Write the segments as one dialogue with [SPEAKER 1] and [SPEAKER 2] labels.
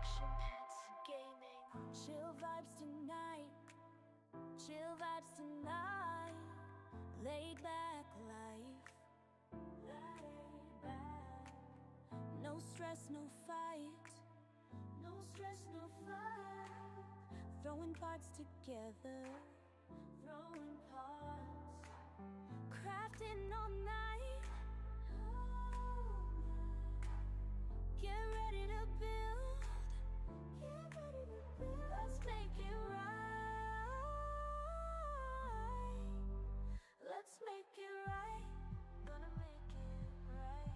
[SPEAKER 1] Action pants gaming.
[SPEAKER 2] Chill vibes tonight. Chill vibes tonight. Laid back life. Laid back. No stress, no fight. No stress, no fight. Throwing parts together. Throwing parts. Crafting all night. Get ready to build. Get ready to build. Let's make it right. Let's make it right. Gonna make it right.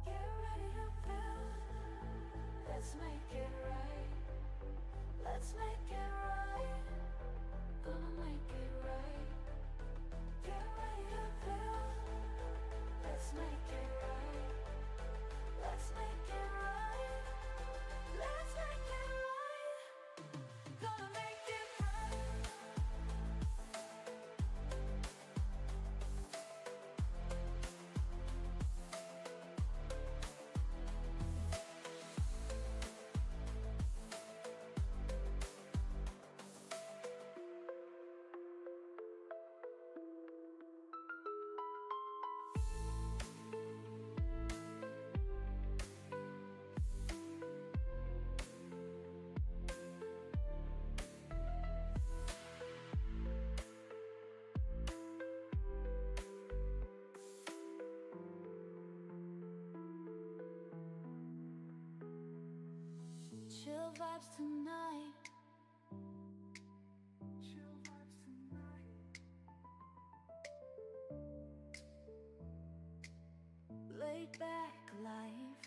[SPEAKER 2] Get ready to build. Let's make it right. Let's make it right. Gonna make it right. Get ready to build. Let's make it right. Let's make it right. Let's make it right. Gonna make it right. Chill vibes tonight. Chill vibes tonight. Laid back life.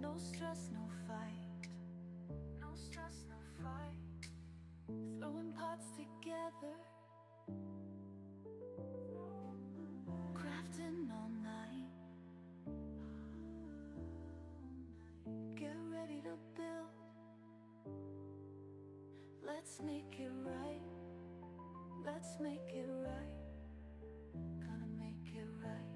[SPEAKER 2] No stress, no fight. No stress, no fight. Throwing parts together. Crafting all night. Get ready to build. Let's make it right. Let's make it right. Gonna make it right.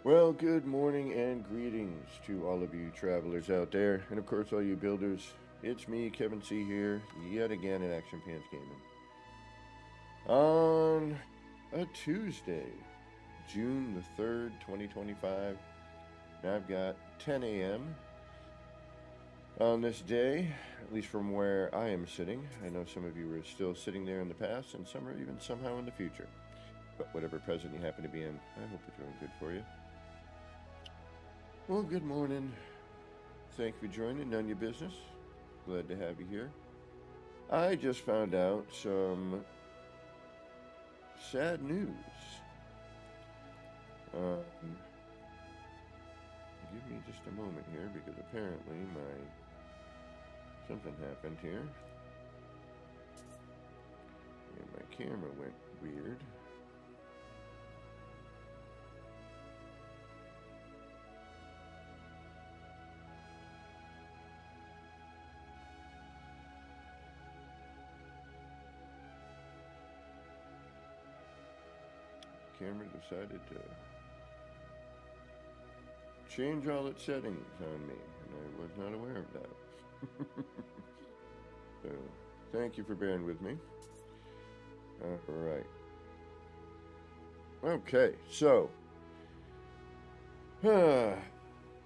[SPEAKER 3] Well, good morning and greetings to all of you travelers out there, and of course all you builders. It's me, Kevin C. here, yet again at Action Pants Gaming. On a Tuesday, June the 3rd, 2025, and I've got 10 a.m. on this day, at least from where I am sitting. I know some of you are still sitting there in the past, and some are even somehow in the future. But whatever present you happen to be in, I hope it's going good for you. Well, good morning. Thank you for joining None Your Business. Glad to have you here. I just found out some sad news. Give me just a moment here because apparently something happened here. And my camera went weird. Camera decided to change all its settings on me, and I was not aware of that. So, thank you for bearing with me. All right. Okay, so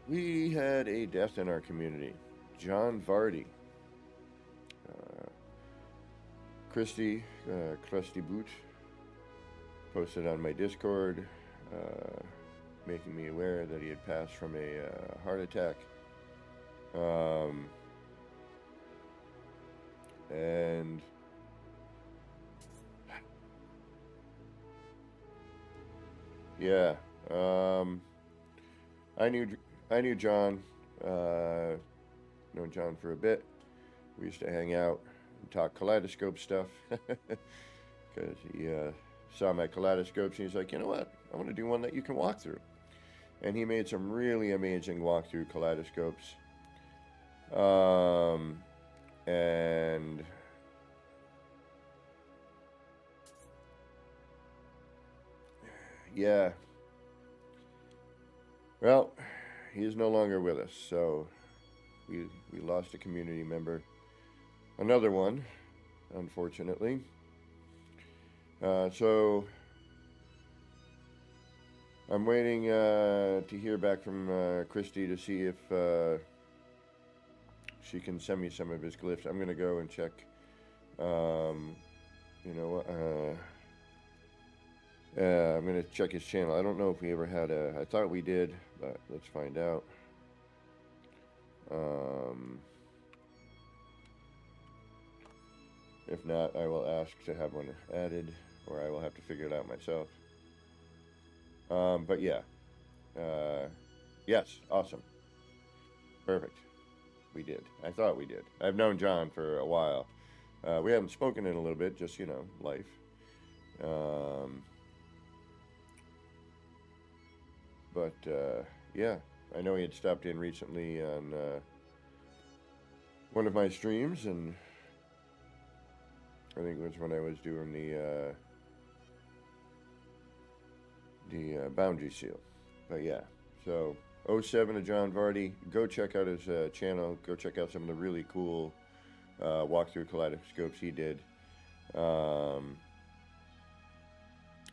[SPEAKER 3] we had a death in our community. John Vardy. Christy, Crusty Boot, posted on my Discord, making me aware that he had passed from a heart attack. And yeah, I knew John, known John for a bit. We used to hang out and talk kaleidoscope stuff because he saw my kaleidoscopes and he's like, you know what, I want to do one that you can walk through. And he made some really amazing walkthrough kaleidoscopes. And yeah, well, he is no longer with us, so we lost a community member, another one, unfortunately. So I'm waiting to hear back from Christy to see if she can send me some of his glyphs. I'm gonna go and check. I'm gonna check his channel. I don't know if we ever had I thought we did, but let's find out. If not, I will ask to have one added, or I will have to figure it out myself. But yeah. Yes, awesome. Perfect. We did. I thought we did. I've known John for a while. We haven't spoken in a little bit, just, life. But yeah, I know he had stopped in recently on one of my streams, and I think it was when I was doing the boundary seal. But yeah, so 07 to John Vardy. Go check out his channel. Go check out some of the really cool walkthrough kaleidoscopes he did.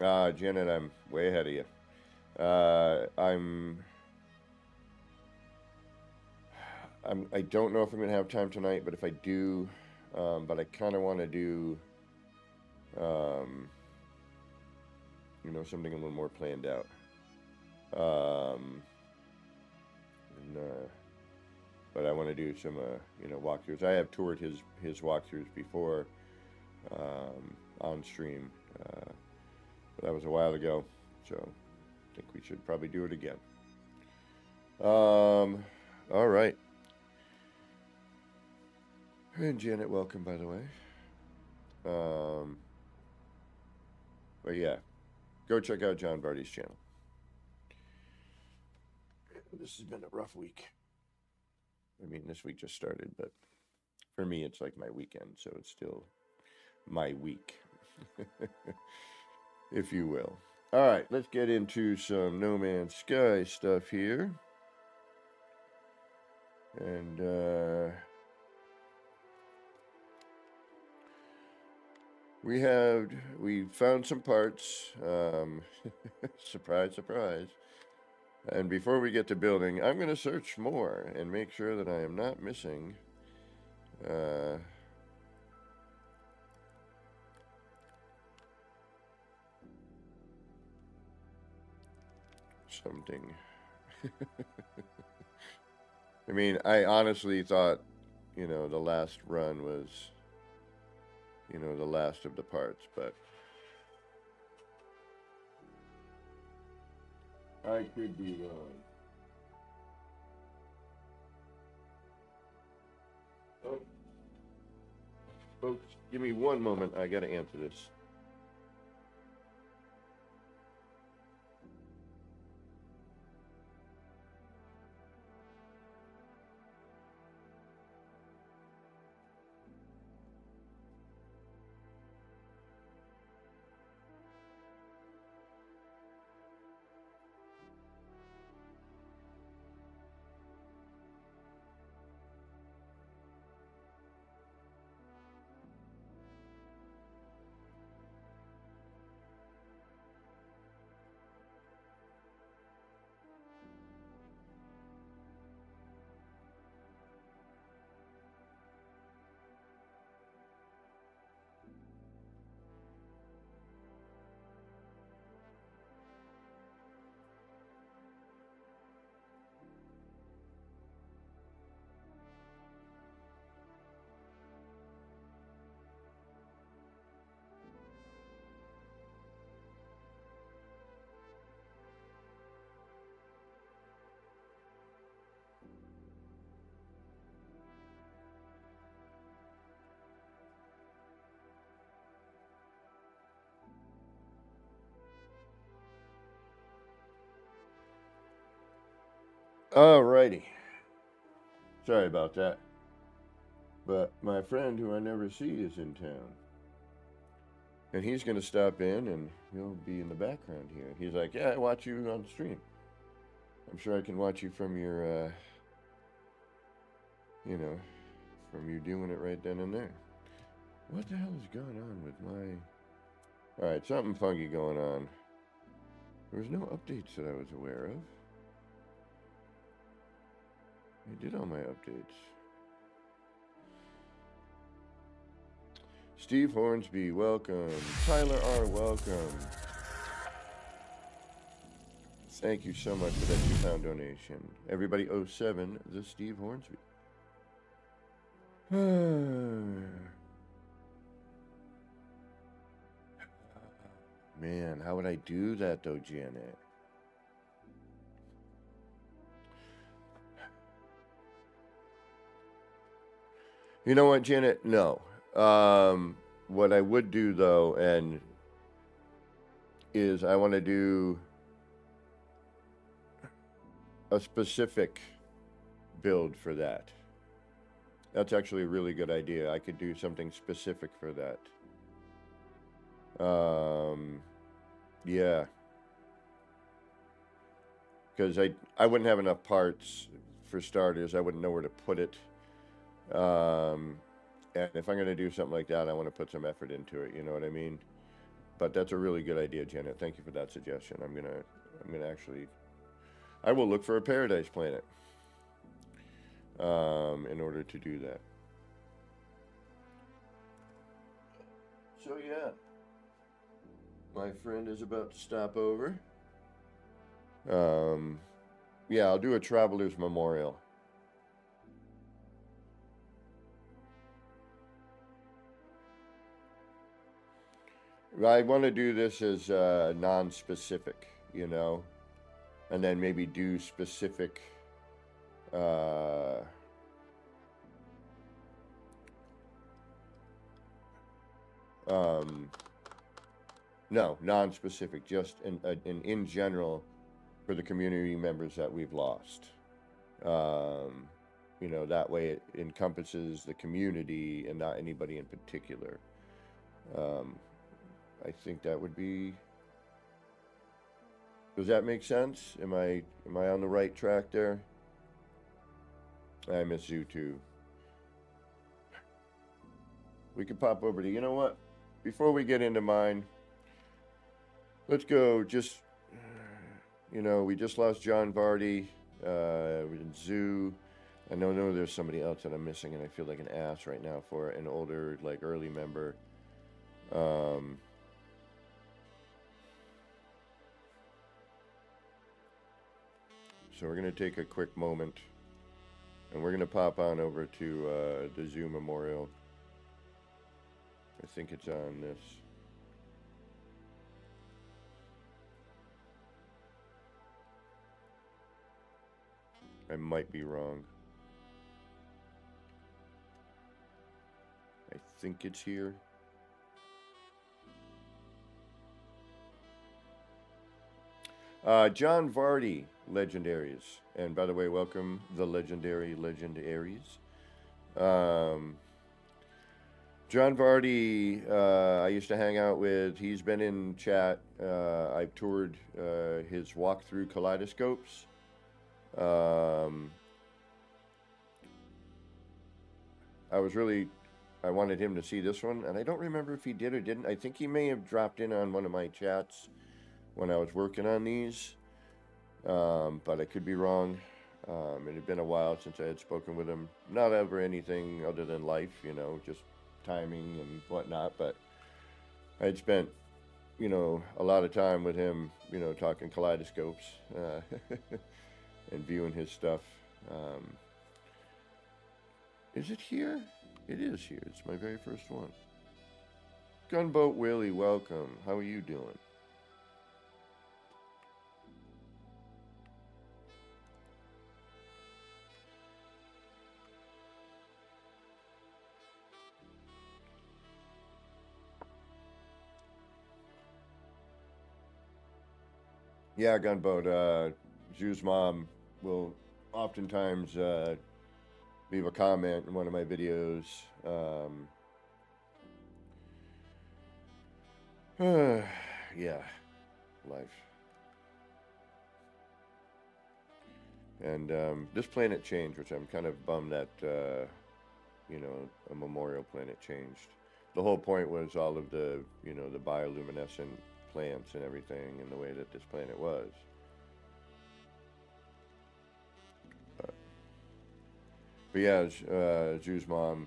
[SPEAKER 3] Janet, I'm way ahead of you. I don't know if I'm gonna have time tonight, but if I do, but I kind of want to do, something a little more planned out. But I want to do some, walkthroughs. I have toured his walkthroughs before, on stream. But that was a while ago, so I think we should probably do it again. All right. And Janet, welcome, by the way. But yeah, go check out John Vardy's channel. This has been a rough week. I mean, this week just started, but for me, it's like my weekend, so it's still my week, if you will. All right, let's get into some No Man's Sky stuff here. And we found some parts. Surprise, surprise. And before we get to building, I'm going to search more and make sure that I am not missing something. I mean, I honestly thought, you know, the last run was, you know, the last of the parts, but I could be wrong. Oh, folks, give me one moment. I gotta answer this. Alrighty. Sorry about that. But my friend who I never see is in town. And he's going to stop in and he'll be in the background here. He's like, yeah, I watch you on stream. I'm sure I can watch you from your, you know, from you doing it right then and there. What the hell is going on with my... Alright, something funky going on. There was no updates that I was aware of. I did all my updates. Steve Hornsby, welcome. Tyler R, welcome. Thank you so much for that £2 donation. Everybody 07, the Steve Hornsby. Man, how would I do that though, Janet? You know what, Janet? No. What I would do though, and is I want to do a specific build for that. That's actually a really good idea. I could do something specific for that. Yeah. Because I wouldn't have enough parts for starters. I wouldn't know where to put it. And if I'm going to do something like that, I want to put some effort into it. You know what I mean? But that's a really good idea, Janet. Thank you for that suggestion. I'm gonna actually, I will look for a Paradise Planet. In order to do that. So yeah, my friend is about to stop over. Yeah, I'll do a Traveler's Memorial. I want to do this as non-specific, you know, and then maybe do specific. No, non-specific, just in general for the community members that we've lost. You know, that way it encompasses the community and not anybody in particular. I think that would be... Does that make sense? Am I on the right track there? I miss Zoo too. We could pop over to... You know what? Before we get into mine, let's go just... You know, we just lost John Vardy. Zoo. I know there's somebody else that I'm missing, and I feel like an ass right now for an older, like, early member. So we're going to take a quick moment, and we're going to pop on over to the Zoo Memorial. I think it's on this. I might be wrong. I think it's here. John Vardy, Legendaries. And by the way, welcome the legendary Legendaries. John Vardy, I used to hang out with. He's been in chat. I've toured his walkthrough kaleidoscopes. I wanted him to see this one, and I don't remember if he did or didn't. I think he may have dropped in on one of my chats when I was working on these, but I could be wrong. It had been a while since I had spoken with him. Not over anything other than life, you know, just timing and whatnot, but I had spent, you know, a lot of time with him, you know, talking kaleidoscopes and viewing his stuff. Is it here? It is here. It's my very first one. Gunboat Willie, welcome. How are you doing? Yeah, Gunboat. Zoo's mom will oftentimes leave a comment in one of my videos. Yeah, life. And this planet changed, which I'm kind of bummed that, you know, a memorial planet changed. The whole point was all of the, you know, the bioluminescent plants and everything and the way that this planet was. But yeah, Zoo's mom,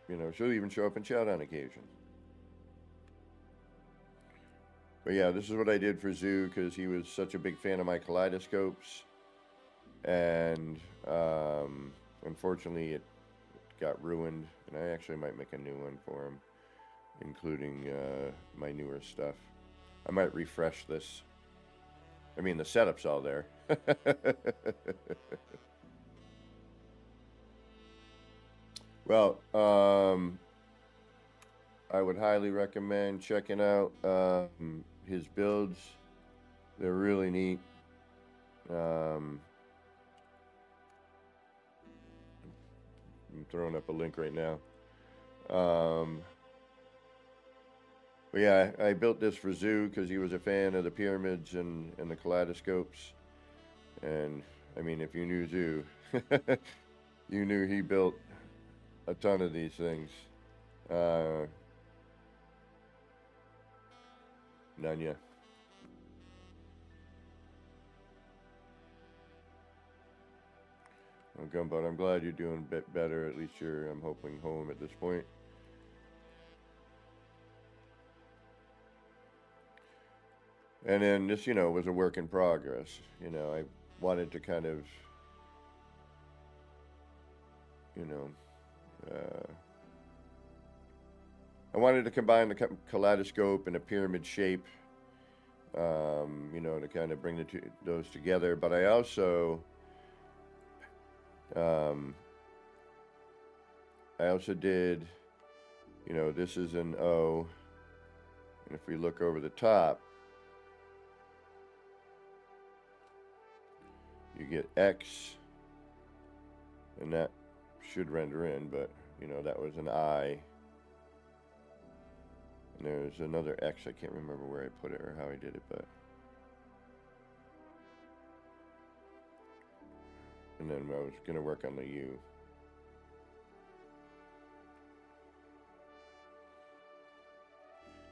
[SPEAKER 3] you know, she'll even show up and chat on occasion. But yeah, this is what I did for Zoo because he was such a big fan of my kaleidoscopes. And unfortunately, it got ruined. And I actually might make a new one for him, including my newer stuff. I might refresh this. I mean, the setup's all there. Well, I would highly recommend checking out his builds. They're really neat. I'm throwing up a link right now. But yeah, I built this for Zoo because he was a fan of the pyramids and the kaleidoscopes. And I mean, if you knew Zoo, you knew he built a ton of these things. Nanya. Well, Gunboat, I'm glad you're doing a bit better. At least you're, I'm hoping, home at this point. And then this, you know, was a work in progress. You know, I wanted to kind of, you know, I wanted to combine the kaleidoscope and a pyramid shape, you know, to kind of bring those together. But I also, did, you know, this is an O, and if we look over the top, you get X, and that should render in, but, you know, that was an I. And there's another X, I can't remember where I put it or how I did it, but. And then I was going to work on the U.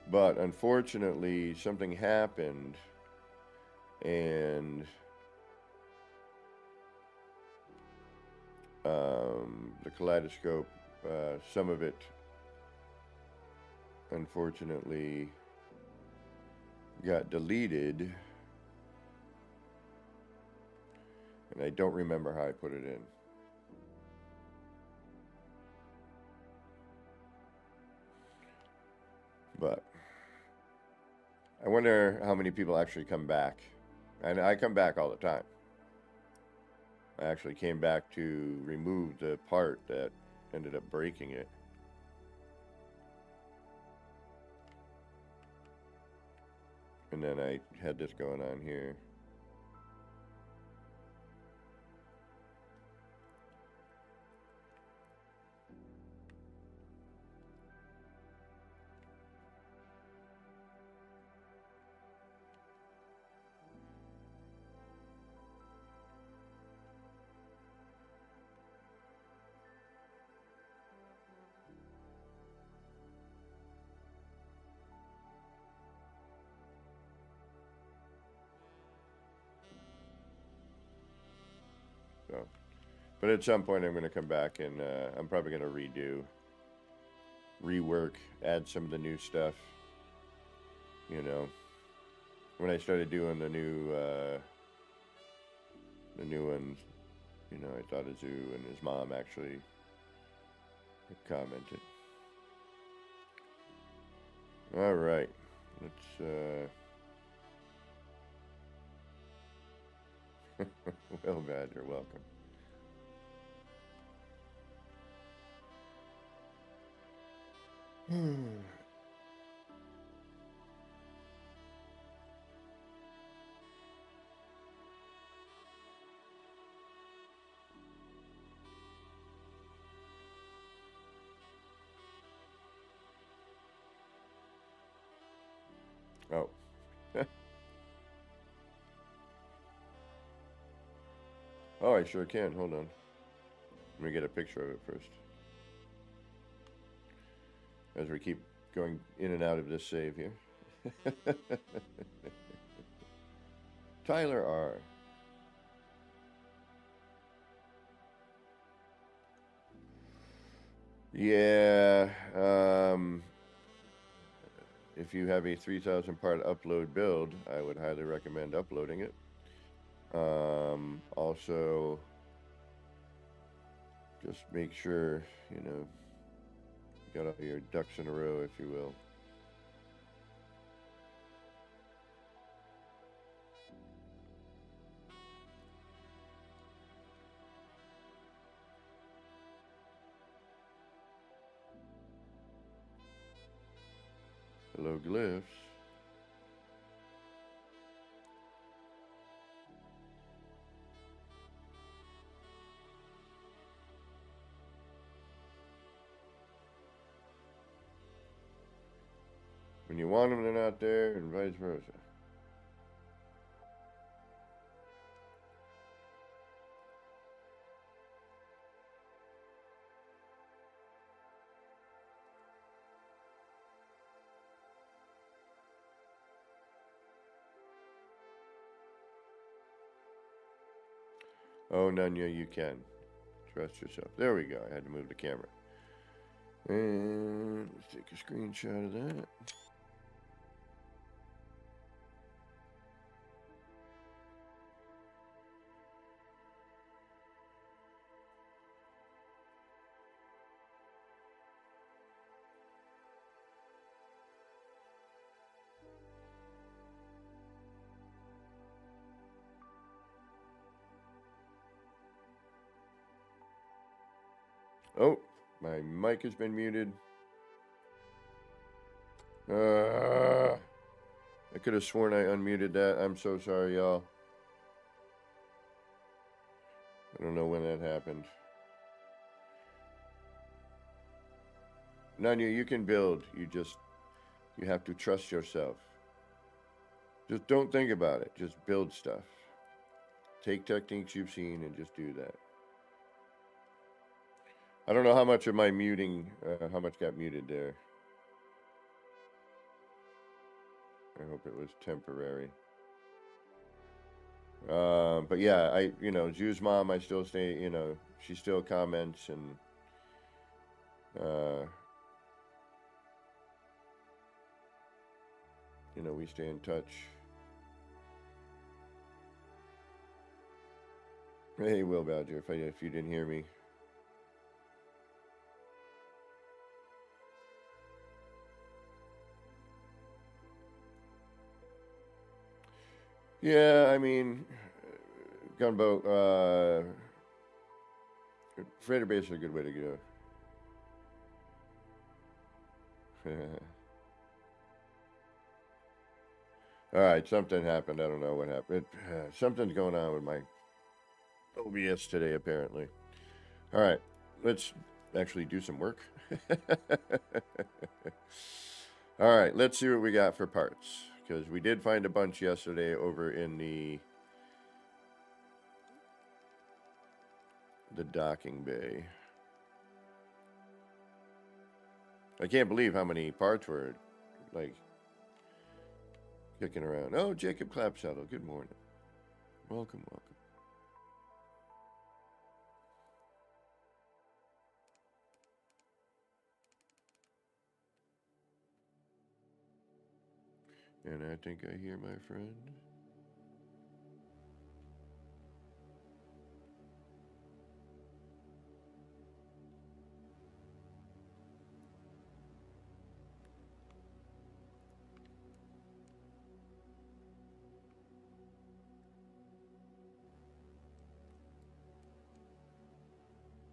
[SPEAKER 3] But unfortunately, something happened, and the kaleidoscope, some of it, unfortunately, got deleted. And I don't remember how I put it in. But I wonder how many people actually come back. And I come back all the time. I actually came back to remove the part that ended up breaking it. And then I had this going on here. So, but at some point I'm going to come back and I'm probably going to rework, add some of the new stuff. You know, when I started doing the new ones, you know, I thought Azu and his mom actually commented. All right, let's. Well, Badger, welcome. Oh. Oh, I sure can. Hold on. Let me get a picture of it first. As we keep going in and out of this save here. Tyler R. Yeah, if you have a 3,000 part upload build, I would highly recommend uploading it. Also, just make sure, you know, you got all your ducks in a row, if you will. Hello, Glyphs. When you want them, they're not there, and vice versa. Oh, Nunya, you can. Trust yourself. There we go. I had to move the camera. And let's take a screenshot of that. Oh, my mic has been muted. I could have sworn I unmuted that. I'm so sorry, y'all. I don't know when that happened. Nanya, you can build. You have to trust yourself. Just don't think about it. Just build stuff. Take techniques you've seen and just do that. I don't know how much of my muting, how much got muted there. I hope it was temporary. But yeah, Zoo's mom, I still stay, she still comments and, we stay in touch. Hey, Will Badger, if you didn't hear me. Yeah, I mean, gunboat, freighter base is a good way to go. All right, something happened. I don't know what happened. Something's going on with my OBS today, apparently. All right, let's actually do some work. All right, let's see what we got for parts, because we did find a bunch yesterday over in the docking bay. I can't believe how many parts were, like, kicking around. Oh, Jacob Clapsaddle, good morning. Welcome, welcome. And I think I hear my friend.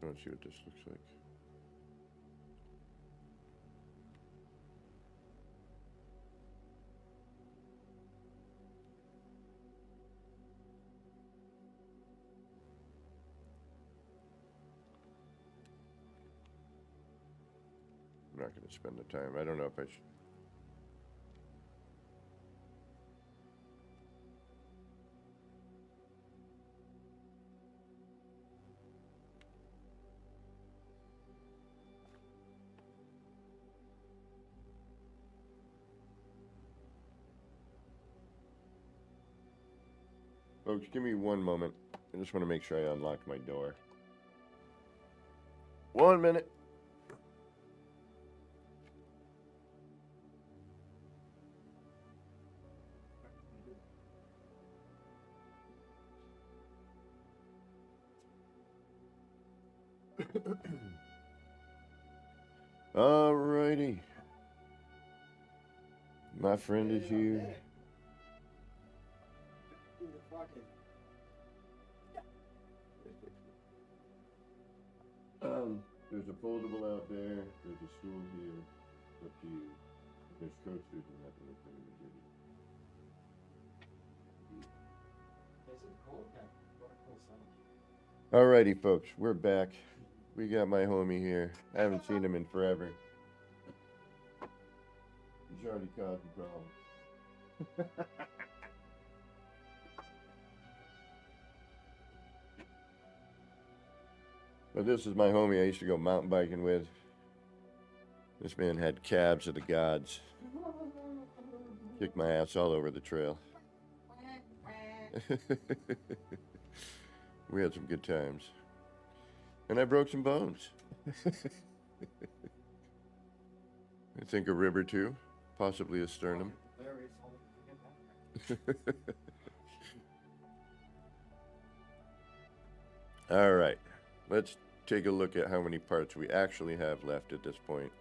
[SPEAKER 3] Let's see what this looks like. I'm not going to spend the time. I don't know if I should. Folks, give me one moment. I just want to make sure I unlock my door. 1 minute. Alrighty. My friend is here. There's a foldable out there. There's a stool here. It's up to you. There's coasters in that little thing to give you. Alrighty, folks, we're back. We got my homie here. I haven't seen him in forever. He's already causing problems. But this is my homie I used to go mountain biking with. This man had cabs of the gods. Kicked my ass all over the trail. We had some good times. And I broke some bones. I think a rib or two, possibly a sternum. All right, let's take a look at how many parts we actually have left at this point.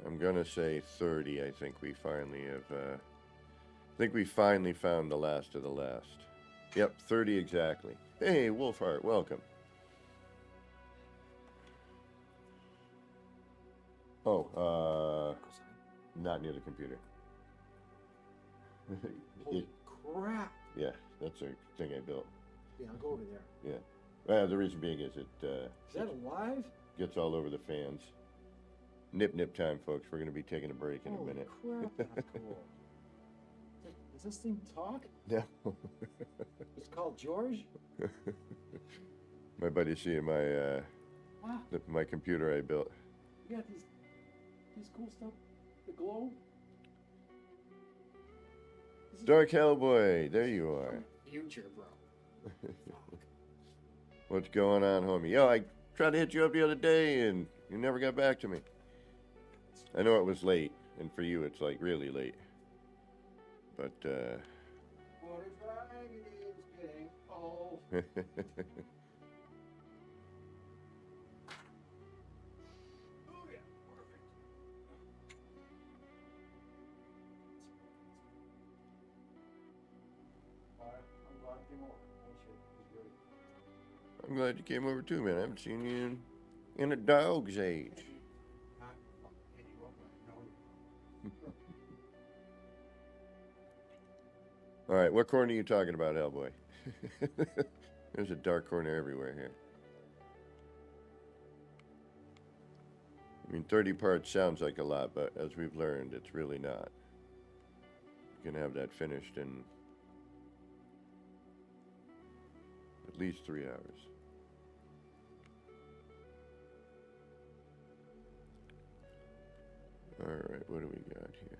[SPEAKER 3] I'm gonna say 30. I think we finally have. I think we finally found the last of the last. Yep, 30 exactly. Hey, Wolfheart, welcome. Oh, not near the computer.
[SPEAKER 4] Holy crap!
[SPEAKER 3] Yeah, that's a thing I built.
[SPEAKER 4] Yeah, I'll go over there.
[SPEAKER 3] Yeah. The reason being is it
[SPEAKER 4] Is that alive?
[SPEAKER 3] gets all over the fans. Nip time, folks. We're going to be taking a break in a minute.
[SPEAKER 4] Holy crap, that's cool. Does this thing talk?
[SPEAKER 3] No.
[SPEAKER 4] It's called George?
[SPEAKER 3] My buddy's seeing my
[SPEAKER 4] Wow,
[SPEAKER 3] my computer I built.
[SPEAKER 4] you got these cool stuff? The globe? This is
[SPEAKER 3] Dark Hellboy, there you are.
[SPEAKER 4] future, bro. Fuck.
[SPEAKER 3] What's going on, homie? Yo, I tried to hit you up the other day and you never got back to me. I know it was late, and for you it's like really late. But
[SPEAKER 4] What a dragon is getting Oh, oh yeah, perfect. I'm glad you came over. Appreciate it. It was great.
[SPEAKER 3] I'm glad you came over too, man. I haven't seen you in a dog's age.
[SPEAKER 4] Not fucking hit you up when I know you.
[SPEAKER 3] All right, what corner are you talking about, Hellboy? There's a dark corner everywhere here. I mean, 30 parts sounds like a lot, but as we've learned, it's really not. You can have that finished in at least 3 hours. All right, what do we got here?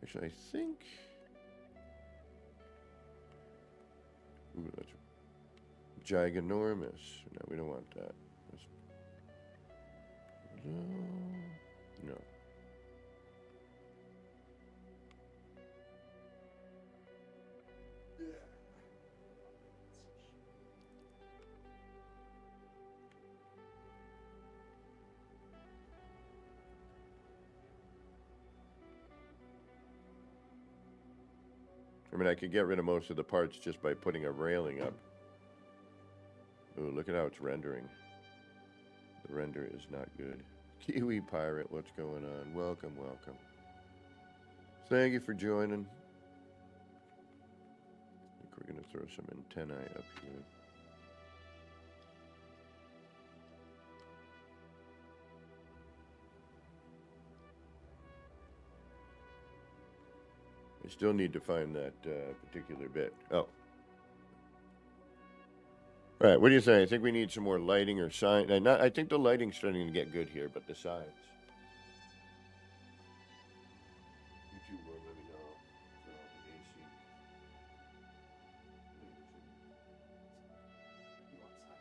[SPEAKER 3] Actually, I think... Ooh, that's giganormous. No, we don't want that. That's... No. I mean, I could get rid of most of the parts just by putting a railing up. Ooh, look at how it's rendering. The render is not good. Kiwi Pirate, what's going on? Welcome, welcome. Thank you for joining. I think we're going to throw some antennae up here. I still need to find that particular bit. Oh. All right, what do you think? I think we need some more lighting or sign. I think the lighting's starting to get good here, but the signs. You two will let me know. Turn off the AC.
[SPEAKER 4] You outside.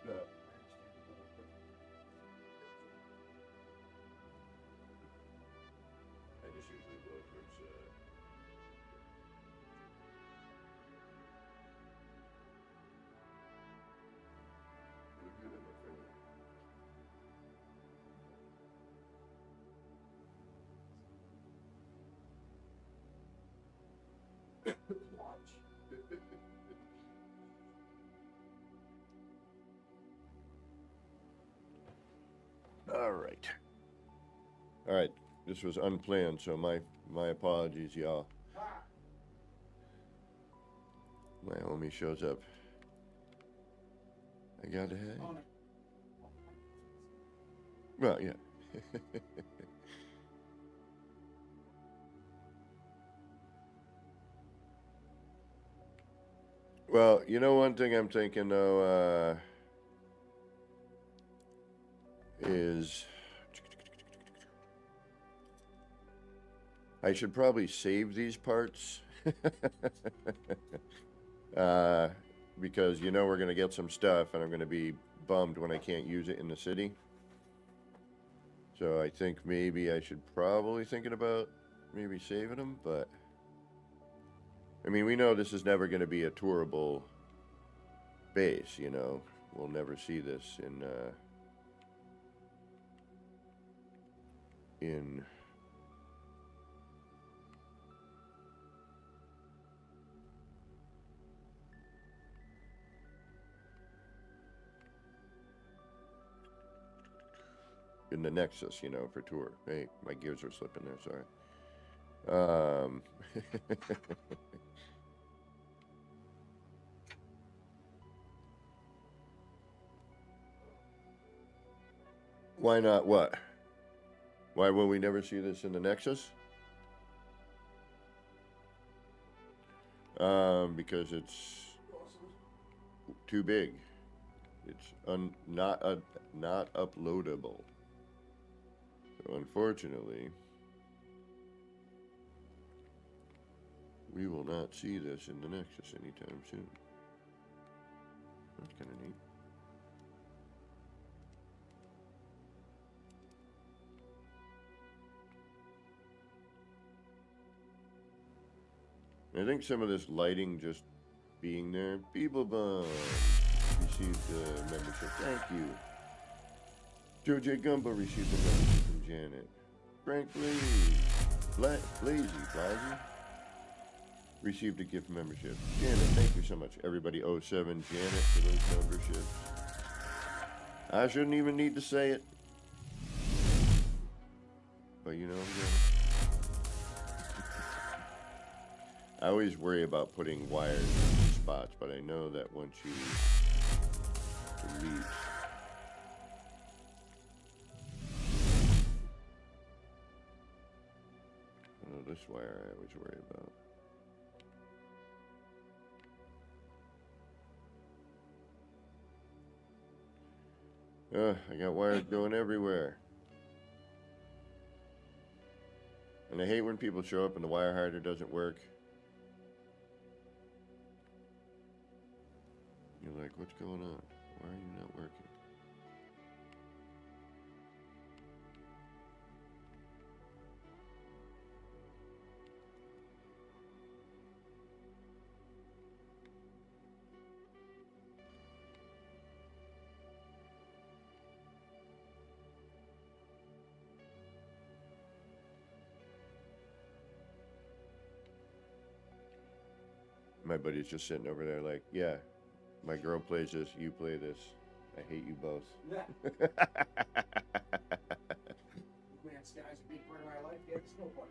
[SPEAKER 3] No.
[SPEAKER 4] I understand the little
[SPEAKER 3] I just usually go towards. You're good at my friend.
[SPEAKER 4] watch.
[SPEAKER 3] All right. All right. This was unplanned, so my apologies, y'all.
[SPEAKER 4] Ah,
[SPEAKER 3] My homie shows up. I got ahead.
[SPEAKER 4] on it.
[SPEAKER 3] Well, yeah. Well, you know, one thing I'm thinking though is I should probably save these parts because you know we're gonna get some stuff and I'm gonna be bummed when I can't use it in the city. So I think maybe I should probably thinking about maybe saving them, but I mean, we know this is never going to be a tourable base, you know. We'll never see this in the Nexus, you know, for tour. Hey, my gears are slipping there, sorry. Why not what? Why will we never see this in the Nexus? Because it's too big. It's not uploadable. So unfortunately, we will not see this in the Nexus anytime soon. That's kind of neat. I think some of this lighting just being there. People Bum received a membership. Thank you. Joe J. Gumbo received a membership from Janet. Frank Blaze, Blazy received a gift membership. Janet, thank you so much. Everybody 07 Janet for those memberships. I shouldn't even need to say it. But you know, I always worry about putting wires in spots, but I know that once you reach. Oh, this wire I always worry about. I got wires going everywhere. And I hate when people show up and the wire harder doesn't work. You're like, what's going on? Why are you not working? My buddy's just sitting over there like, yeah, my girl plays this, you play this. I hate you both.
[SPEAKER 4] Yeah. Man, Sky's a big part of my life. Yeah, it's no part.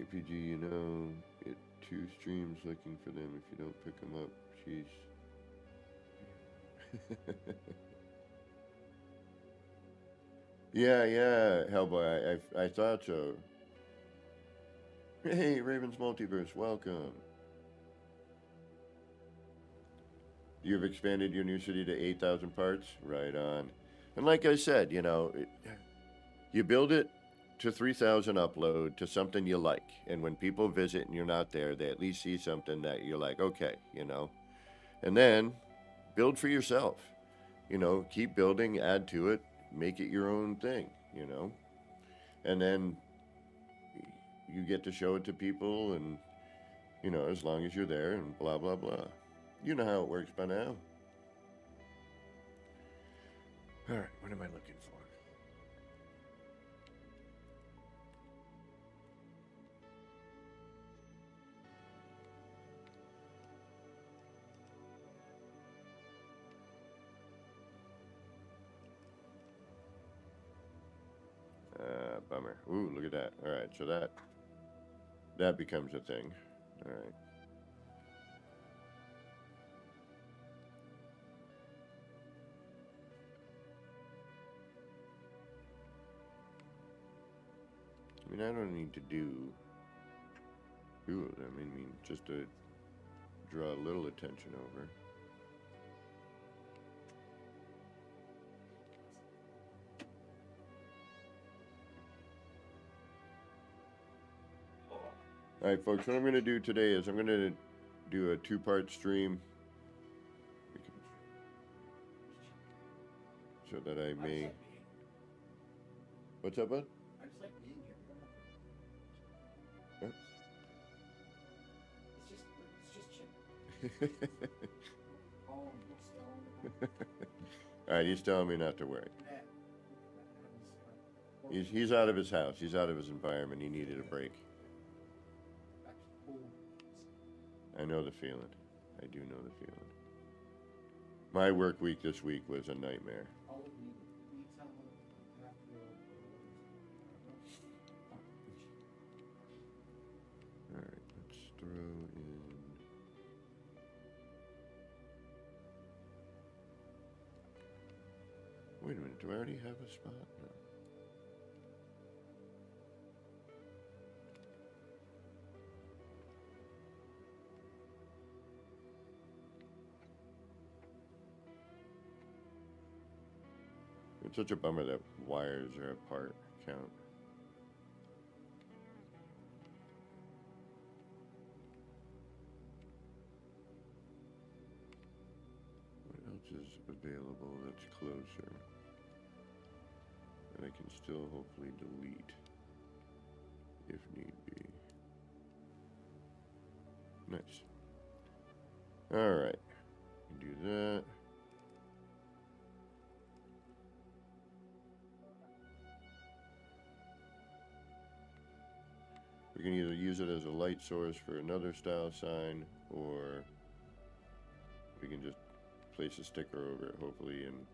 [SPEAKER 3] APG, you know, get 2 streams looking for them. If you don't pick them up, she's... yeah, Hellboy, I thought so. Hey, Raven's Multiverse, welcome. You've expanded your new city to 8,000 parts? Right on. And like I said, you know, you build it to 3,000 upload to something you like. And when people visit and you're not there, they at least see something that you're like, okay, you know. And then build for yourself. You know, keep building, add to it, make it your own thing, you know. And then you get to show it to people and, you know, as long as you're there and blah, blah, blah. You know how it works by now. All right, what am I looking for? Bummer. Ooh, look at that. All right, so that becomes a thing. All right. I mean, I don't need to do it. I mean, just to draw a little attention over. All right, folks, what I'm going to do today is I'm going to do a 2-part stream so that I may... What's up, bud?
[SPEAKER 4] I just like being here.
[SPEAKER 3] Huh?
[SPEAKER 4] It's just chill.
[SPEAKER 3] All right, he's telling me not to worry. He's out of his house. He's out of his environment. He needed a break. I know the feeling. I do know the feeling. My work week this week was a nightmare. Alright, let's throw in... Wait a minute, do I already have a spot? No. It's such a bummer that wires are a part count. What else is available that's closer that I can still hopefully delete if need be. Nice. Alright. Do that. We can either use it as a light source for another style sign, or we can just place a sticker over it, hopefully, and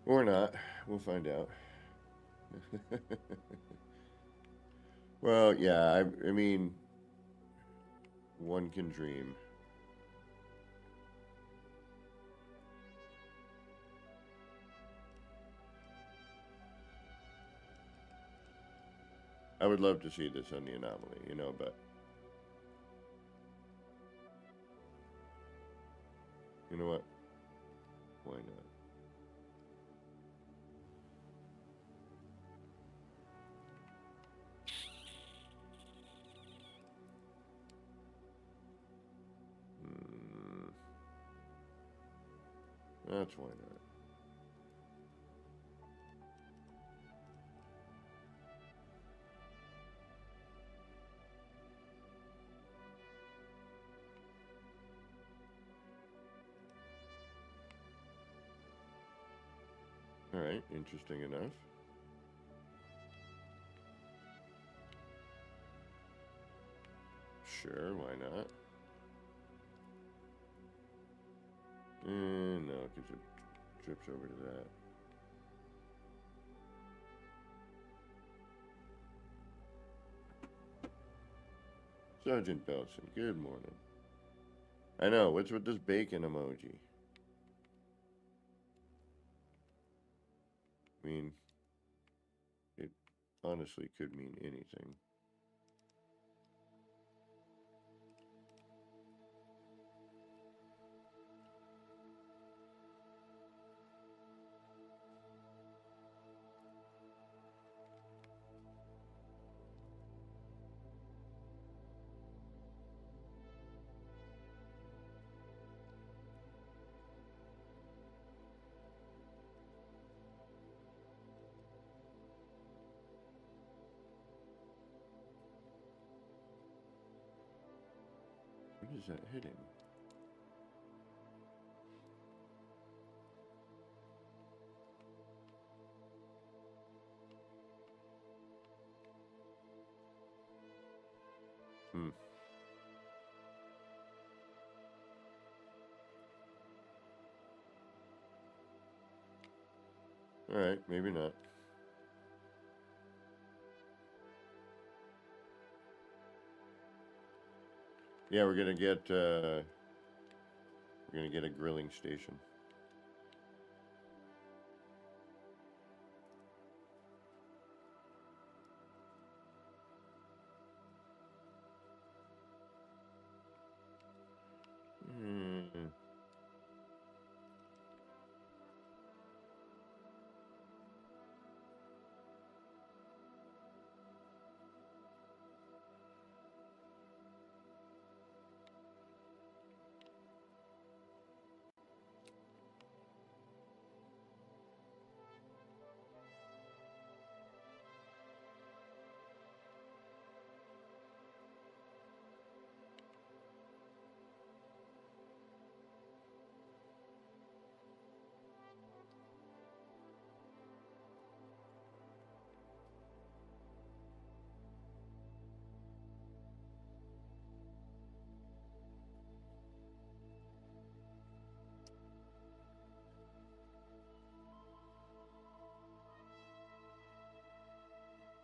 [SPEAKER 3] or not. We'll find out. Well, yeah, I mean, one can dream. I would love to see this on the anomaly, you know, but you know what? Why not? That's why not. Alright, interesting enough. Sure, why not? No, because it trips over to that. Sergeant Belson, good morning. I know, what's with this bacon emoji? I mean, it honestly could mean anything. What is that hitting? Alright, maybe not. Yeah, we're gonna get a grilling station.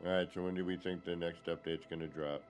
[SPEAKER 3] Alright, so when do we think the next update's gonna drop?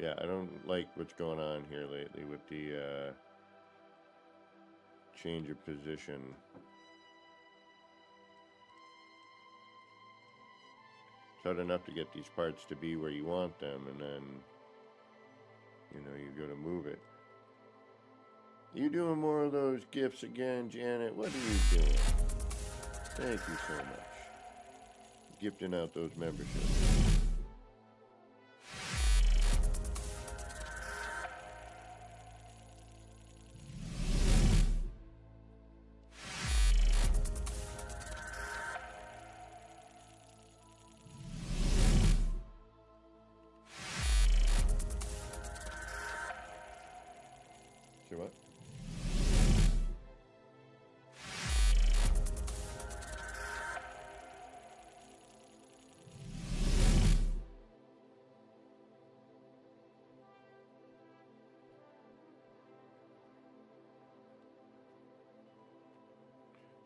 [SPEAKER 3] Yeah, I don't like what's going on here lately with the change of position. It's hard enough to get these parts to be where you want them, and then, you know, you go to move it. You doing more of those gifts again, Janet? What are you doing? Thank you so much. Gifting out those memberships. Say what?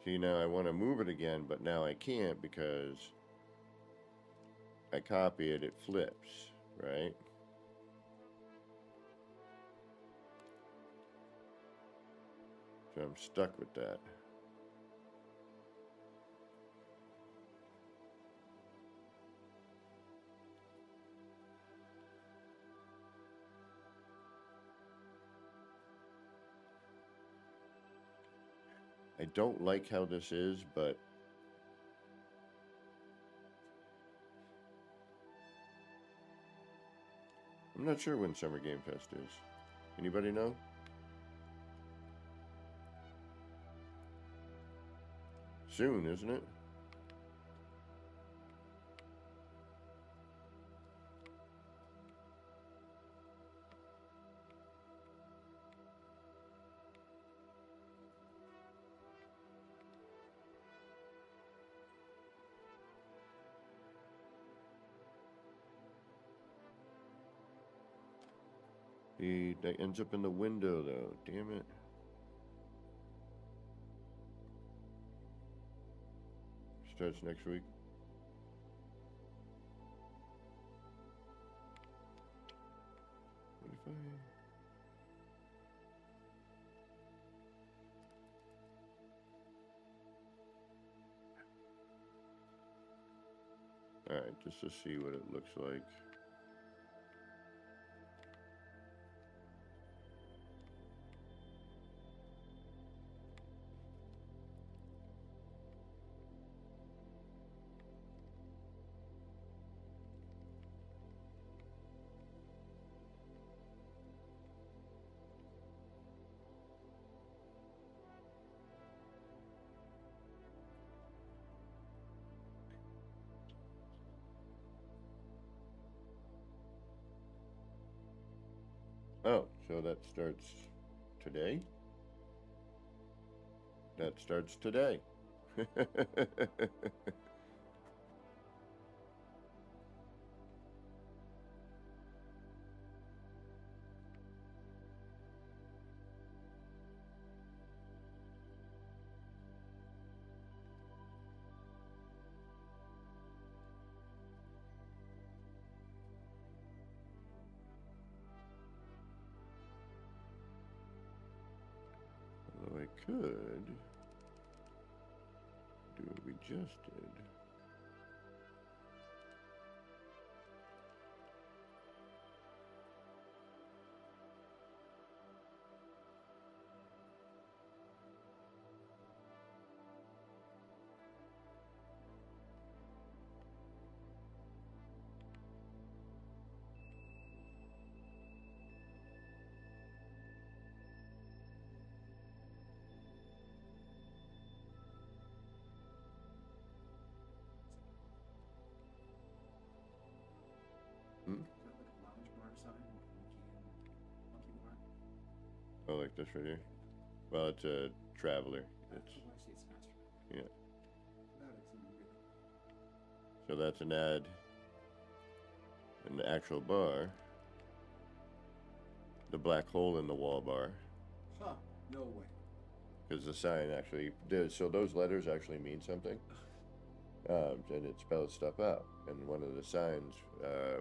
[SPEAKER 3] See, now I want to move it again, but now I can't because I copy it, it flips, right? So I'm stuck with that. I don't like how this is, but I'm not sure when Summer Game Fest is. Anybody know? Soon, isn't it? That ends up in the window, though. Damn it. Starts next week. What if I... Alright, just to see what it looks like. Oh, so that starts today? That starts today. Although I could do what we just did. Hmm?
[SPEAKER 4] Is that like a lounge bar sign? Monkey bar?
[SPEAKER 3] Oh, like this right here? Well, it's a traveler. It's,
[SPEAKER 4] Oh, I see, it's faster.
[SPEAKER 3] yeah.
[SPEAKER 4] That is even good.
[SPEAKER 3] So that's an ad in the actual bar. The black hole in the wall bar.
[SPEAKER 4] Huh, no way.
[SPEAKER 3] Because the sign actually does. So those letters actually mean something. and it spells stuff out. And one of the signs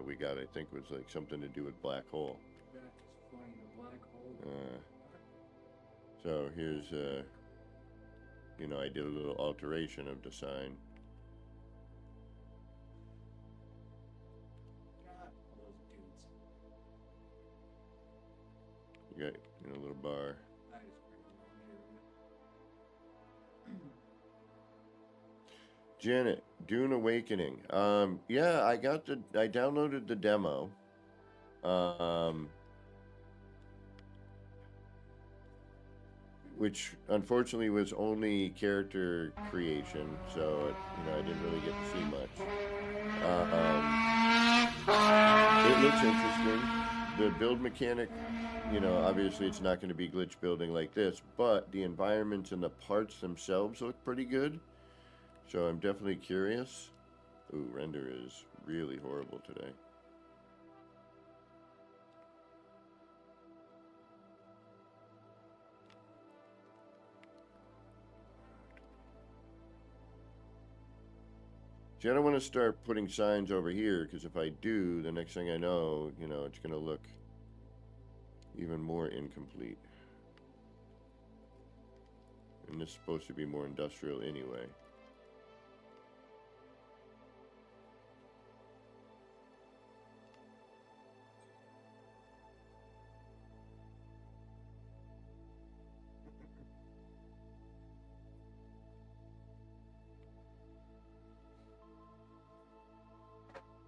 [SPEAKER 3] we got, I think, was like something to do with black hole.
[SPEAKER 4] That is funny, the black hole.
[SPEAKER 3] So here's, you know, I did a little alteration of the sign.
[SPEAKER 4] God, those dudes.
[SPEAKER 3] You got, you know, a little bar.
[SPEAKER 4] That is pretty long here.
[SPEAKER 3] Janet, Dune Awakening. Yeah, I downloaded the demo. Which unfortunately was only character creation, so you know, I didn't really get to see much. It looks interesting. The build mechanic, you know, obviously it's not going to be glitch building like this, but the environments and the parts themselves look pretty good. So I'm definitely curious. Ooh, render is really horrible today. See, I don't want to start putting signs over here, because if I do, the next thing I know, you know, it's going to look even more incomplete. And this is supposed to be more industrial anyway.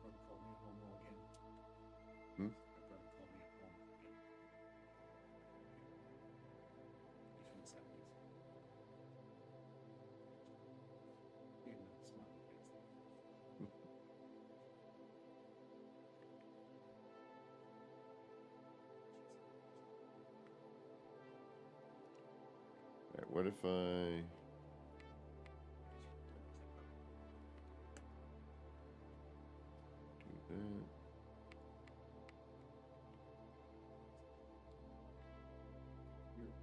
[SPEAKER 4] Brother called me homo again.
[SPEAKER 3] Hmm?
[SPEAKER 4] My brother called me homo again. He's from the 70s. He had no smile against that.
[SPEAKER 3] Alright, what if I... do that?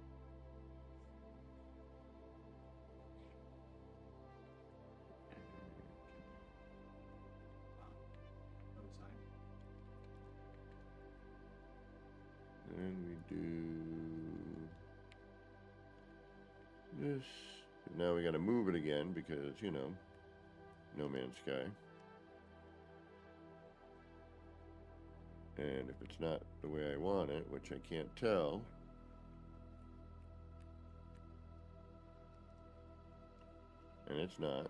[SPEAKER 4] Other side.
[SPEAKER 3] Then we do this. Now we got to move it again because, you know, No Man's Sky. And if it's not the way I want it, which I can't tell, and it's not.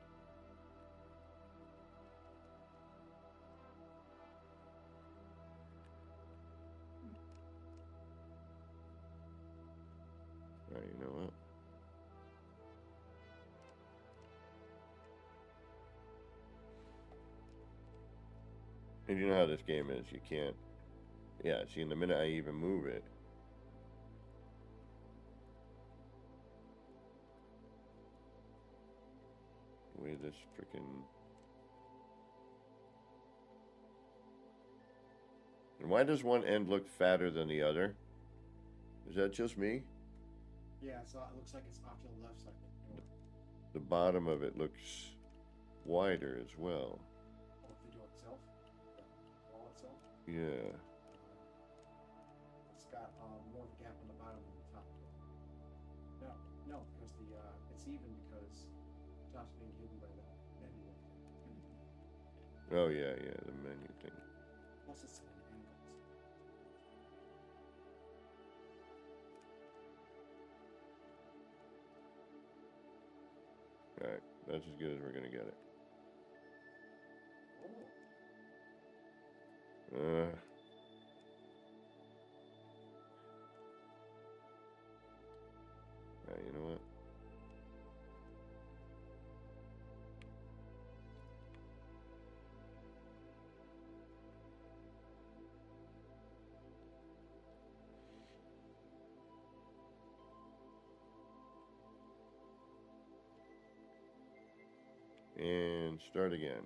[SPEAKER 3] Alright, you know what? And you know how this game is, you can't... Yeah, see, in the minute I even move it... The way this freaking... And why does one end look fatter than the other? Is that just me?
[SPEAKER 4] Yeah, so it looks like it's off to the left side.
[SPEAKER 3] The bottom of it looks wider as well.
[SPEAKER 4] Oh, the door itself? The wall itself?
[SPEAKER 3] Yeah.
[SPEAKER 4] It's got more of a gap on the bottom than the top. No, because the it's even because the top's being hidden by the menu.
[SPEAKER 3] Oh, yeah, the menu thing.
[SPEAKER 4] Plus it's in angles.
[SPEAKER 3] Alright, that's as good as we're gonna get it.
[SPEAKER 4] Oh,
[SPEAKER 3] You know what? And start again.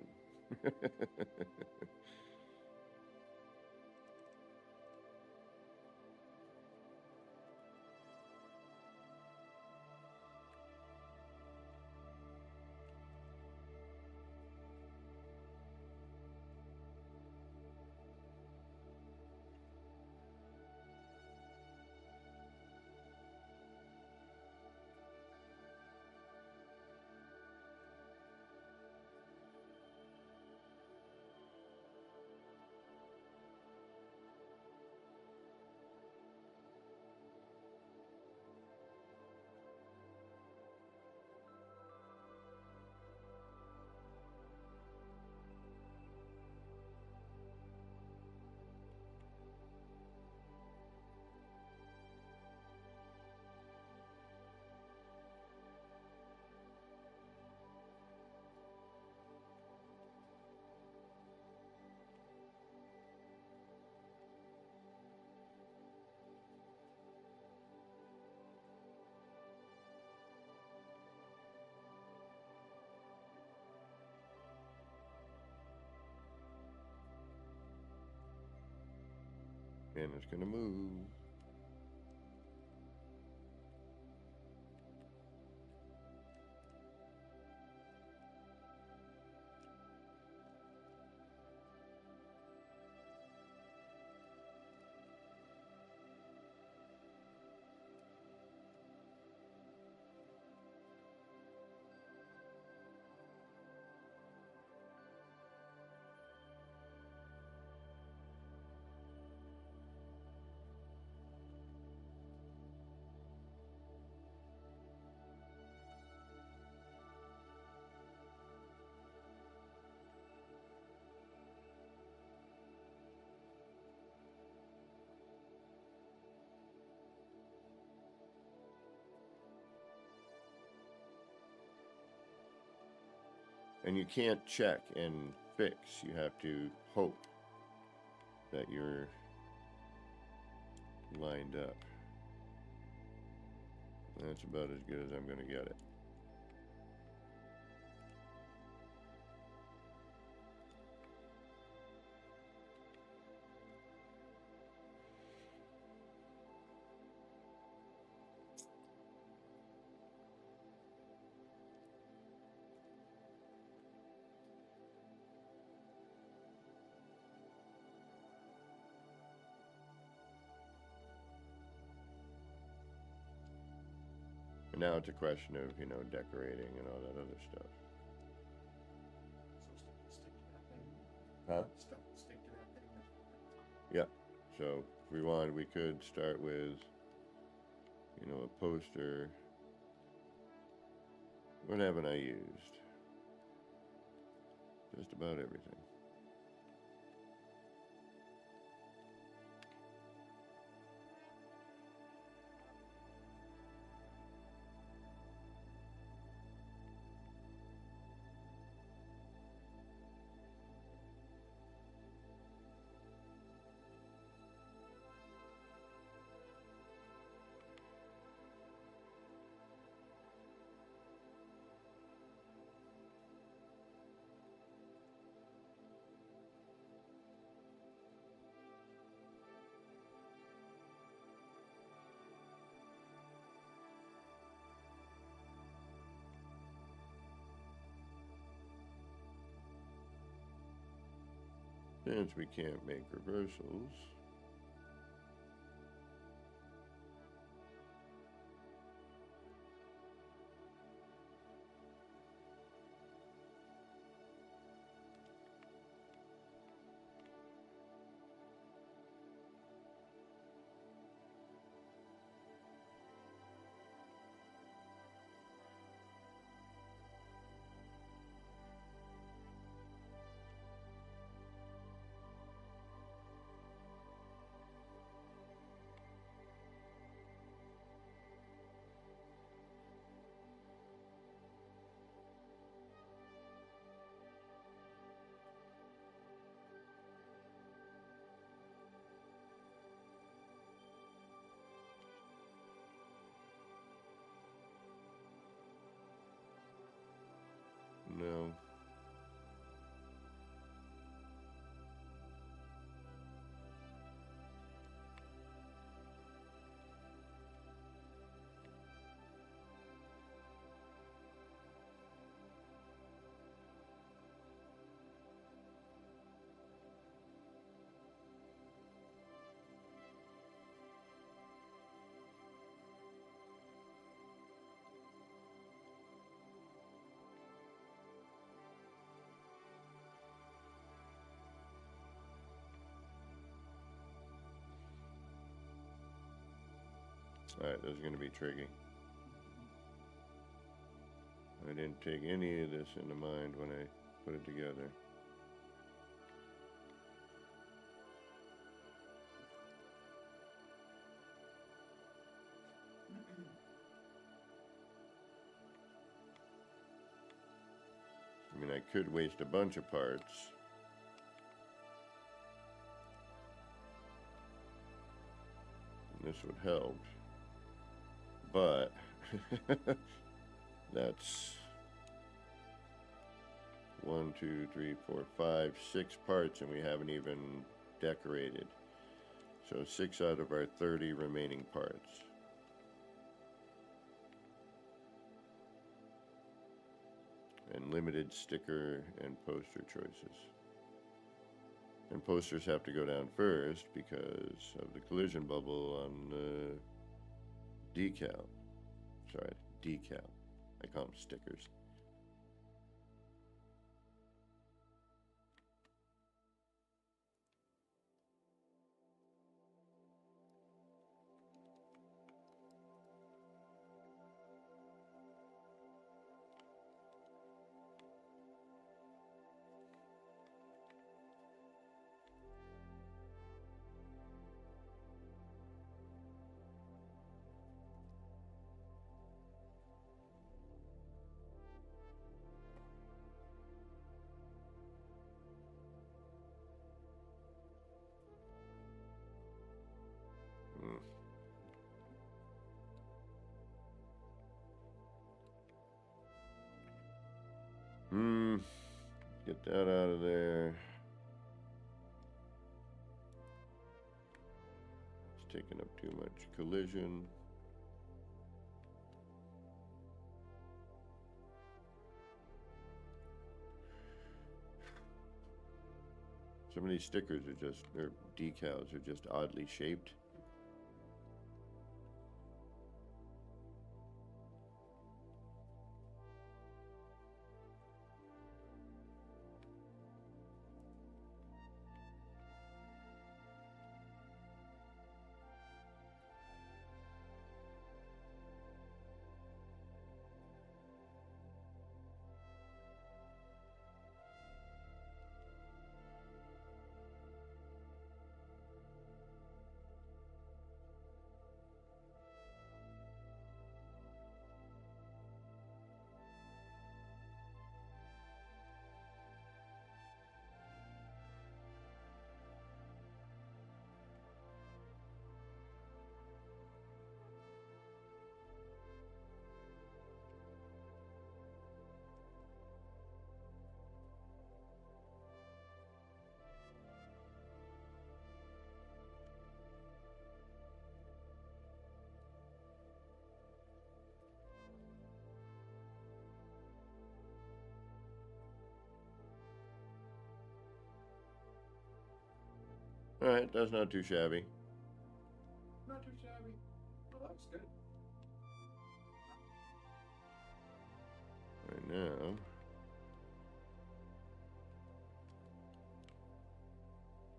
[SPEAKER 3] And it's gonna move. And you can't check and fix. You have to hope that you're lined up. That's about as good as I'm going to get it. And now it's a question of, you know, decorating and all that other stuff.
[SPEAKER 4] So stick to that thing.
[SPEAKER 3] Huh?
[SPEAKER 4] Stick to that thing.
[SPEAKER 3] Yeah. So if we wanted, we could start with, you know, a poster. What haven't I used? Just about everything. Since we can't make reversals, no. Alright, this is going to be tricky. I didn't take any of this into mind when I put it together. I mean, I could waste a bunch of parts. And this would help. But that's 1, 2, 3, 4, 5, 6 parts, and we haven't even decorated. So 6 out of our 30 remaining parts. And limited sticker and poster choices. And posters have to go down first because of the collision bubble on the decal. Sorry, decal. I call them stickers. Get that out of there. It's taking up too much collision. Some of these stickers are just, or decals are just oddly shaped. Alright, that's not too shabby.
[SPEAKER 4] Not too shabby. Well, that's good.
[SPEAKER 3] Right now,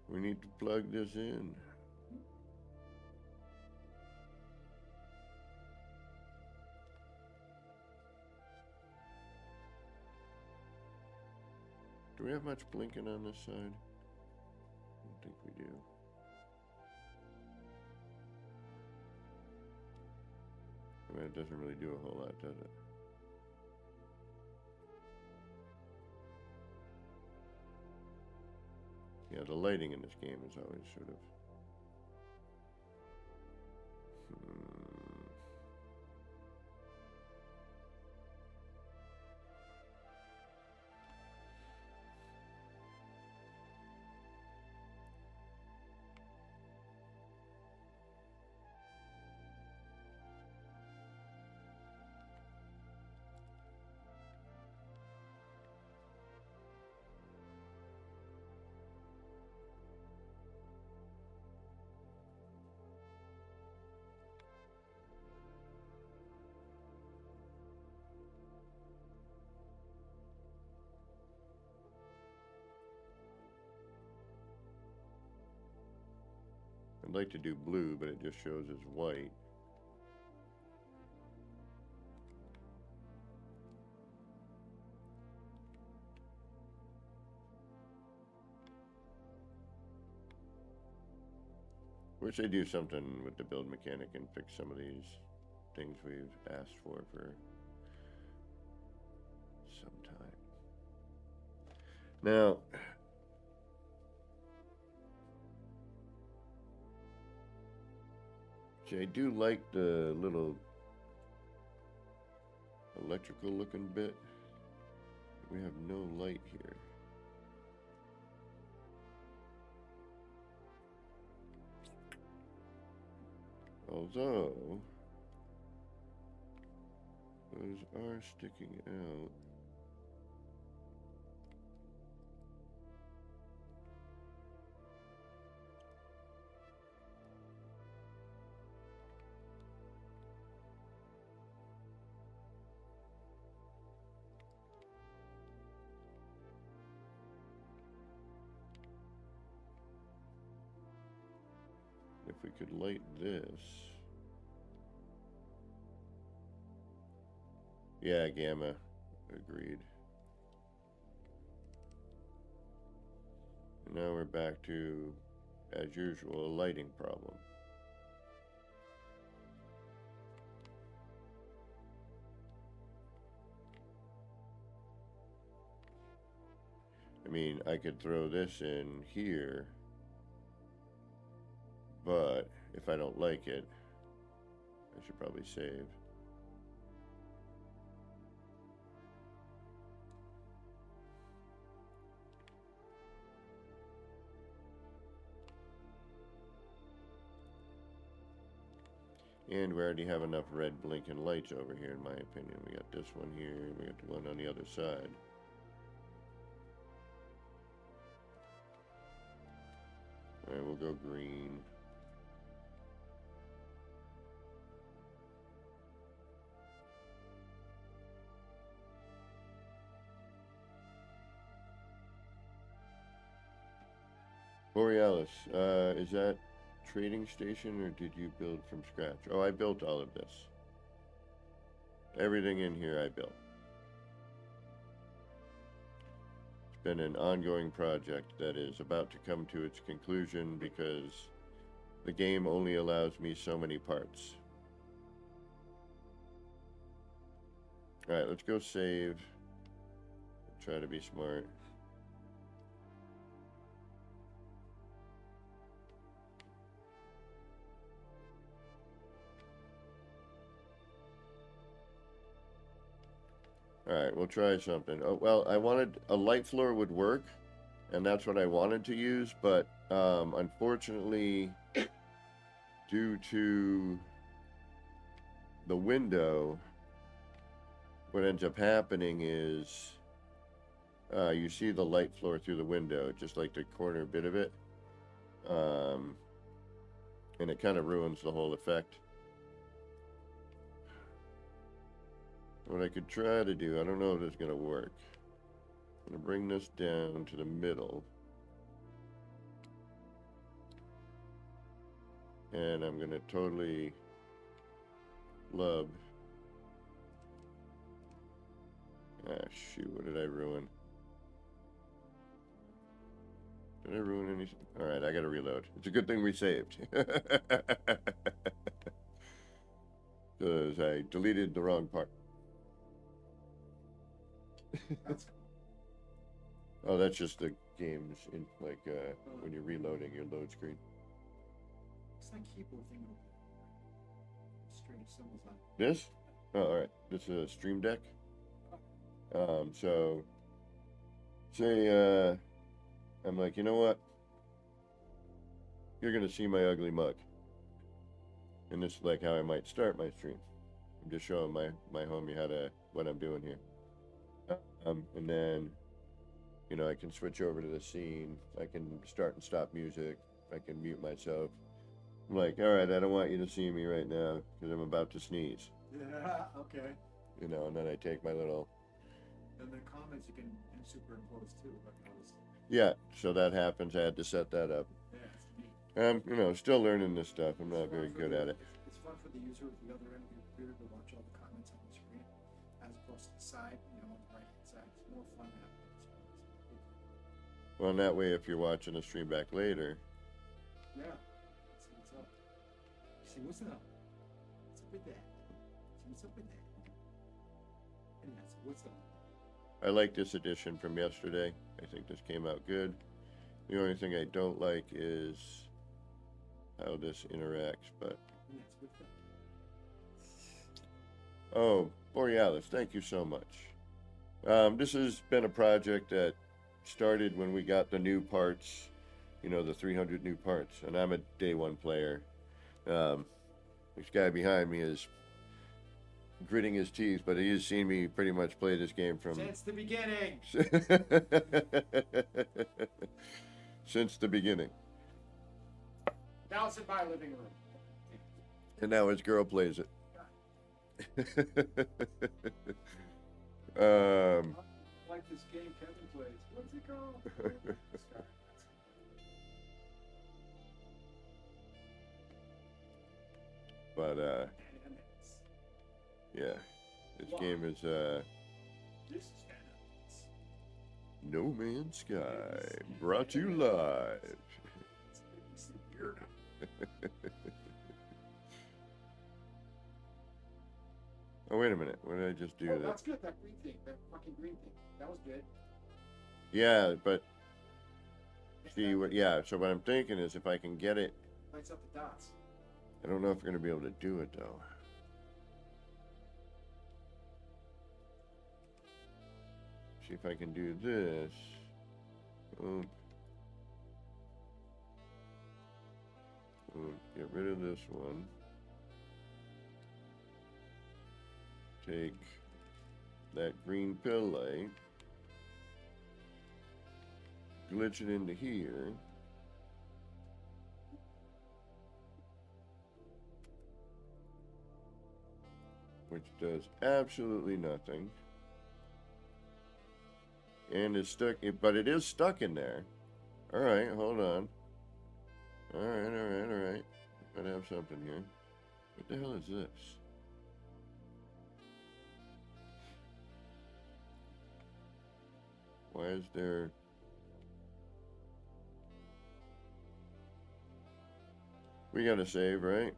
[SPEAKER 3] we need to plug this in. Do we have much blinking on this side? I don't think we do. I mean, it doesn't really do a whole lot, does it? Yeah, the lighting in this game is always sort of... I'd like to do blue, but it just shows as white. Wish they'd do something with the build mechanic and fix some of these things we've asked for some time. Now, see, I do like the little electrical looking bit. We have no light here. Although, those are sticking out. If we could light this. Yeah, Gamma. Agreed. And now we're back to, as usual, a lighting problem. I mean, I could throw this in here, but if I don't like it, I should probably save. And we already have enough red blinking lights over here, in my opinion. We got this one here, we got the one on the other side. Alright, we'll go green. Borealis, is that trading station or did you build from scratch? Oh, I built all of this. Everything in here I built. It's been an ongoing project that is about to come to its conclusion because the game only allows me so many parts. Alright, let's go save. Try to be smart. Alright, we'll try something. Oh, well, I wanted a light floor would work, and that's what I wanted to use, but unfortunately, due to the window, what ends up happening is you see the light floor through the window, just like the corner bit of it, and it kind of ruins the whole effect. What I could try to do, I don't know if it's going to work. I'm going to bring this down to the middle. And I'm going to totally flub. Ah, shoot, what did I ruin? Did I ruin anything? Alright, I got to reload. It's a good thing we saved. Because I deleted the wrong part.
[SPEAKER 4] That's
[SPEAKER 3] Oh, that's just the game's in like when you're reloading your load screen.
[SPEAKER 4] What's that keyboard thing over there? Strange symbols on it.
[SPEAKER 3] This? Oh, all right. This is a Stream Deck. So say I'm like, you know what? You're gonna see my ugly mug, and this is like how I might start my stream. I'm just showing my homie how to what I'm doing here. And then, you know, I can switch over to the scene. I can start and stop music. I can mute myself. I'm like, all right, I don't want you to see me right now because I'm about to sneeze.
[SPEAKER 4] Yeah, okay.
[SPEAKER 3] You know, and then I take my little.
[SPEAKER 4] And the comments you can superimpose too. Like I was,
[SPEAKER 3] Yeah, so that happens. I had to set that up.
[SPEAKER 4] yeah, it's neat.
[SPEAKER 3] You know, still learning this stuff. I'm not very good at it.
[SPEAKER 4] It's fun for the user at the other end of your computer to watch all the comments on the screen, as opposed to the side, you know, on the right hand side. It's more fun to have that.
[SPEAKER 3] Well, and that way, if you're watching a stream back later,
[SPEAKER 4] Yeah. See what's up. See what's up. What's up with that? See what's up with that? And that's what's up.
[SPEAKER 3] I like this edition from yesterday. I think this came out good. The only thing I don't like is how this interacts, but...
[SPEAKER 4] And that's what's up.
[SPEAKER 3] Oh, Borealis, thank you so much. This has been a project that started when we got the new parts, you know, the 300 new parts, and I'm a day one player. This guy behind me is gritting his teeth, but he has seen me pretty much play this game from
[SPEAKER 4] Since the beginning.
[SPEAKER 3] since the beginning.
[SPEAKER 4] Now it's in my living room.
[SPEAKER 3] And now his girl plays it.
[SPEAKER 4] Like this game Kevin plays. What's it called?
[SPEAKER 3] But yeah, this game is
[SPEAKER 4] This is kind of
[SPEAKER 3] No Man's Sky, brought to you live.
[SPEAKER 4] it's weird.
[SPEAKER 3] Oh, wait a minute, what did I just do?
[SPEAKER 4] Oh, that's good. That green thing, that fucking green thing, that was good.
[SPEAKER 3] Yeah, but see what? Yeah, so what I'm thinking is if I can get it,
[SPEAKER 4] Lights up the dots.
[SPEAKER 3] I don't know if we're gonna be able to do it though. See if I can do this. Boom. Boom. Get rid of this one. Take that green pill light. Glitch it into here. Which does absolutely nothing. And it's stuck, but it is stuck in there. Alright, hold on. Alright. Gotta have something here. What the hell is this? Why is there... We gotta save, right?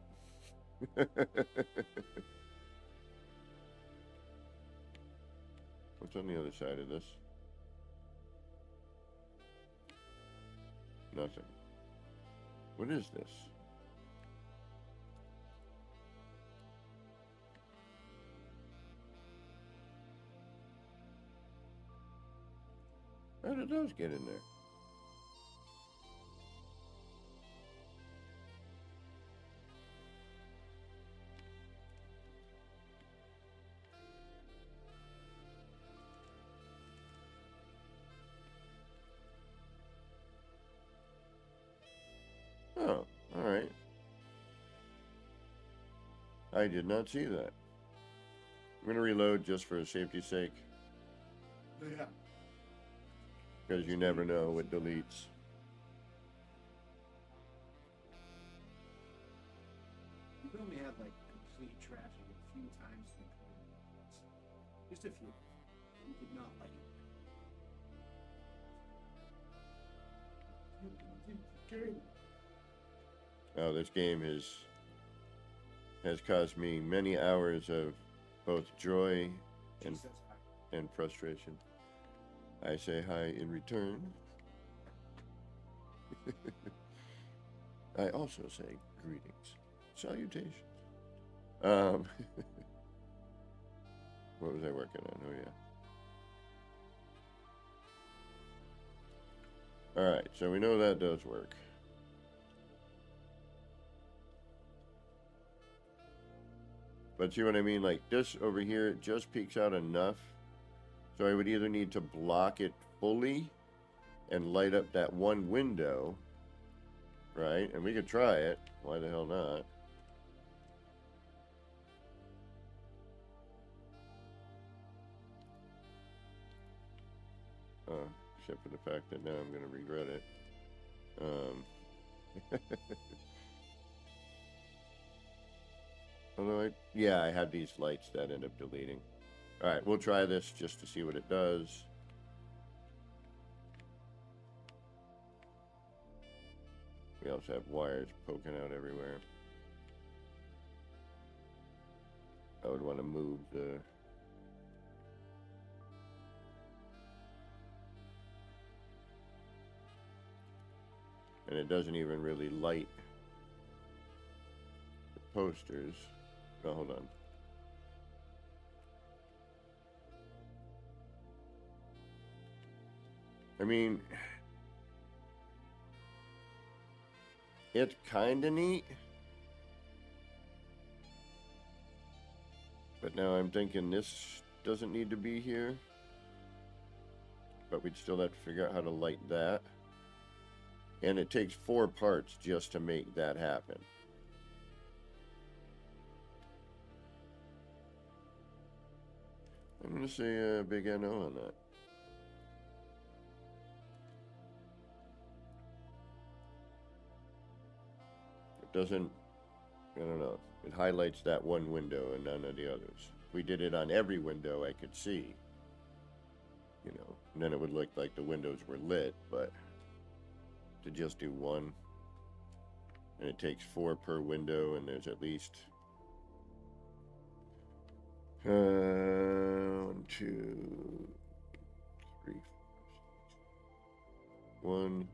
[SPEAKER 3] What's on the other side of this? Nothing. What is this? How did those get in there? Oh, alright. I did not see that. I'm going to reload just for safety's sake,
[SPEAKER 4] Yeah.
[SPEAKER 3] because you never know what deletes.
[SPEAKER 4] We only had like complete tragedy a few times in the career. Just a few. We did not like it.
[SPEAKER 3] Oh, this game has caused me many hours of both joy and
[SPEAKER 4] Jesus,
[SPEAKER 3] and frustration. I say hi in return. I also say greetings, salutations. What was I working on? Oh yeah. All right, so we know that does work. But see what I mean? Like this over here, it just peeks out enough. So I would either need to block it fully and light up that one window, right? And we could try it. Why the hell not? Except for the fact that now I'm going to regret it. Although yeah, I have these lights that end up deleting. Alright, we'll try this just to see what it does. We also have wires poking out everywhere. I would want to move the... And it doesn't even really light the posters. Oh, hold on. I mean, it's kind of neat. Now I'm thinking this doesn't need to be here, but we'd still have to figure out how to light that. And it takes 4 parts just to make that happen. I'm going to say a big NO on that. It doesn't, I don't know, it highlights that one window and none of the others. If we did it on every window I could see, you know, and then it would look like the windows were lit, but to just do one, and it takes 4 per window, and there's at least 1, 2, 3, 1,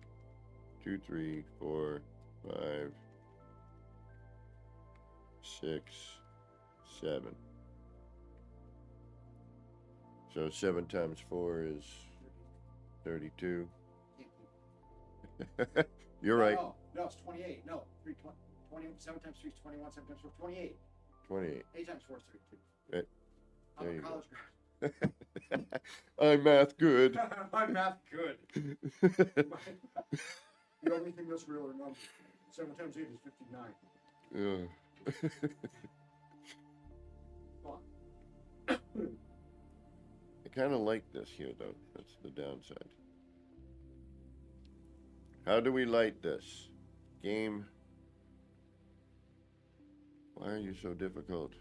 [SPEAKER 3] 2, 3, 4, 5, 6, 7. So 7 times 4 is 32. You're right.
[SPEAKER 4] No, it's 28. No, 7 times 3 is 21, 7 times 4 is 28.
[SPEAKER 3] 28.
[SPEAKER 4] 8 times 4 is 32.
[SPEAKER 3] There
[SPEAKER 4] I'm
[SPEAKER 3] you
[SPEAKER 4] a
[SPEAKER 3] go.
[SPEAKER 4] college grad.
[SPEAKER 3] I'm math good.
[SPEAKER 4] My math good. The only thing that's real are numbers. 7 times 8 is 59.
[SPEAKER 3] I kind of like this here, though. That's the downside. How do we light this? Game. Why are you so difficult?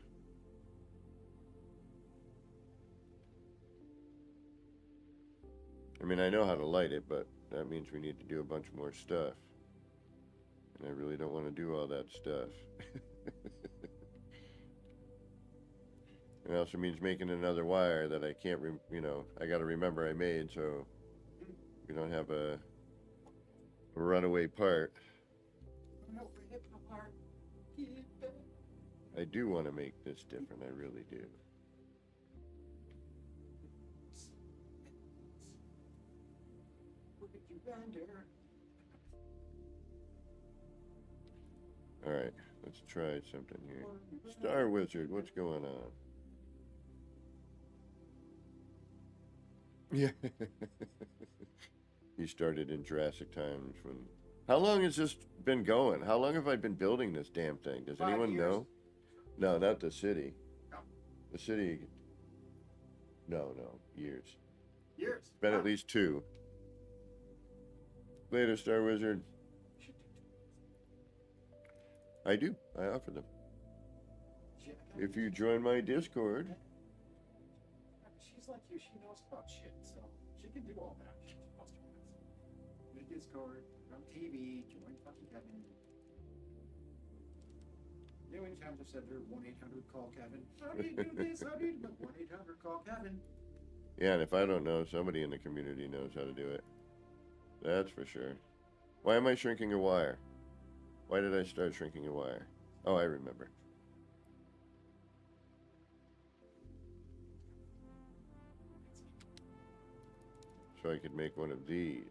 [SPEAKER 3] I mean, I know how to light it, but that means we need to do a bunch more stuff. And I really don't want to do all that stuff. It also means making another wire that I can't, you know, I got to remember I made, so we don't have a runaway part. I do want to make this different, I really do. Alright, let's try something here. Star Wizard, what's going on? Yeah. He started in Jurassic times when... How long has this been going? How long have I been building this damn thing? Does
[SPEAKER 4] 5
[SPEAKER 3] anyone
[SPEAKER 4] years.
[SPEAKER 3] know? No, not the city.
[SPEAKER 4] No.
[SPEAKER 3] The city... No, years.
[SPEAKER 4] Years.
[SPEAKER 3] Been at least 2. Later, Star Wizard. I do. I offer them. If you join my Discord.
[SPEAKER 4] She's like you. She knows about shit, so she can do all that. She knows the Discord, on TV, join fucking Kevin. You know, many times I've said there 1-800-CALL Kevin. How do you do this? How do you do 1-800-CALL Kevin?
[SPEAKER 3] Yeah, and if I don't know, somebody in the community knows how to do it. That's for sure. Why am I shrinking a wire? Why did I start shrinking a wire? Oh, I remember. So I could make one of these.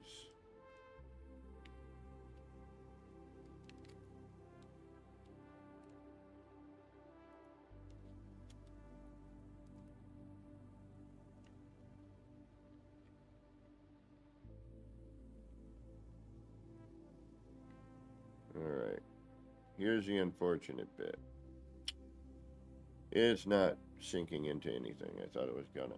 [SPEAKER 3] Alright. Here's the unfortunate bit. It's not sinking into anything. I thought it was gonna.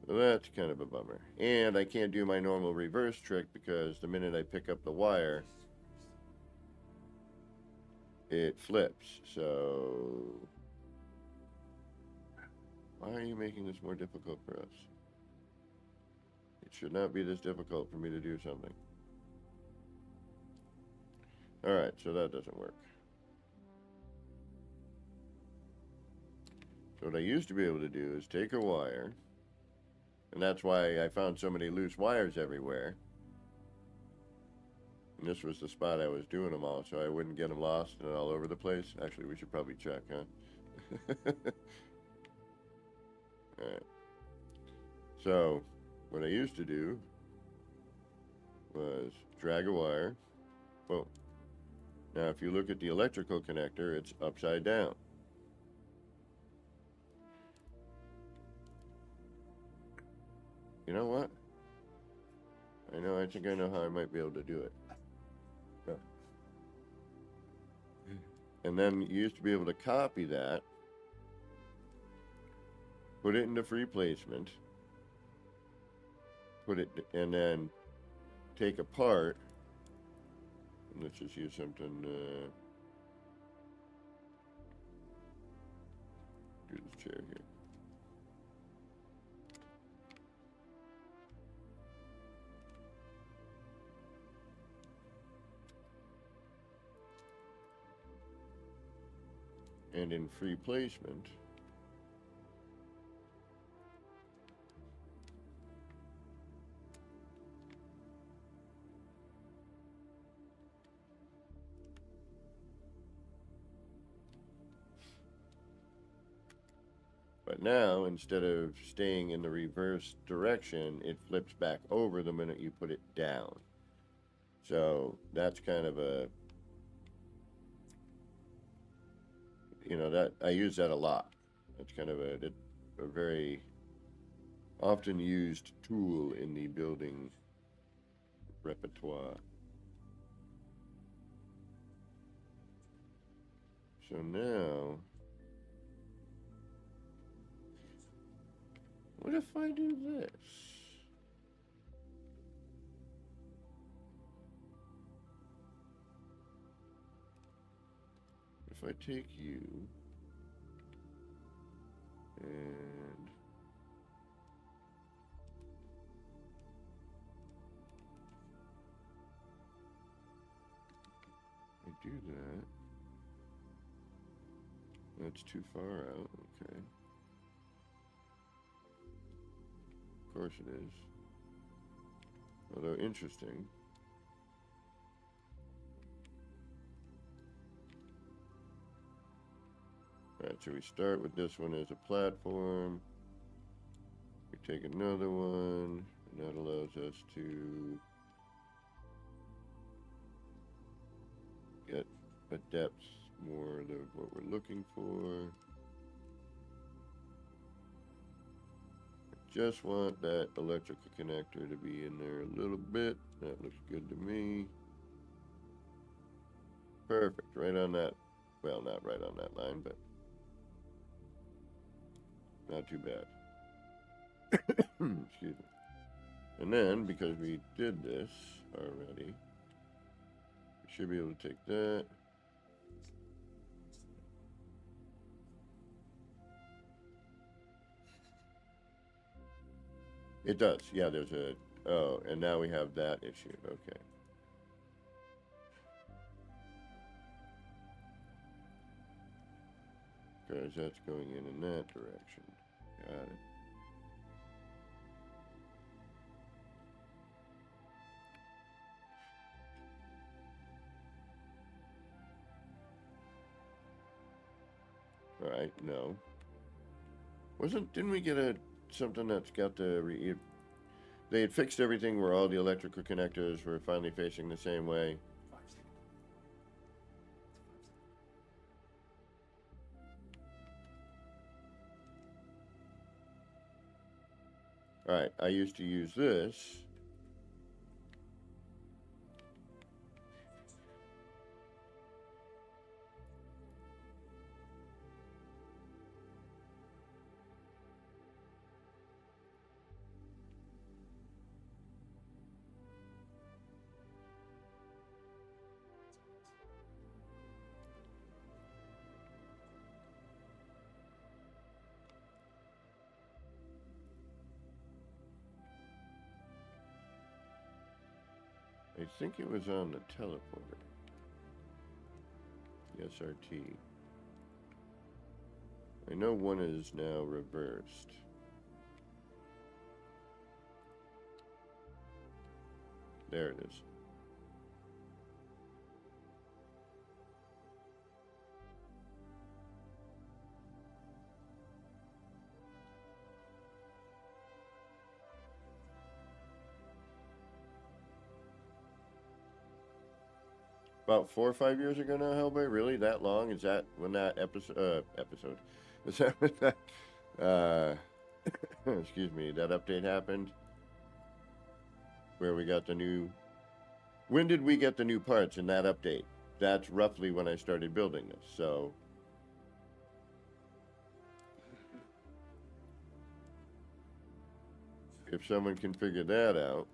[SPEAKER 3] So that's kind of a bummer. And I can't do my normal reverse trick because the minute I pick up the wire, it flips. So why are you making this more difficult for us? It should not be this difficult for me to do something. Alright, so that doesn't work. So what I used to be able to do is take a wire, and that's why I found so many loose wires everywhere. And this was the spot I was doing them all, so I wouldn't get them lost and all over the place. Actually, we should probably check, huh? Alright. So, what I used to do was drag a wire, boom, Now, if you look at the electrical connector, it's upside down. You know what? I think I know how I might be able to do it. Yeah. And then you used to be able to copy that, put it into free placement, and then take apart. Let's just use something. Do this chair here. And in free placement, but now, instead of staying in the reverse direction, it flips back over the minute you put it down. So that's kind of a, that I use that a lot. That's kind of a very often used tool in the building repertoire. So now, what if I do this? If I take you and I do that, that's too far out, okay. Of course it is. Although interesting. Alright, so we start with this one as a platform. We take another one, and that allows us to get a depth more of what we're looking for. I just want that electrical connector to be in there a little bit. That looks good to me. Perfect, right on that. Well, not right on that line, but not too bad. Excuse me. And then, because we did this already, we should be able to take that. It does, yeah, there's a, oh, and now we have that issue, okay. Because that's going in that direction. Got it. All right, no. Didn't we get something that's got they had fixed everything where all the electrical connectors were finally facing the same way.
[SPEAKER 4] 5 seconds.
[SPEAKER 3] All right, I used to use this. I think it was on the teleporter. The SRT. I know one is now reversed. There it is. About 4 or 5 years ago now, Hellboy? Really? That long? Is that when that episode? Is that when that, excuse me, that update happened? Where we got the new... When did we get the new parts in that update? That's roughly when I started building this, so... If someone can figure that out...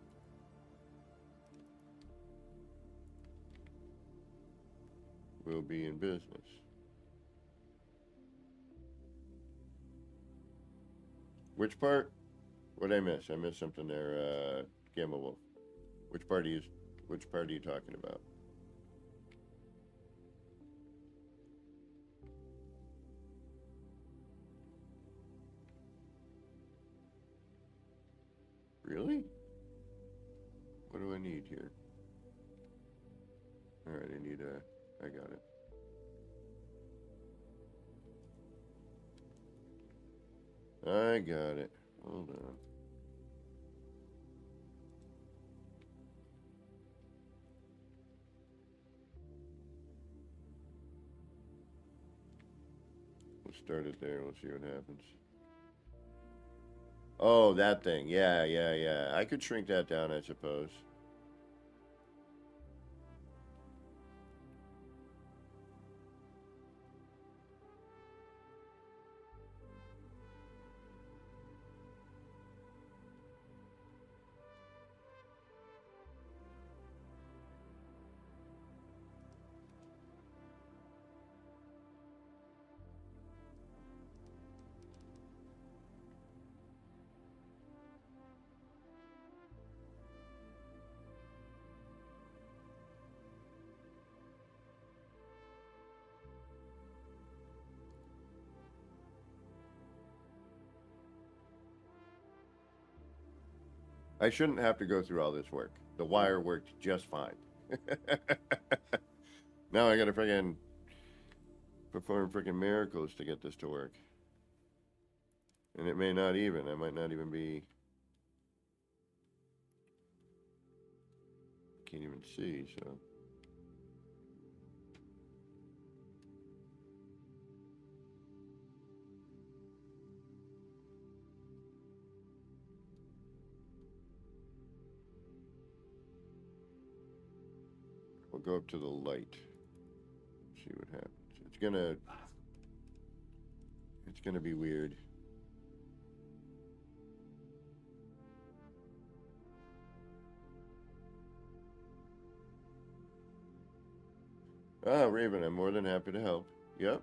[SPEAKER 3] we'll be in business. Which part? What'd I miss? I missed something there, Gamma Wolf. Which part are you talking about? Really? What do I need here? Alright, I got it. I got it. Hold on. We'll start it there. We'll see what happens. Oh, that thing. Yeah. I could shrink that down, I suppose. I shouldn't have to go through all this work. The wire worked just fine. Now I gotta freaking perform freaking miracles to get this to work. And it may not even. I might not even be... Can't even see, so... We'll go up to the light. See what happens. It's gonna be weird. Ah, Raven, I'm more than happy to help. Yep.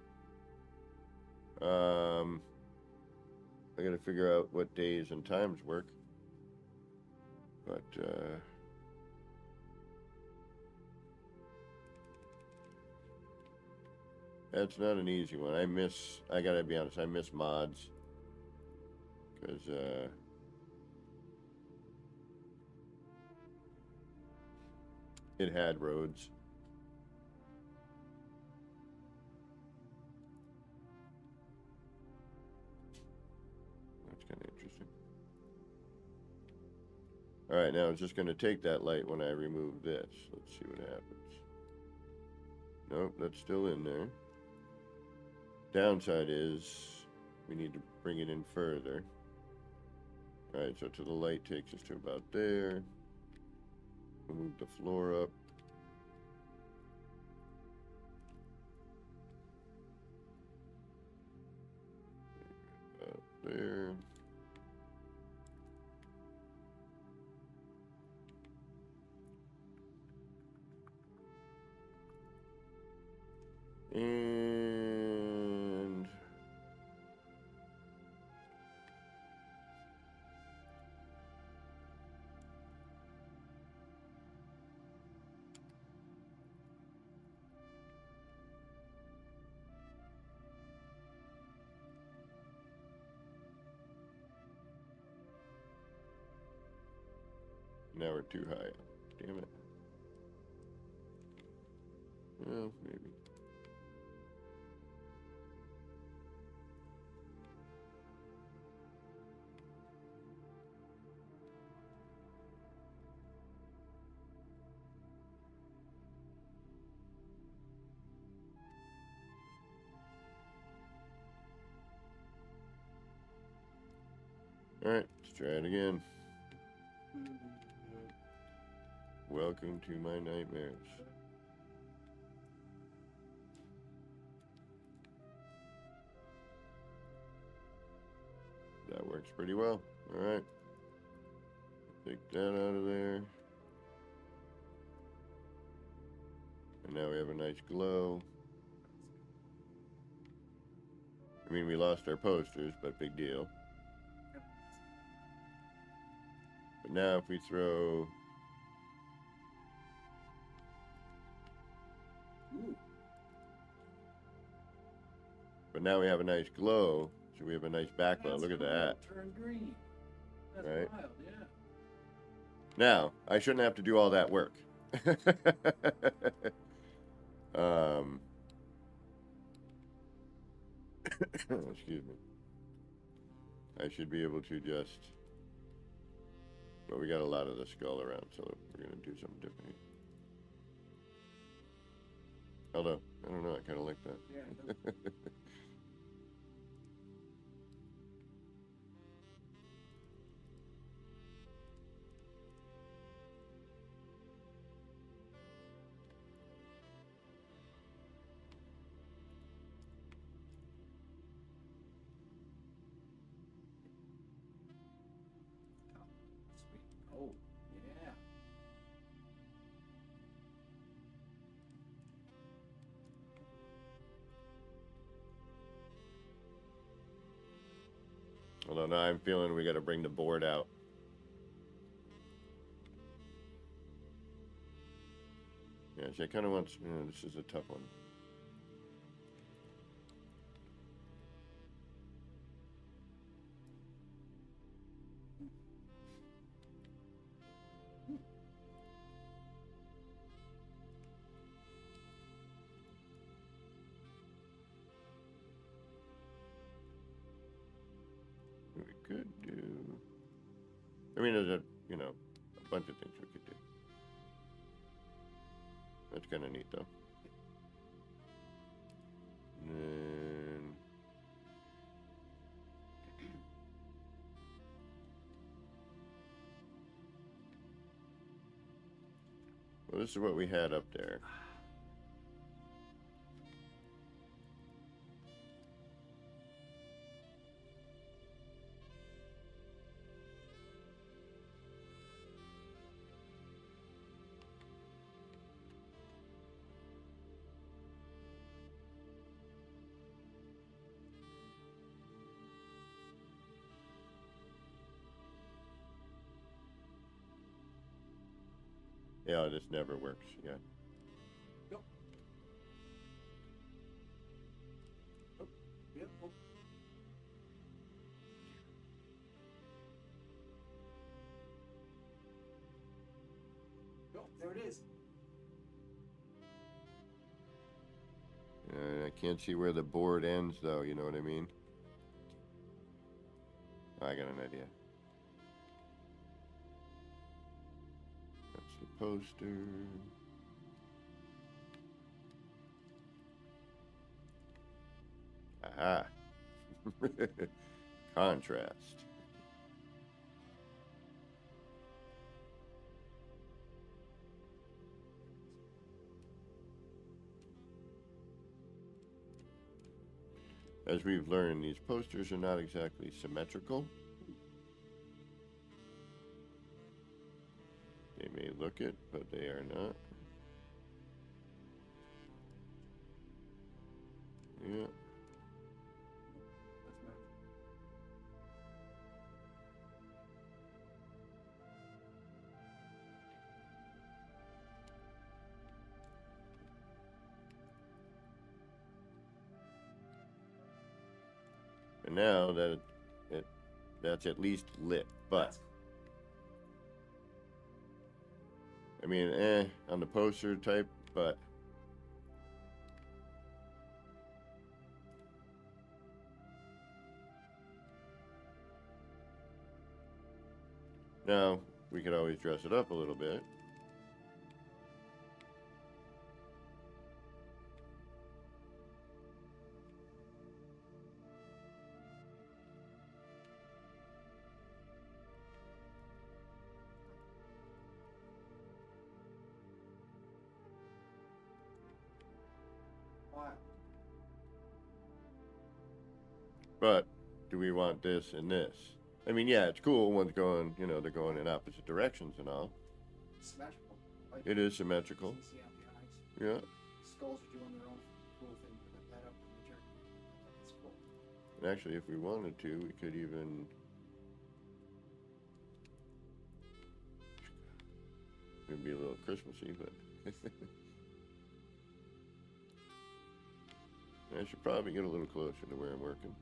[SPEAKER 3] I gotta figure out what days and times work. But, that's not an easy one. I gotta be honest, I miss mods. Because, it had roads. That's kind of interesting. Alright, now it's just going to take that light when I remove this. Let's see what happens. Nope, that's still in there. Downside is we need to bring it in further. Alright, so to the light takes us to about there. We'll move the floor up. About there. And now we're too high. Damn it. Well, maybe. Alright, let's try it again. Welcome to my nightmares. That works pretty well. Alright. Take that out of there. And now we have a nice glow. I mean, we lost our posters, but big deal. But now if we throw...
[SPEAKER 4] Ooh.
[SPEAKER 3] But now we have a nice glow, so we have a nice background. Look at
[SPEAKER 4] That's
[SPEAKER 3] that.
[SPEAKER 4] cool. Turn green. That's
[SPEAKER 3] Right.
[SPEAKER 4] wild, yeah.
[SPEAKER 3] Now, I shouldn't have to do all that work. Excuse me. I should be able to just... But we got a lot of the skull around, so we're going to do something different. Although, I don't know, I kind of like that.
[SPEAKER 4] Yeah, it does. Sweet. Oh, yeah.
[SPEAKER 3] Although now I'm feeling we got to bring the board out. Yeah, see, I kind of want... this is a tough one. We could do... I mean, there's a bunch of things we could do. That's kind of neat, though. And then... Well, this is what we had up there. Yeah, this never works. Yeah.
[SPEAKER 4] Go. Oh, yep. Oh. Go. There it is.
[SPEAKER 3] I can't see where the board ends, though. You know what I mean? I got an idea. That's the poster. Aha. Contrast. As we've learned, these posters are not exactly symmetrical. They may look it, but they are not. Yeah.
[SPEAKER 4] That's nice.
[SPEAKER 3] And now that that's at least lit, but
[SPEAKER 4] That's
[SPEAKER 3] I mean, on the poster type, but now we could always dress it up a little bit. But do we want this and this? I mean, yeah, it's cool. One's going, you know, they're going in opposite directions and all.
[SPEAKER 4] It's symmetrical. Like,
[SPEAKER 3] It is symmetrical.
[SPEAKER 4] you see on the eyes.
[SPEAKER 3] Yeah.
[SPEAKER 4] Skulls are doing their own cool thing. Put that up in the journey. It's cool.
[SPEAKER 3] And actually, if we wanted to, we could even. It'd be a little Christmassy, but. I should probably get a little closer to where I'm working.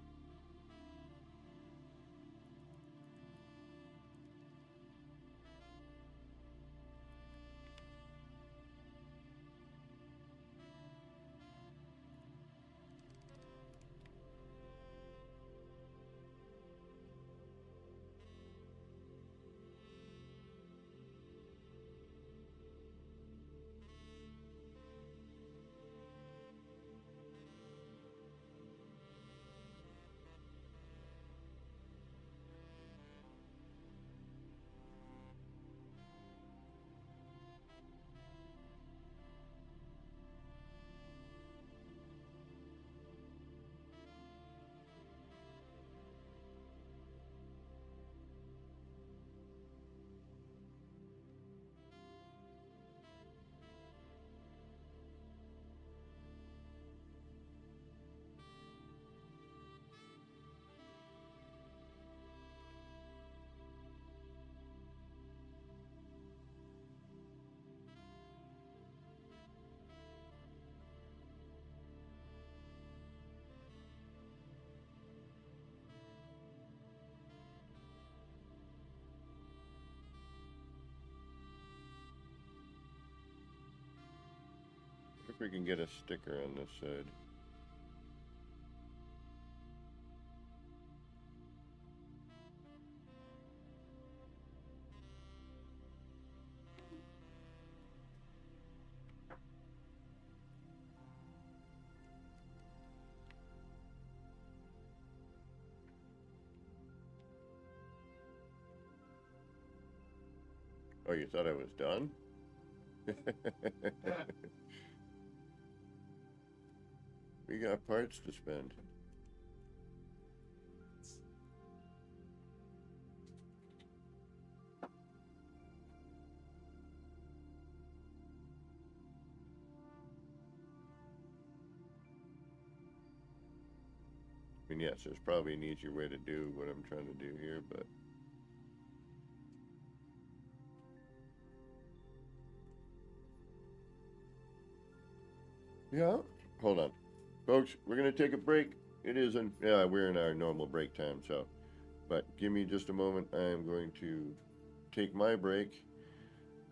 [SPEAKER 3] If we can get a sticker on this side. Oh, you thought I was done? We got parts to spend. I mean, yes, there's probably an easier way to do what I'm trying to do here, but. Yeah, hold on. Folks, we're going to take a break. It isn't, yeah, we're in our normal break time, so. But give me just a moment. I am going to take my break,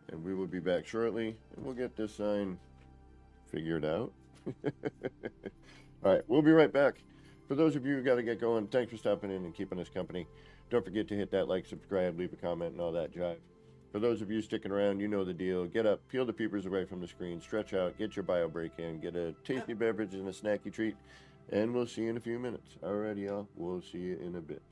[SPEAKER 3] and we will be back shortly, and we'll get this sign figured out. All right, we'll be right back. For those of you who got to get going, thanks for stopping in and keeping us company. Don't forget to hit that like, subscribe, leave a comment, and all that jive. For those of you sticking around, you know the deal. Get up, peel the peepers away from the screen, stretch out, get your bio break in, get a tasty beverage and a snacky treat, and we'll see you in a few minutes. Alrighty, y'all. We'll see you in a bit.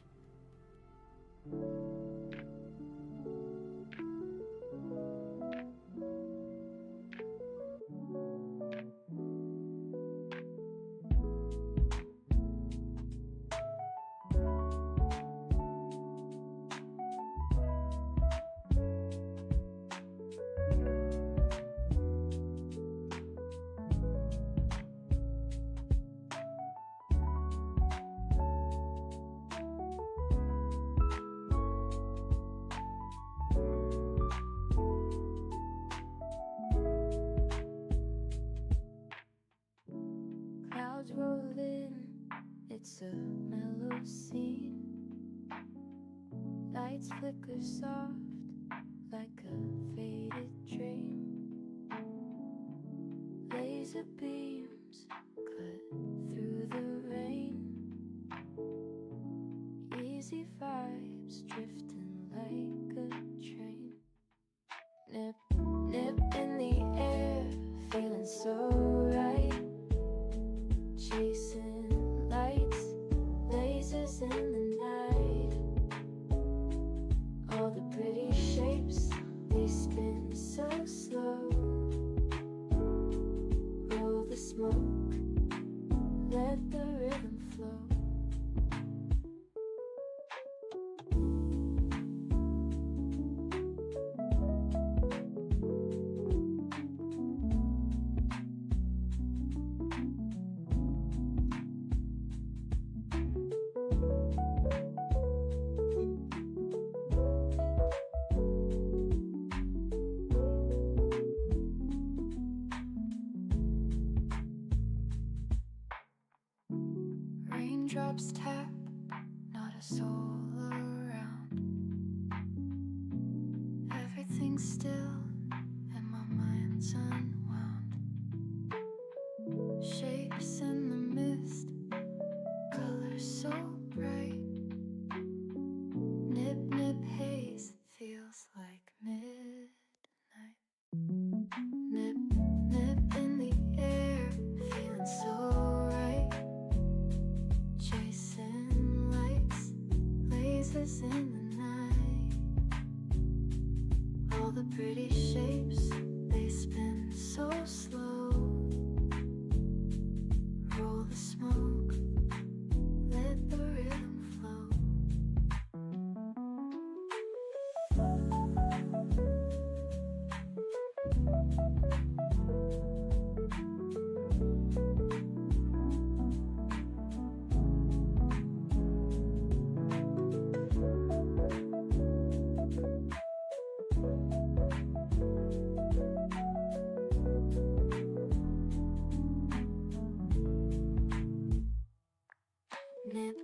[SPEAKER 2] Clouds roll in, it's a mellow scene. Lights flicker soft like a faded dream. Laser beams cut through the rain. Easy vibes drifting like a train. Nip, nip in the air, feeling so right. Chasing lights, lasers in the night. All the pretty shapes, they spin so slow. Roll the smoke, let the rhythm flow. Raindrops tap, not a soul around. Everything's still and my mind's unwound. Shapes in the mist, colors so bright. Nip, nip, haze, feels like midnight. Nip, nip in the air, feeling so right. Chasing lights, lasers in the night. All the pretty shapes, they spin so slow. Roll the smoke, let the rhythm flow. Nip,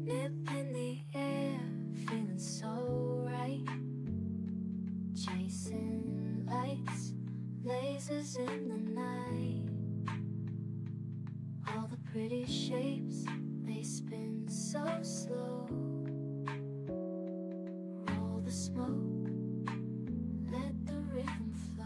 [SPEAKER 2] nip in the air, feeling so right. Chasing lights, lasers in the night. All the pretty shapes, they spin so slow. Roll the smoke, let the rhythm flow.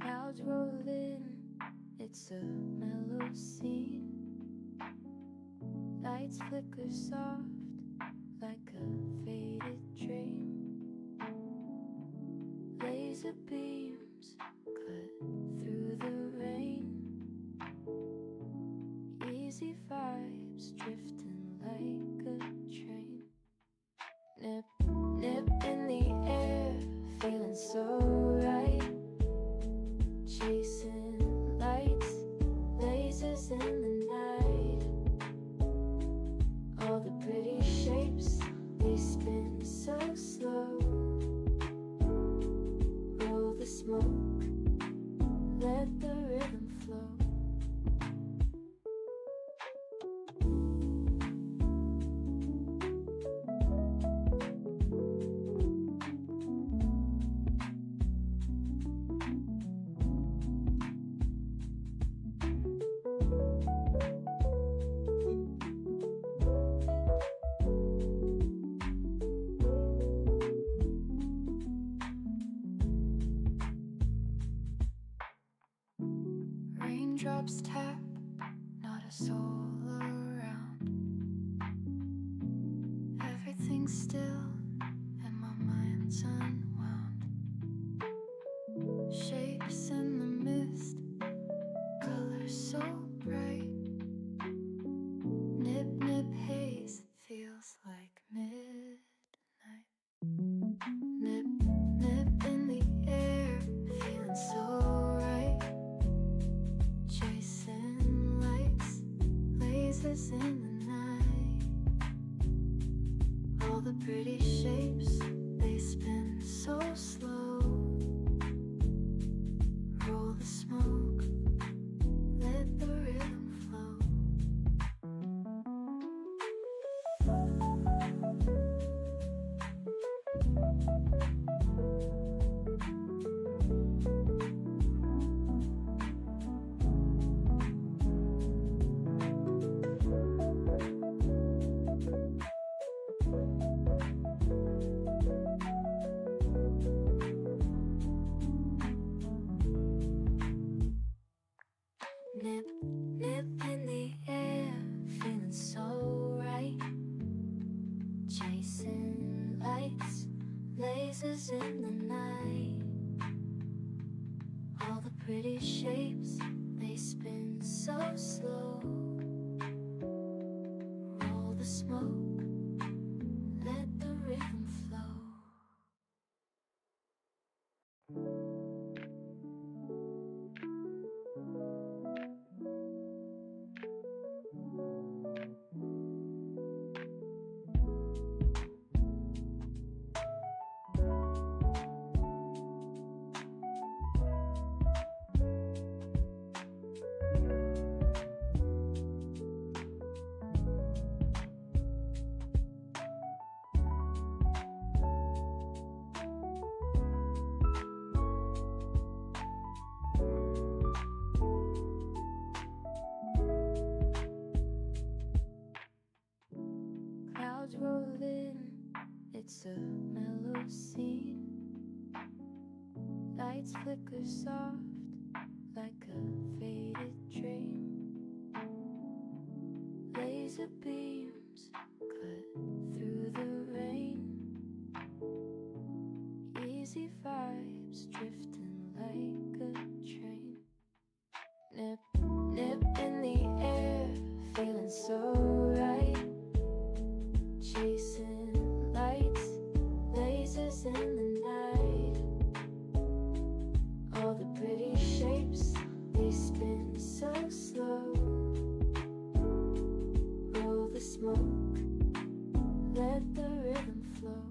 [SPEAKER 2] Clouds roll in, it's a mellow scene. Lights flicker soft like a faded dream. Laser beams cut through the rain. Easy vibes drifting like a train. Nip, nip in the air, feeling so right. Chasing lights, lasers in the night. All the pretty shapes, they spin so slow. Roll the smoke, let the rhythm flow. Raindrops tap, not a soul around. Everything's still and my mind's unwound. Shapes in the mist, colors so bright. Nip, nip, haze, feels like midnight. Nip, nip in the air, feeling so right. Chasing lights, lasers in the night. All the pretty shapes, they spin so slow. Roll the smoke, let the rhythm flow. Clouds roll in, it's a mellow scene. Lights flicker soft like a faded dream. Laser beams cut through the rain. Easy vibes drifting like a train. Nip, nip in the air, feeling so right. Chasing lights, lasers in the night. All the pretty shapes, they spin so slow. Roll the smoke, let the rhythm flow.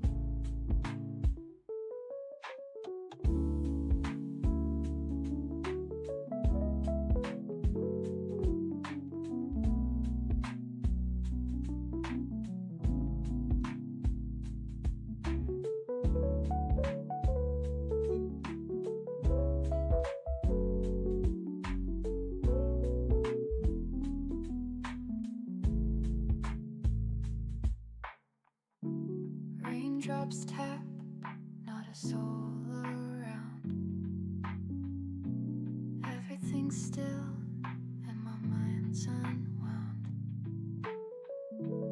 [SPEAKER 2] Raindrops tap, not a soul around. Everything's still and my mind's unwound.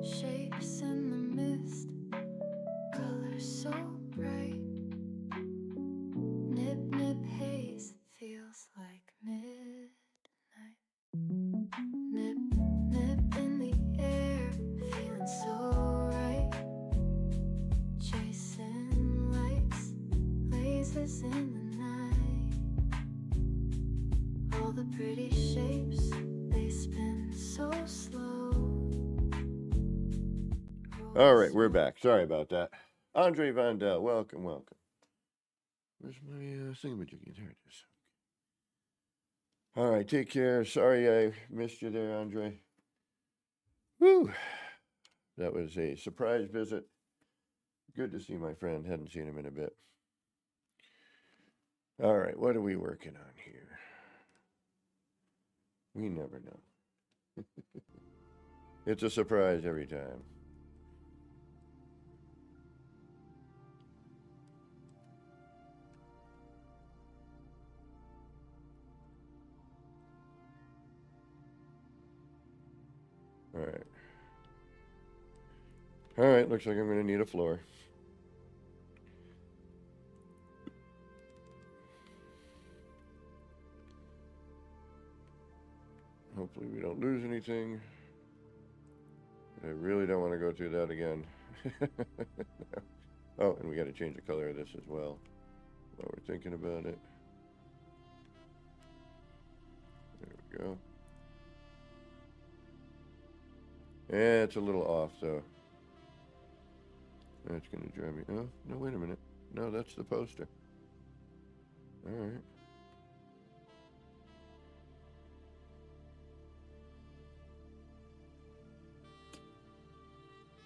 [SPEAKER 2] Shapes in the mist, colors so bright. Nip, nip haze, feels like midnight. Nip, nip in the air, feeling so right. Chasing lights, lasers in the night. All the pretty shapes, they spin so slow.
[SPEAKER 3] All right, we're back. Sorry about that. Andre Vandel, welcome, welcome. Where's my thingamajiggy? There it is. All right, take care. Sorry I missed you there, Andre. Whew. That was a surprise visit. Good to see my friend. Hadn't seen him in a bit. All right, what are we working on here? We never know. It's a surprise every time. All right. All right, looks like I'm going to need a floor. Hopefully we don't lose anything. I really don't want to go through that again. Oh, and we got to change the color of this as well while we're thinking about it. There we go. Yeah, it's a little off, though. That's going to drive me... Oh, no, wait a minute. No, that's the poster. All right.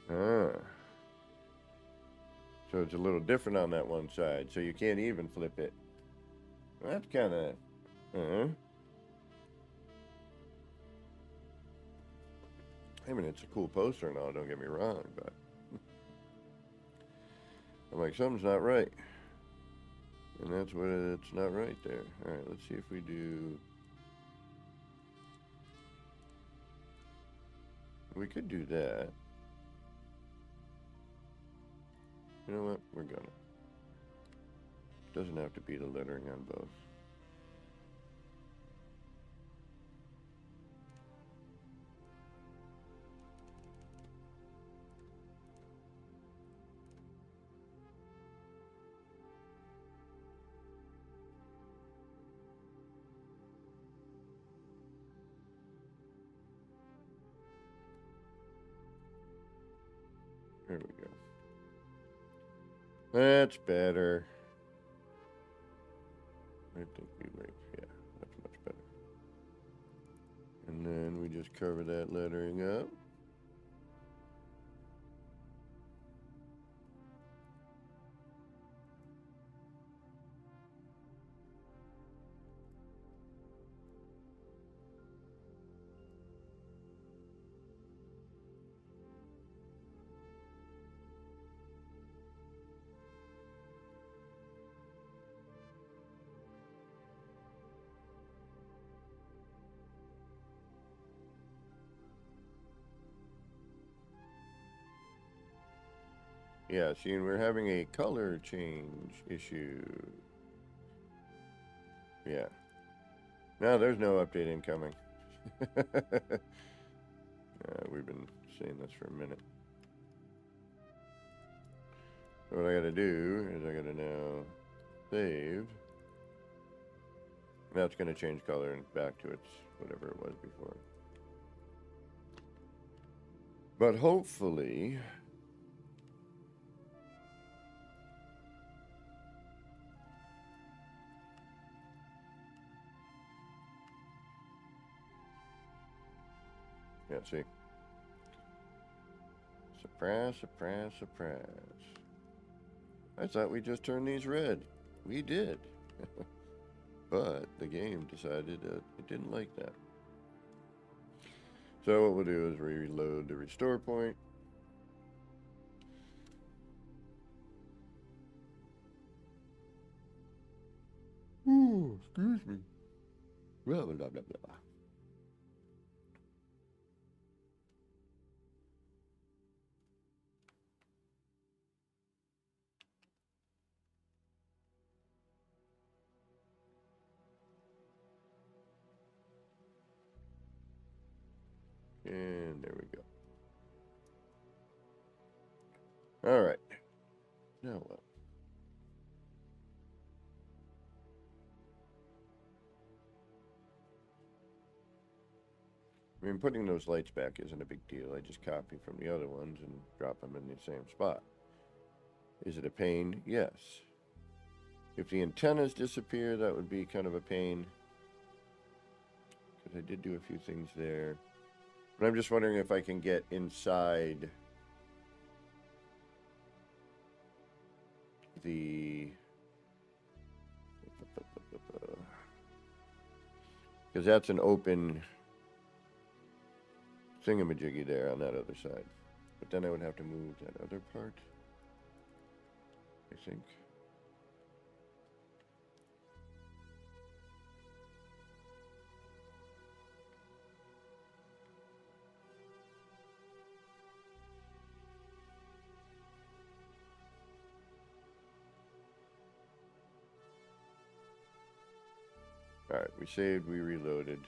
[SPEAKER 3] Ah. So it's a little different on that one side, so you can't even flip it. That's kind of... I mean, it's a cool poster and all, don't get me wrong, but... I'm like, something's not right. And that's what it's not right there. All right, let's see if we do... We could do that. You know what? We're gonna. doesn't have to be the lettering on both. There we go. That's better. I think we wait. Yeah, that's much better. And then we just cover that lettering up. Yeah, see, and we're having a color change issue. Yeah. No, there's no update incoming. We've been saying this for a minute. So what I gotta do is I gotta now save. Now it's gonna change color and back to its whatever it was before. But hopefully, yeah, see. Surprise, surprise, surprise. I thought we just turned these red. We did. But the game decided that it didn't like that. So what we'll do is reload the restore point. Ooh, excuse me. Blah, blah, blah, blah, blah. And there we go. All right. Now what? I mean, putting those lights back isn't a big deal. I just copy from the other ones and drop them in the same spot. Is it a pain? Yes. If the antennas disappear, that would be kind of a pain. Because I did do a few things there. But I'm just wondering if I can get inside the... Because that's an open thingamajiggy there on that other side. But then I would have to move that other part, I think. Alright, we saved, we reloaded.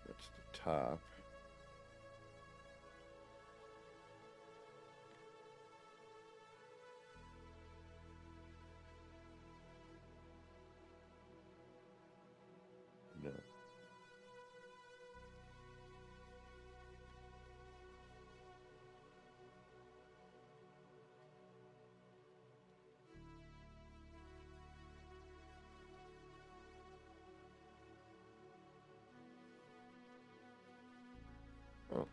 [SPEAKER 3] That's the top. No. Oh.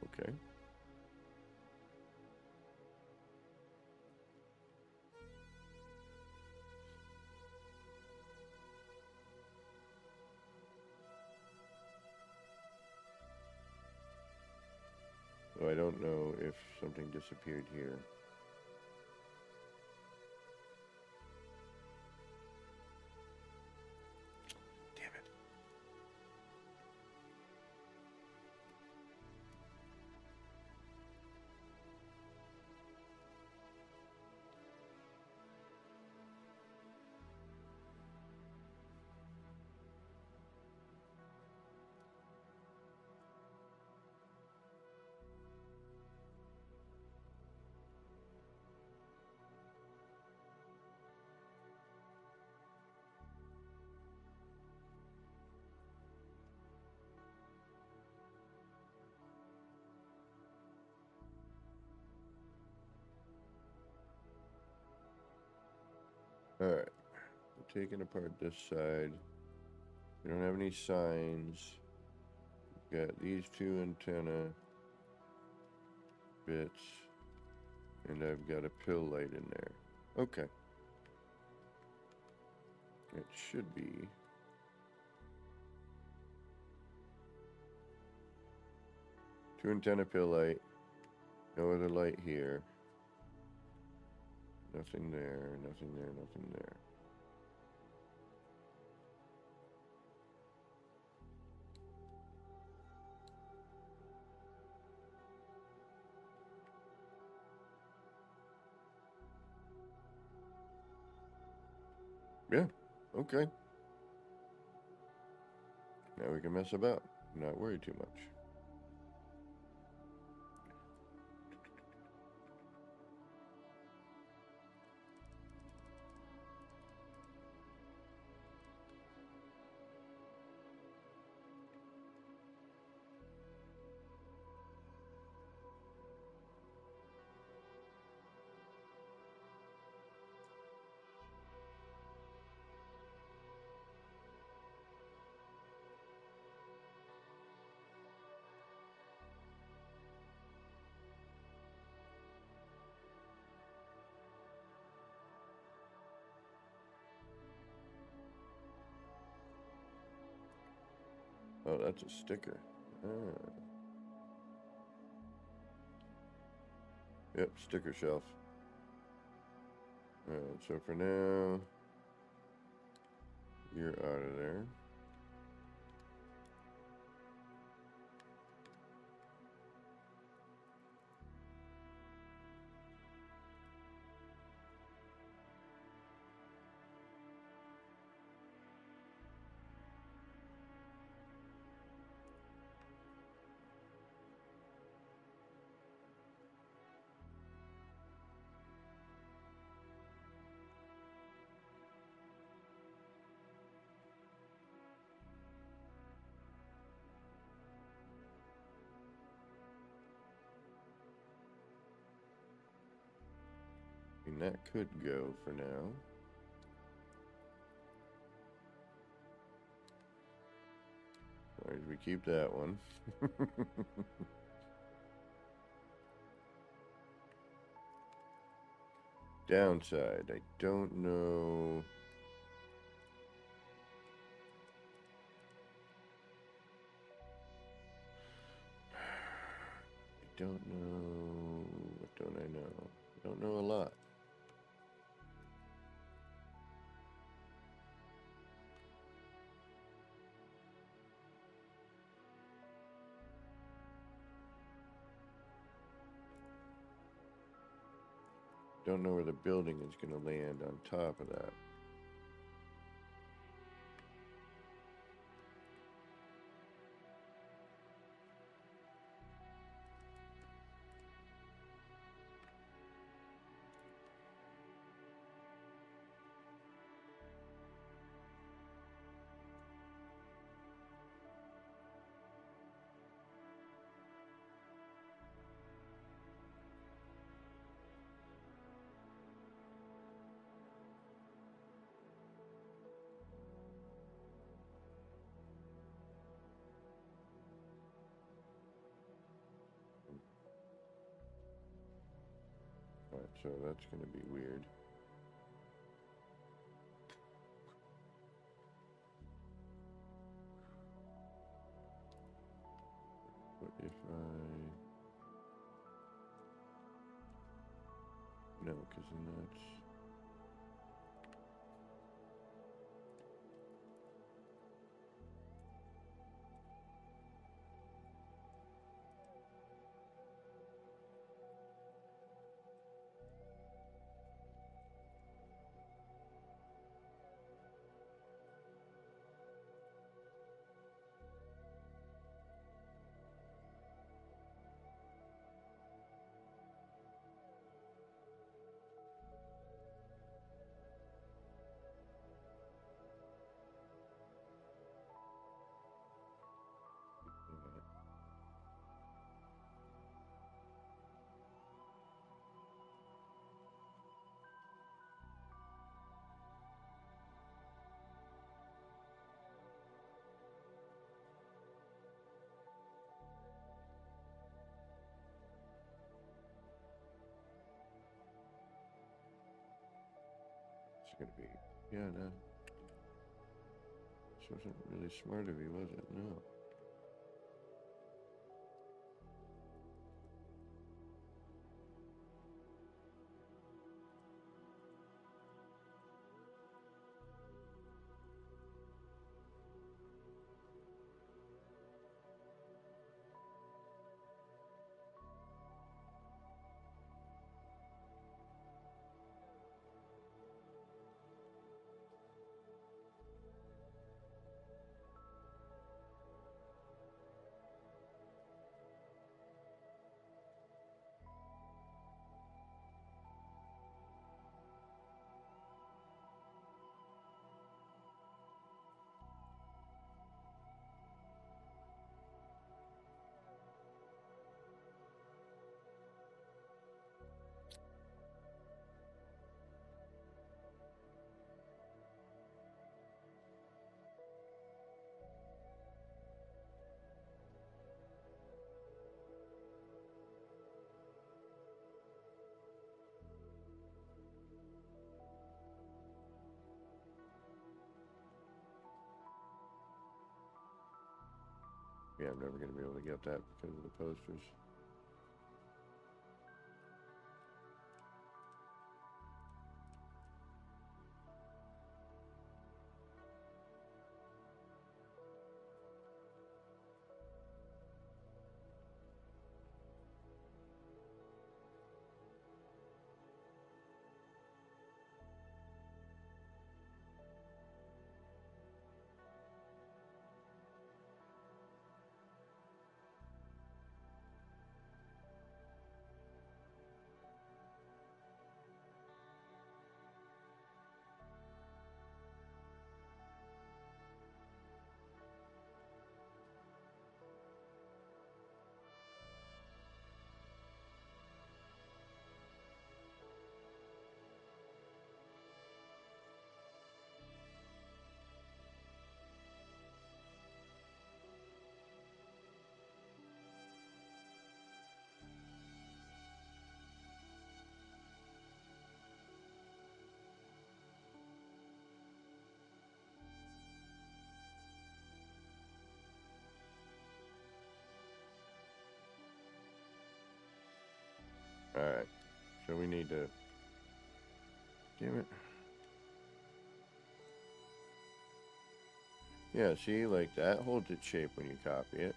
[SPEAKER 3] Okay. So I don't know if something disappeared here. Damn it. Alright. We're taking apart this side. We don't have any signs. We've got these two antenna bits. And I've got a pill light in there. Okay. It should be. Two antenna pill light. No other light here. Nothing there, nothing there, nothing there. Yeah, okay. Now we can mess about. Not worry too much. Oh, that's a sticker. Ah. Yep, sticker shelf. Alright, so for now, you're out of there. And that could go for now. As long as we keep that one. Downside, I don't know. I don't know. What don't I know? I don't know a lot. Don't know where the building is going to land on top of that. Alright, so that's going to be weird. What if I... No, because then that's... gonna be. Yeah, no. This wasn't really smart of you, was it? No. Yeah, I'm never gonna be able to get that because of the posters. Alright. So we need to... Damn it. Yeah, see, like that holds its shape when you copy it.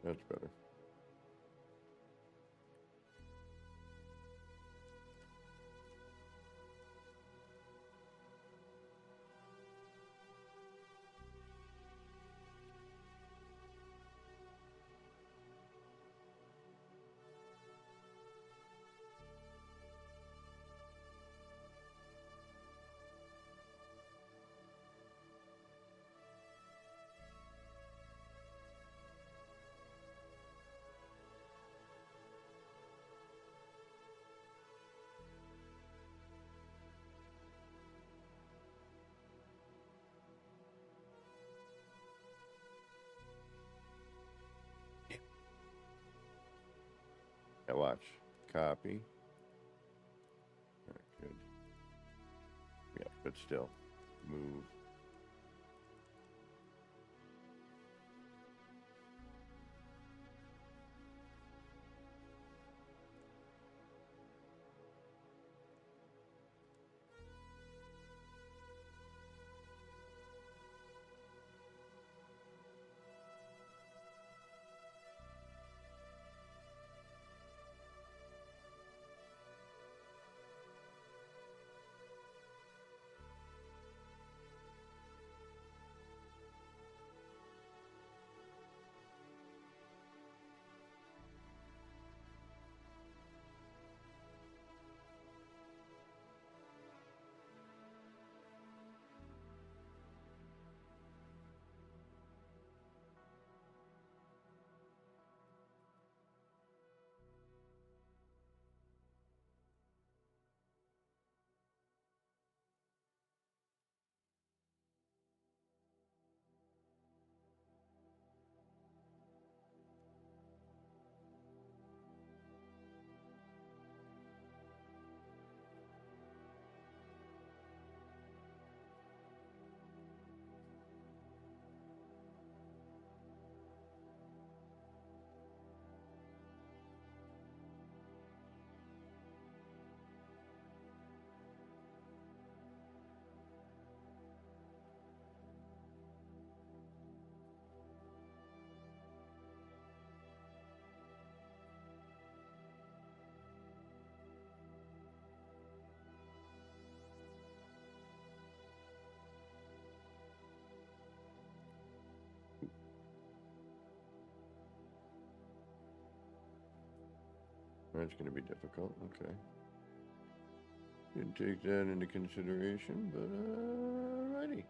[SPEAKER 3] That's better. Now watch. Copy. Alright, good. Yeah, but still. Move. That's going to be difficult. Okay. Didn't take that into consideration, but alrighty.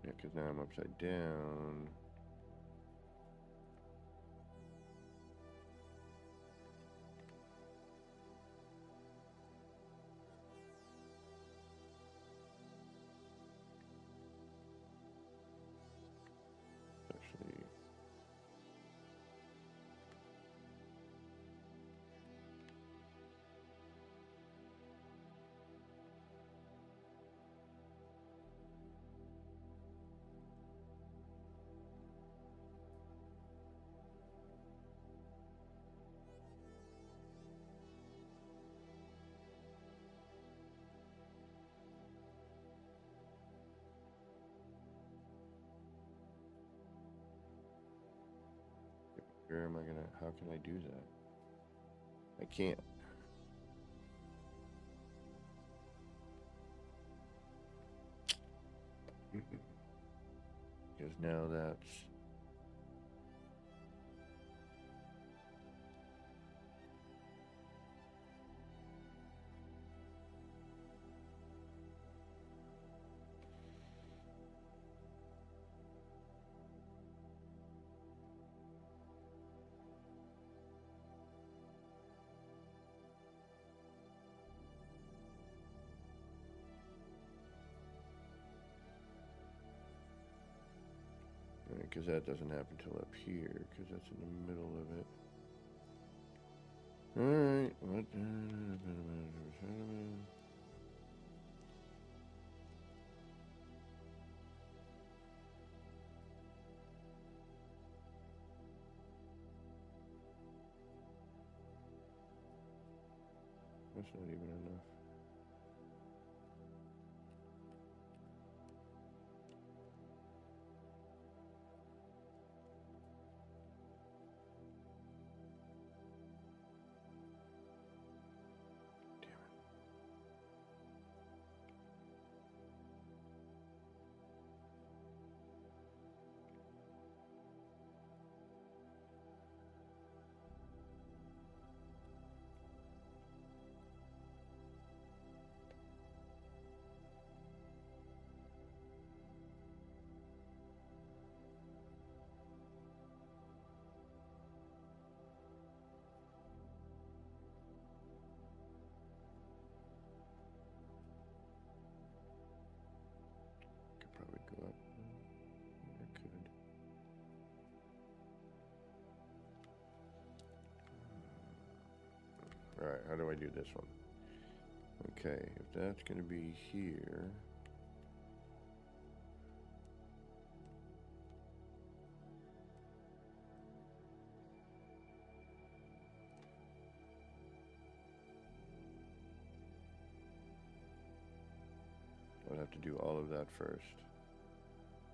[SPEAKER 3] Yeah, because now I'm upside down. Actually, where am I gonna, how can I do that? I can't. Because now that's because that doesn't happen till up here, because that's in the middle of it. Alright, what? That's not even enough. Could probably go up. I could. Alright, how do I do this one? Okay, if that's going to be here. I'd have to do all of that first.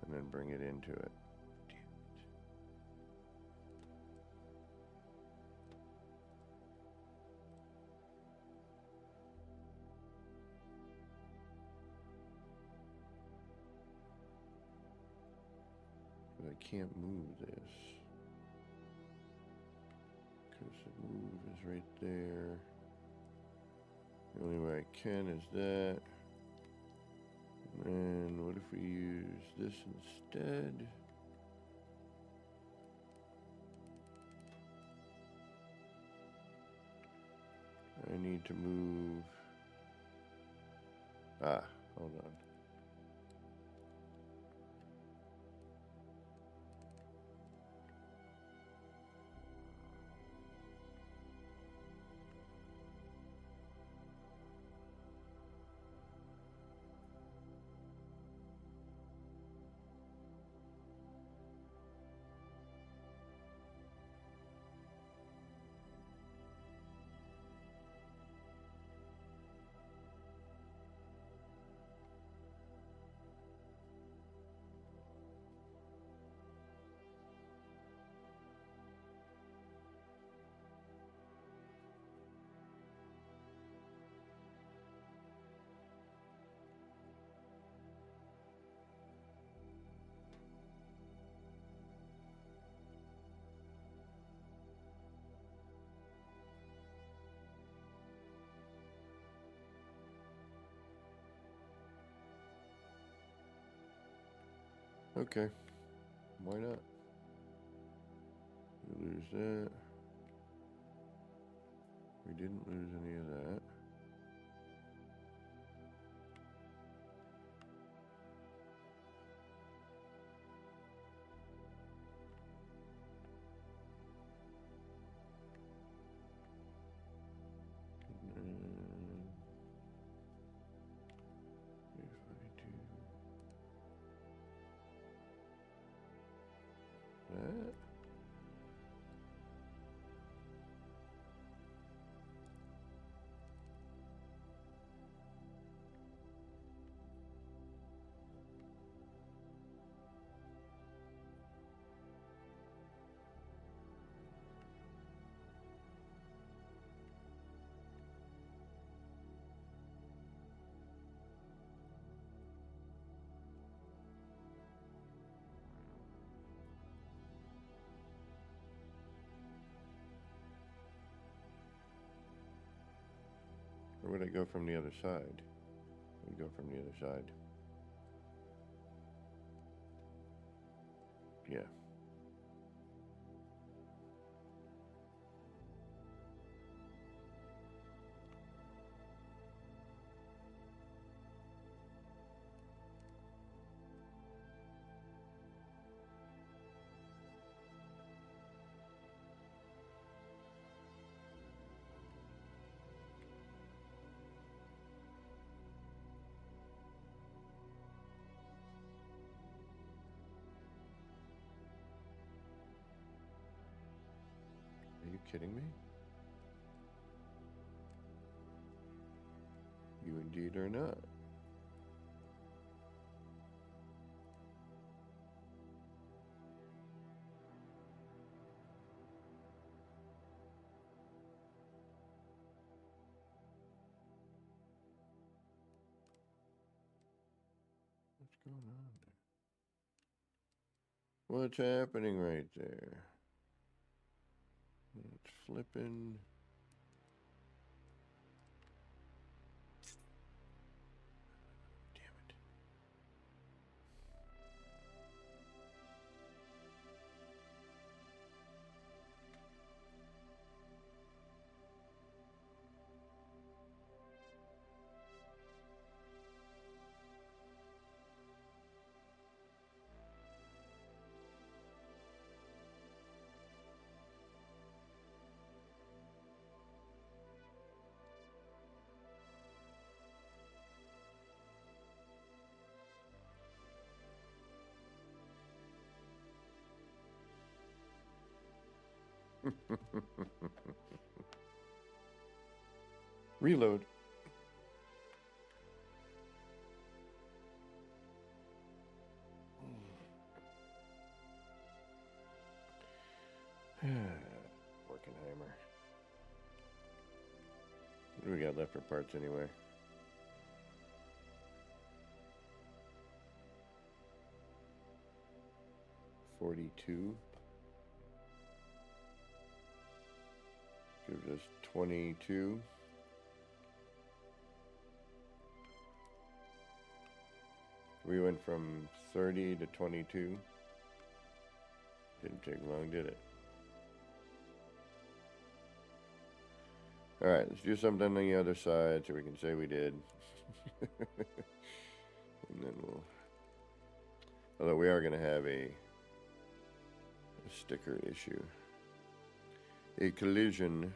[SPEAKER 3] And then bring it into it. But I can't move this. Because the move is right there. The only way I can is that. And what if we use this instead? I need to move. Hold on. Okay. Why not? We lose that. We didn't lose any of that. If I do that. Or would I go from the other side? We go from the other side. Yeah. Are you kidding me? You indeed are not. What's going on there? What's happening right there? It's flipping. Damn it. Reload. Workenheimer. What do we got left for parts anyway? $42. Gives us 22. We went from 30 to 22. Didn't take long, did it? Alright, let's do something on the other side so we can say we did. And then we'll... Although we are going to have a sticker issue. A collision.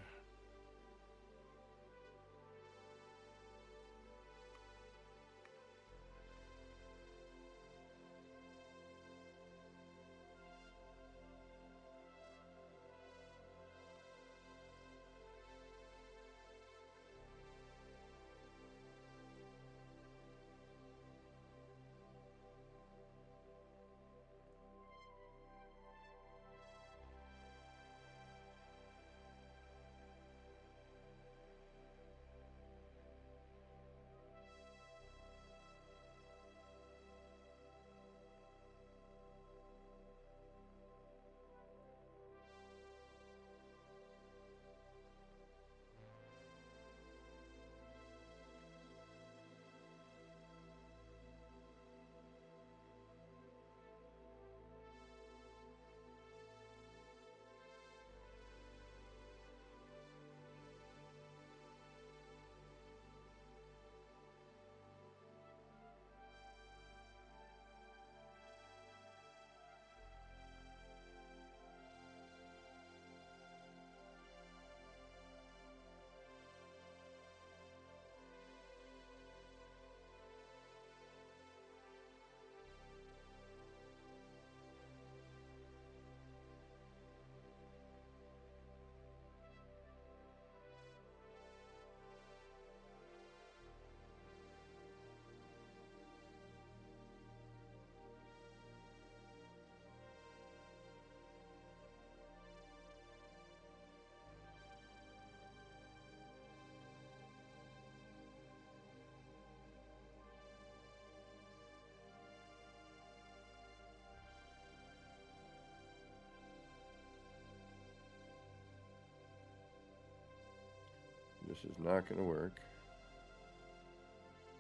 [SPEAKER 3] This is not going to work,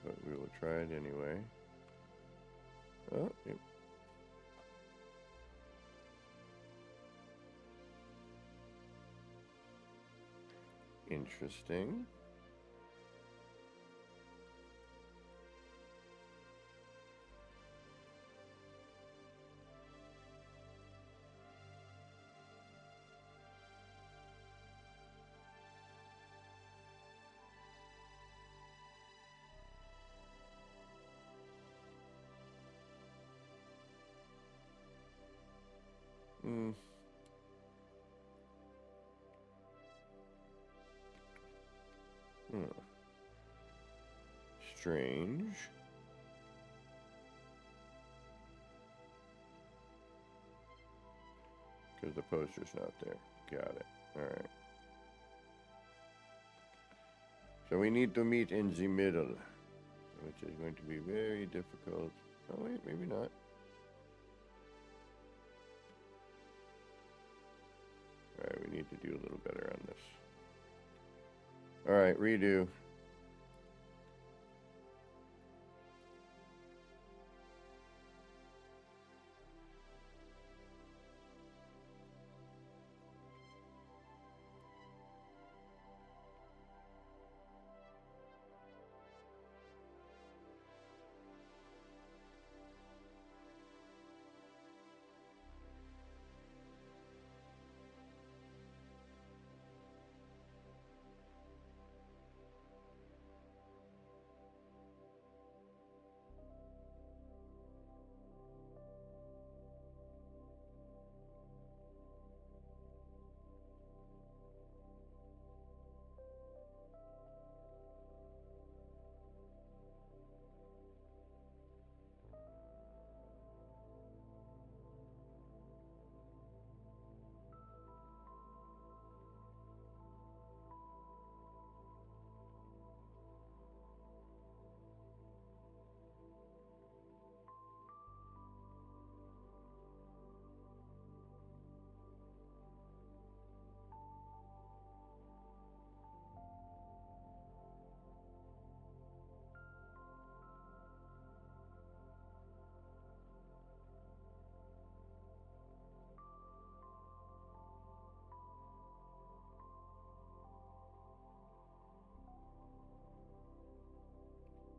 [SPEAKER 3] but we will try it anyway. Oh, yep. Interesting. Hmm. Strange. Because the poster's not there. Got it. Alright. So we need to meet in the middle, which is going to be very difficult. Oh wait, maybe not. Alright, we need to do a little better on this. Alright, redo.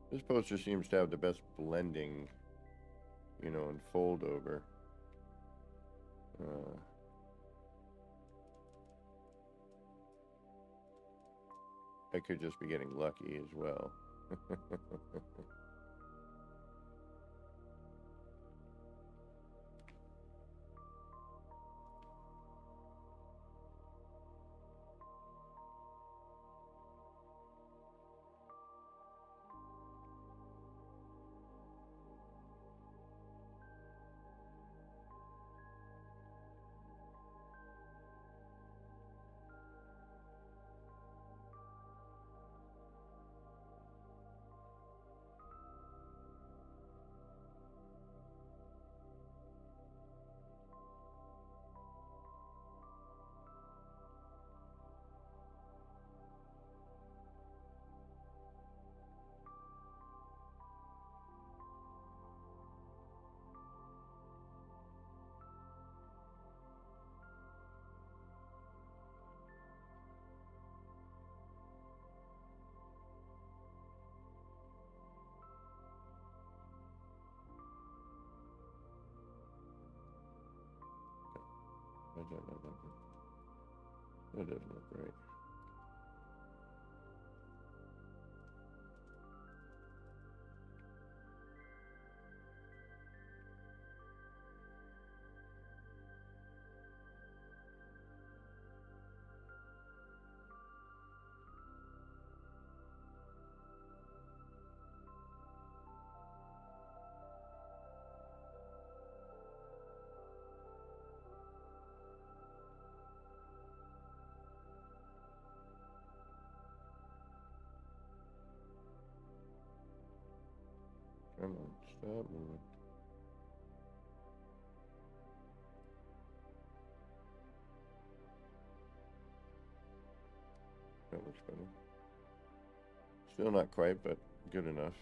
[SPEAKER 3] This poster seems to have the best blending, you know, and fold over. I could just be getting lucky as well. That doesn't look right. Come on, stop moving. That looks better. Still not quite, but good enough.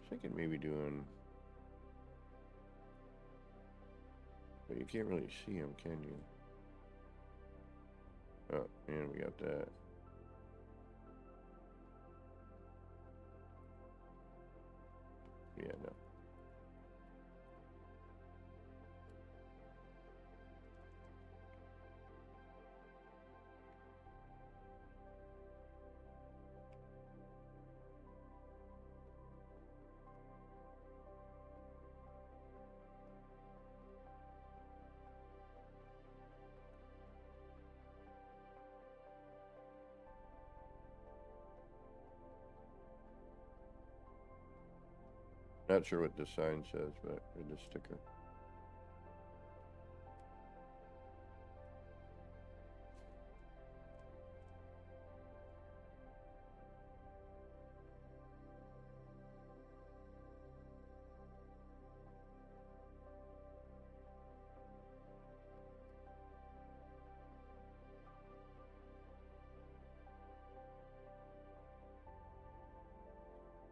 [SPEAKER 3] Thinking maybe doing, but you can't really see them, can you? Oh, and we got that. Yeah, no. Not sure what this sign says, but read the sticker.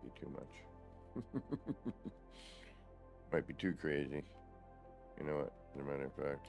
[SPEAKER 3] Be too much. Might be too crazy. You know what? As a matter of fact.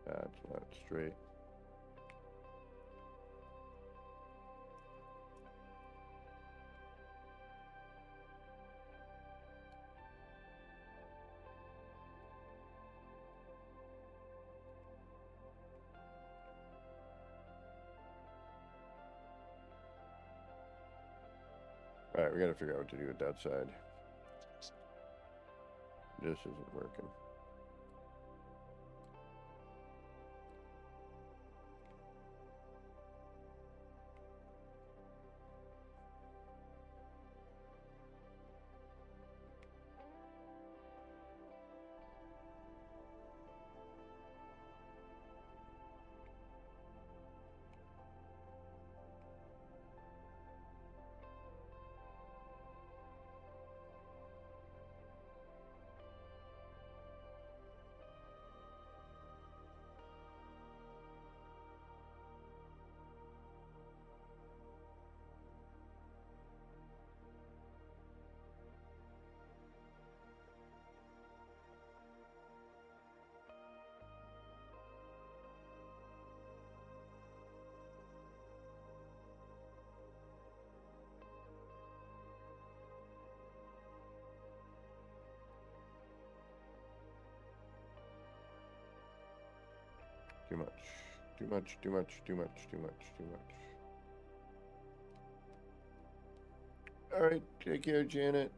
[SPEAKER 3] That's not straight. Alright, we gotta figure out what to do with that side. This isn't working. Too much. Too much, too much, too much, too much, too much. Alright, take care, Janet.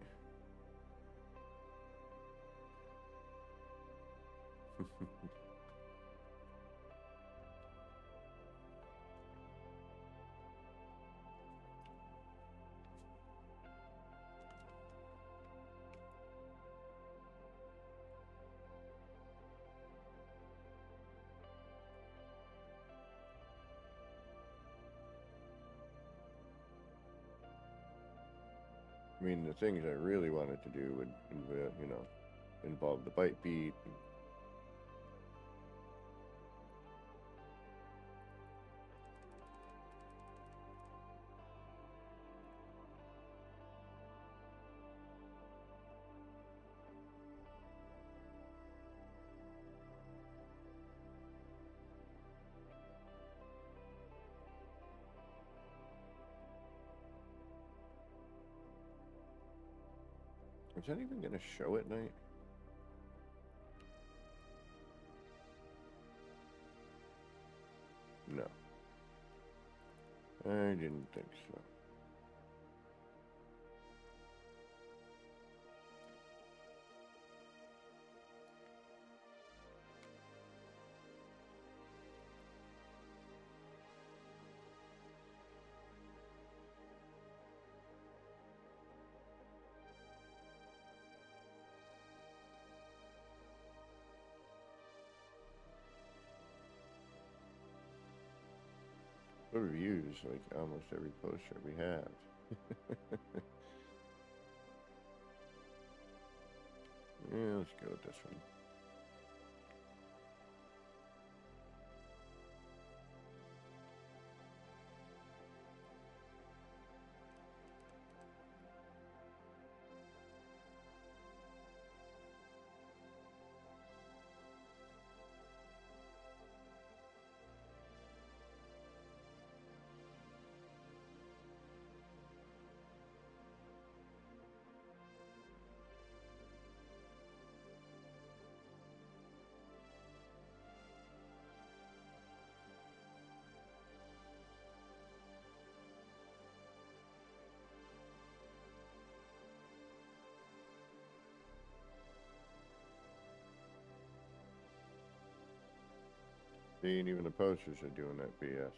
[SPEAKER 3] mean, the things I really wanted to do would, you know, involve the bite beat. Is that even going to show at night? No. I didn't think so. Reviews like almost every post that we have. Yeah, let's go with this one. See, and even the posters are doing that BS.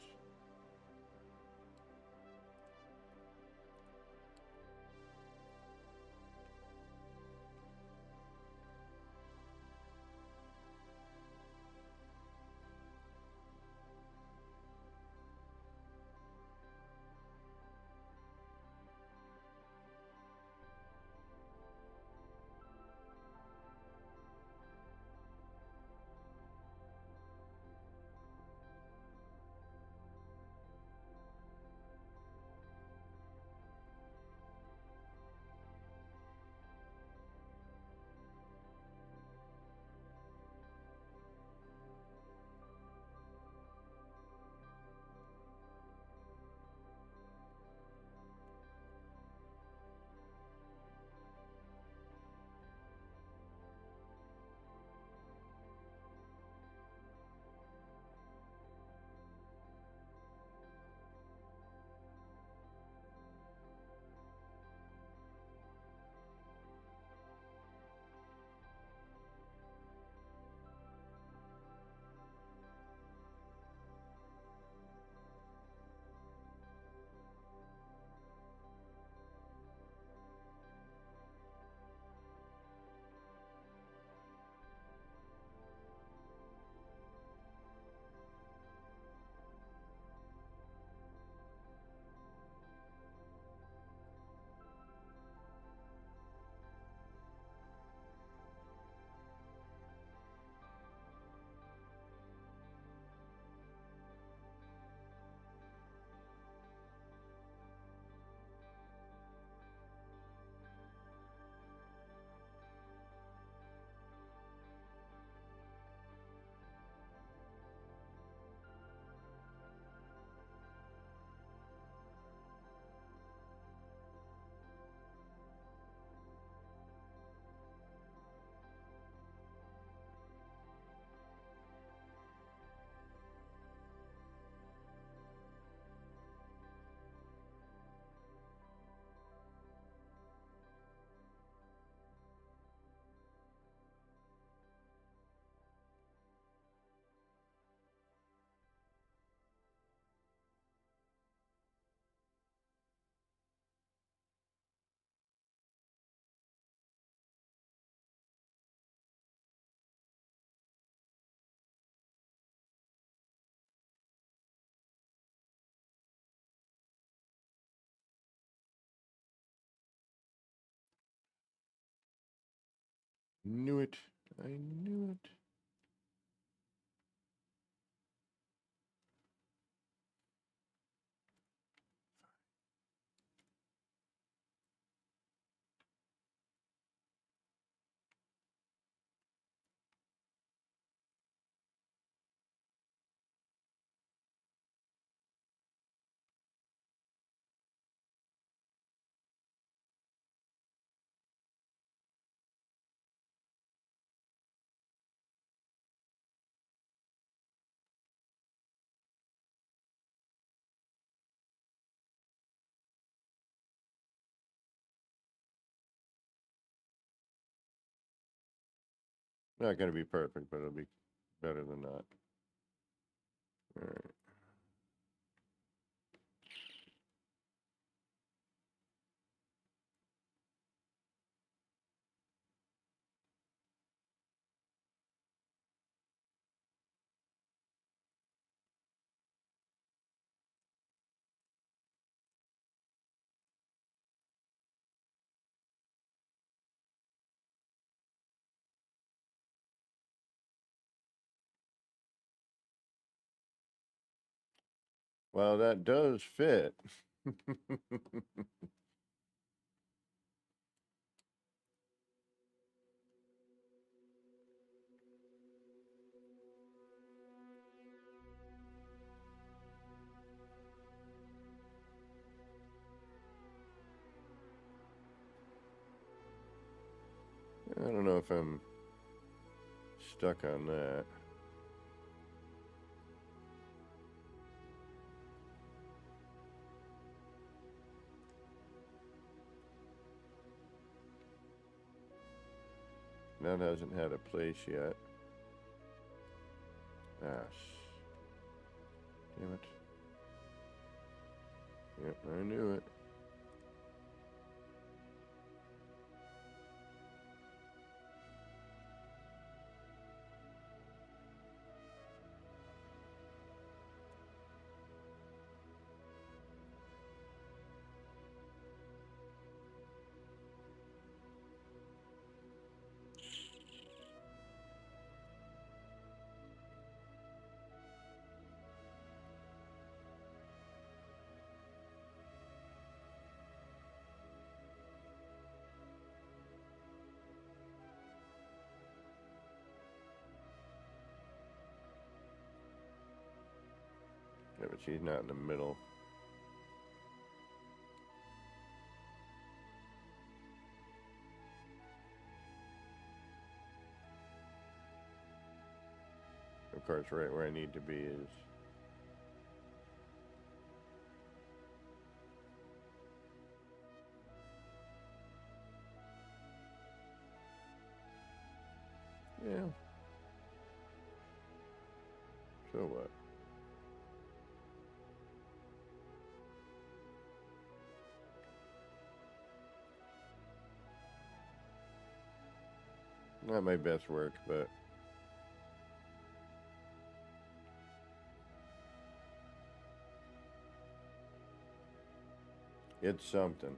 [SPEAKER 3] Knew it. I knew it. Not going to be perfect, but it'll be better than not. All right. Well, that does fit. I don't know if I'm stuck on that. That hasn't had a place yet. Ah, damn it. Yep, I knew it. Yeah, but she's not in the middle. Of course, right where I need to be is... Yeah. So what? Not my best work, but... it's something.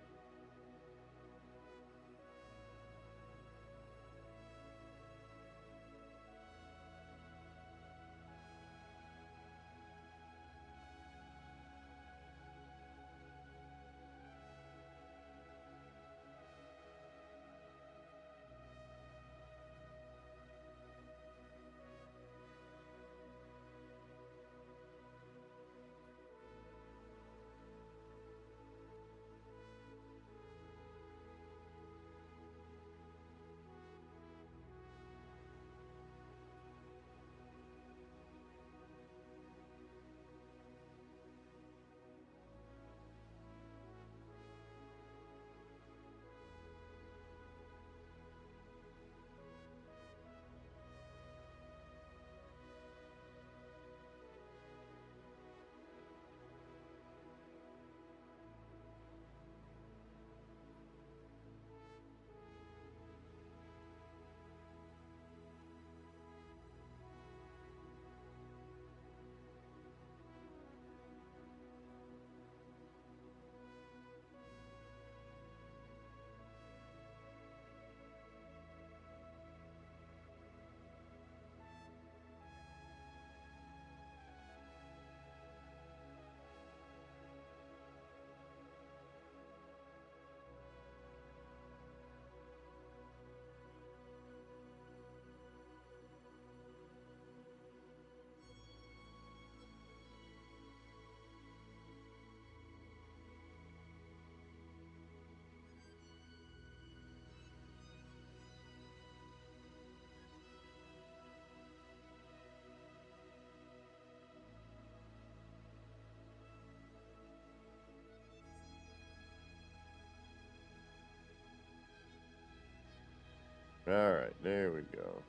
[SPEAKER 3] Alright, there we go.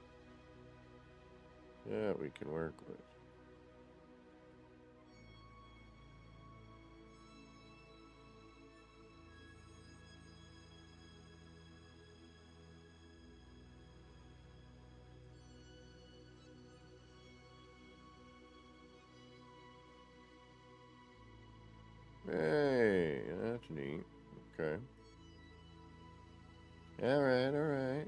[SPEAKER 3] That we can work with. Hey, that's neat. Okay. Alright, alright.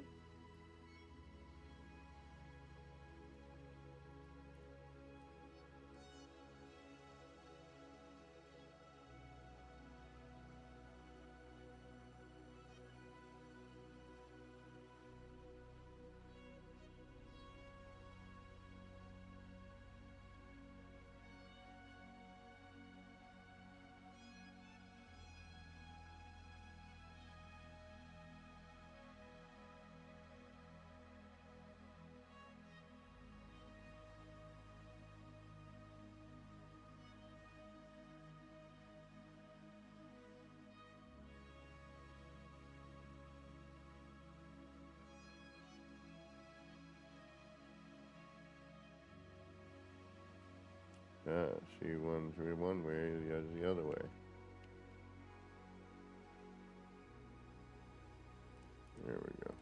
[SPEAKER 3] See one's one way, the other's the other way. There we go.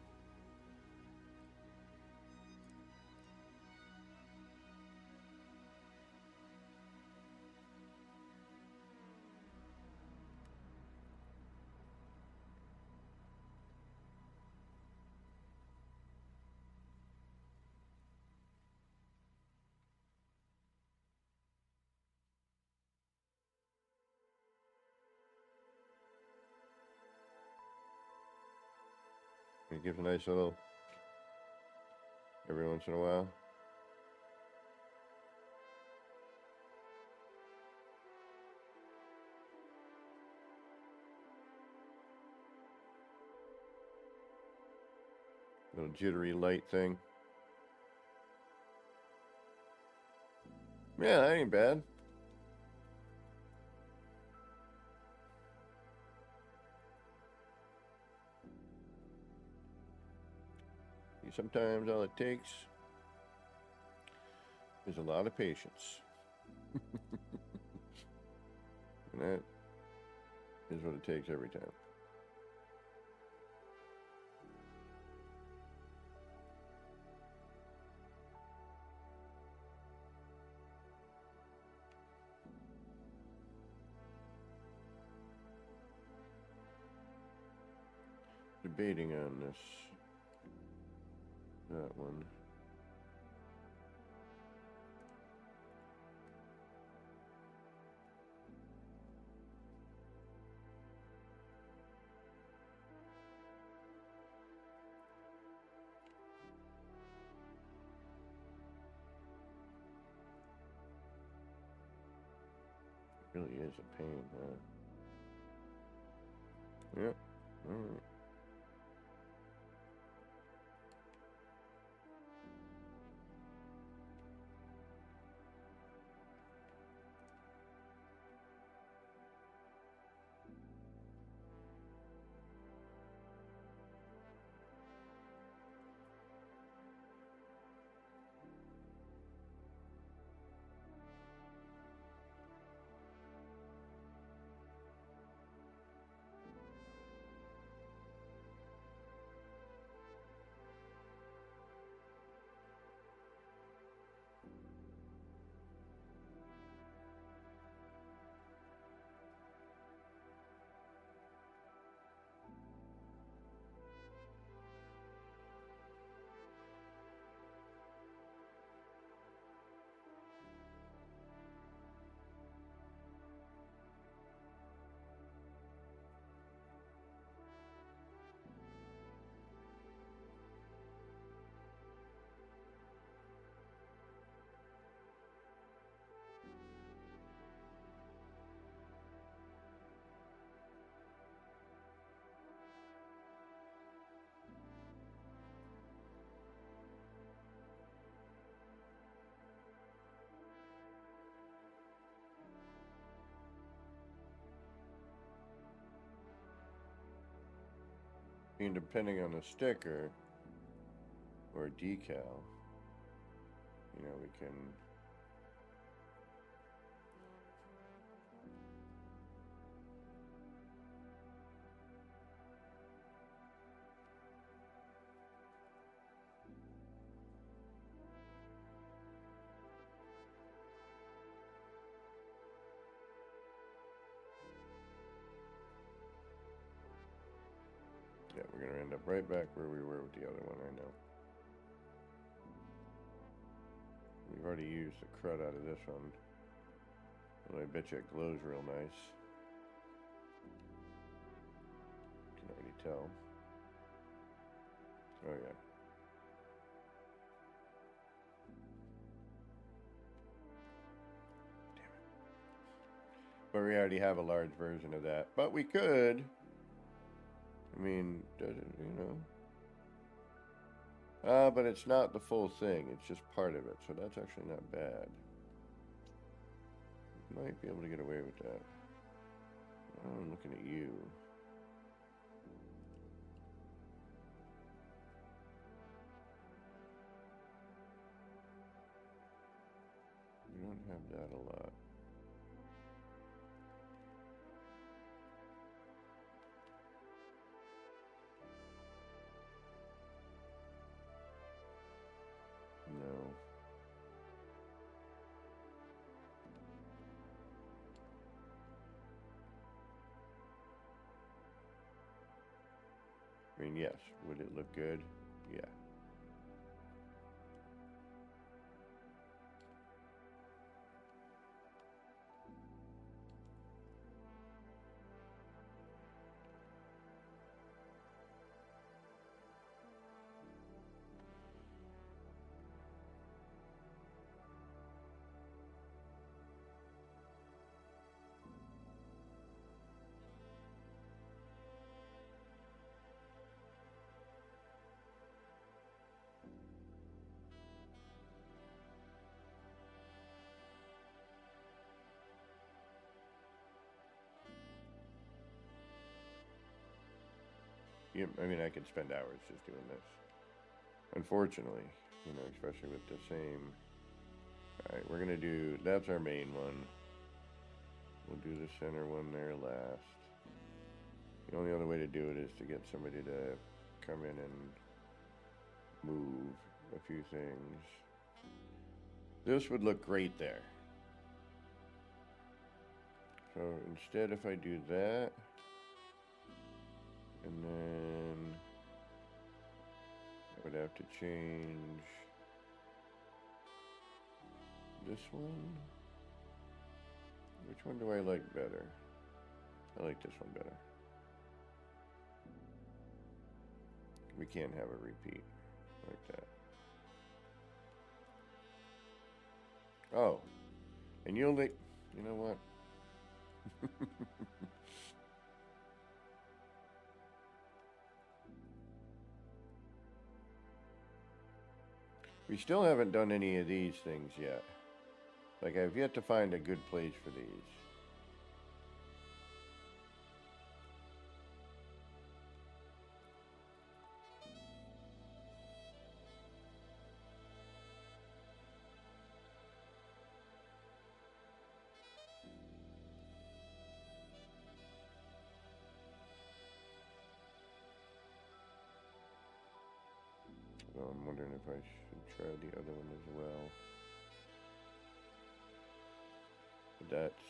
[SPEAKER 3] It gives a nice little, every once in a while. Little jittery light thing. Yeah, that ain't bad. Sometimes all it takes is a lot of patience. And that is what it takes every time. Debating on this. That one. It really is a pain, huh? Yep. All right. And depending on the sticker, or a decal, you know, we can yeah, we're gonna end up right back where we were with the other one, I know. We've already used the crud out of this one. Although I bet you it glows real nice. Can already tell. Oh yeah. Damn it. But we already have a large version of that. But we could. I mean, does it, you know? But it's not the full thing. It's just part of it. So that's actually not bad. Might be able to get away with that. I'm looking at you. We don't have that a lot. No. I mean, yes. Would it look good? Yeah. Yeah, I mean, I could spend hours just doing this. Unfortunately, you know, especially with the same. Alright, we're gonna do, that's our main one. We'll do the center one there last. The only other way to do it is to get somebody to come in and move a few things. This would look great there. So instead, if I do that, and then I would have to change this one. Which one do I like better? I like this one better. We can't have a repeat like that. Oh, and you'll like, you know what? We still haven't done any of these things yet. Like, I've yet to find a good place for these. So I'm wondering if I should try the other one as well. But that's...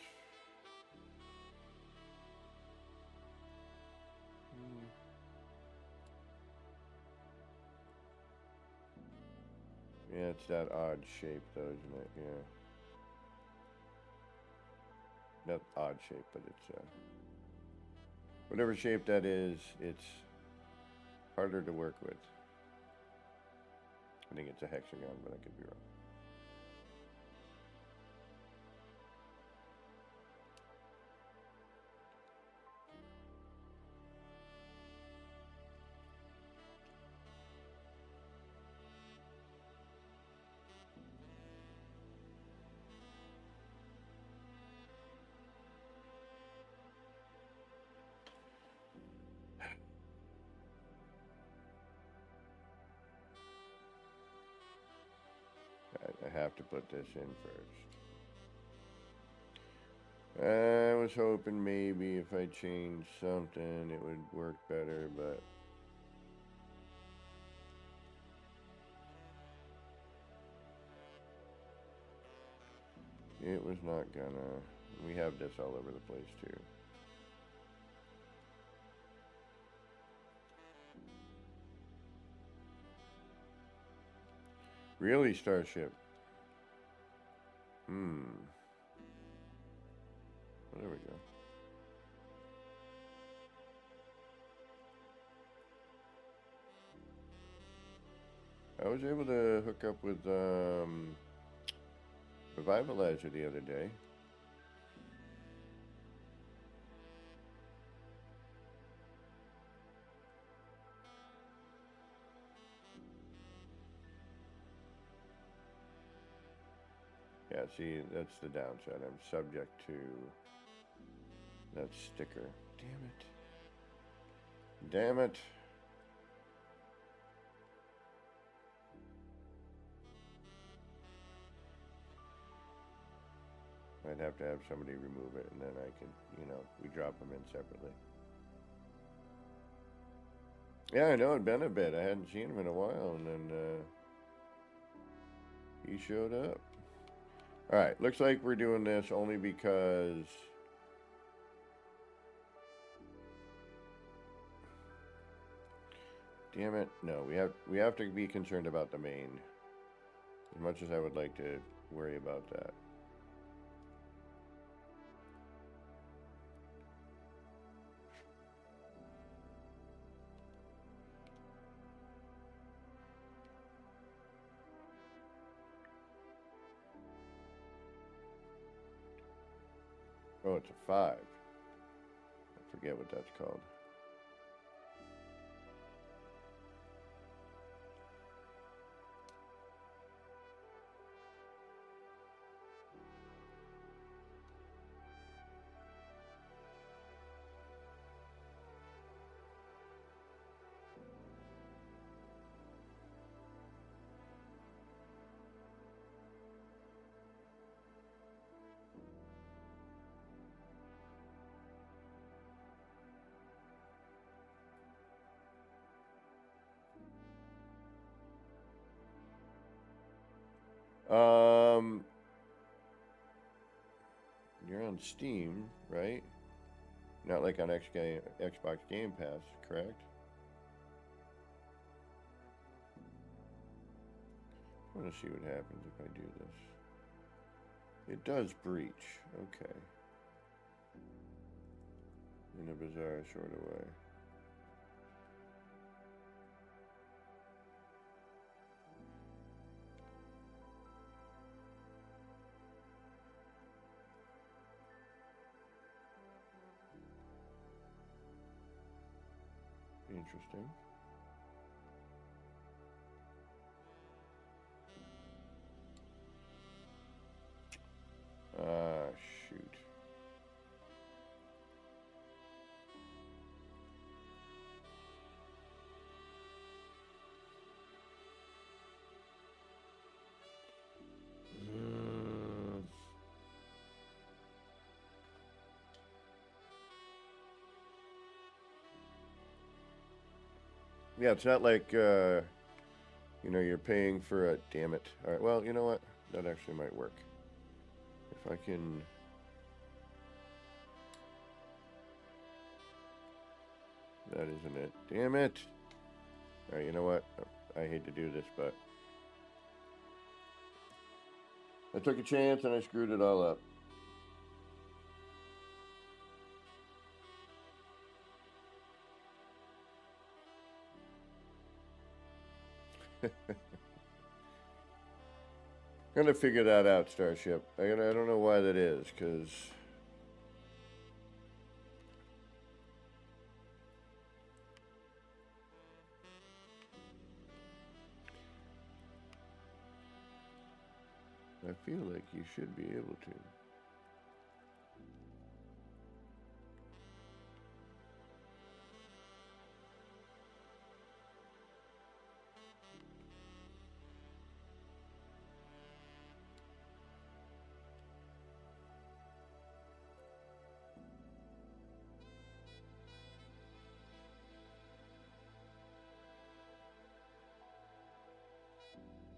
[SPEAKER 3] Yeah, it's that odd shape though, isn't it? Yeah. Not odd shape, but it's whatever shape that is, it's harder to work with. I think it's a hexagon, but I could be wrong. have to put this in first. I was hoping maybe if I changed something it would work better, but it was not gonna. We have this all over the place too. Really, Starship? Well, there we go. I was able to hook up with Revivalizer the other day. Yeah, see, that's the downside. I'm subject to that sticker. Damn it. Damn it. I'd have to have somebody remove it, and then I could, you know, we drop them in separately. Yeah, I know, it'd been a bit. I hadn't seen him in a while, and then he showed up. Alright, looks like we're doing this only because damn it. No, we have to be concerned about the main. As much as I would like to worry about that. Oh, it's a 5. I forget what that's called. You're on Steam, right? Not like on Xbox Game Pass, correct? I want to see what happens if I do this. It does breach. Okay. In a bizarre sort of way. Interesting. Shoot. Yeah, it's not like, you know, you're paying for a... Damn it. Alright, well, you know what? That actually might work. If I can... That isn't it. Damn it! Alright, you know what? I hate to do this, but... I took a chance and I screwed it all up. I'm gonna figure that out, Starship. I don't know why that is, because... I feel like you should be able to.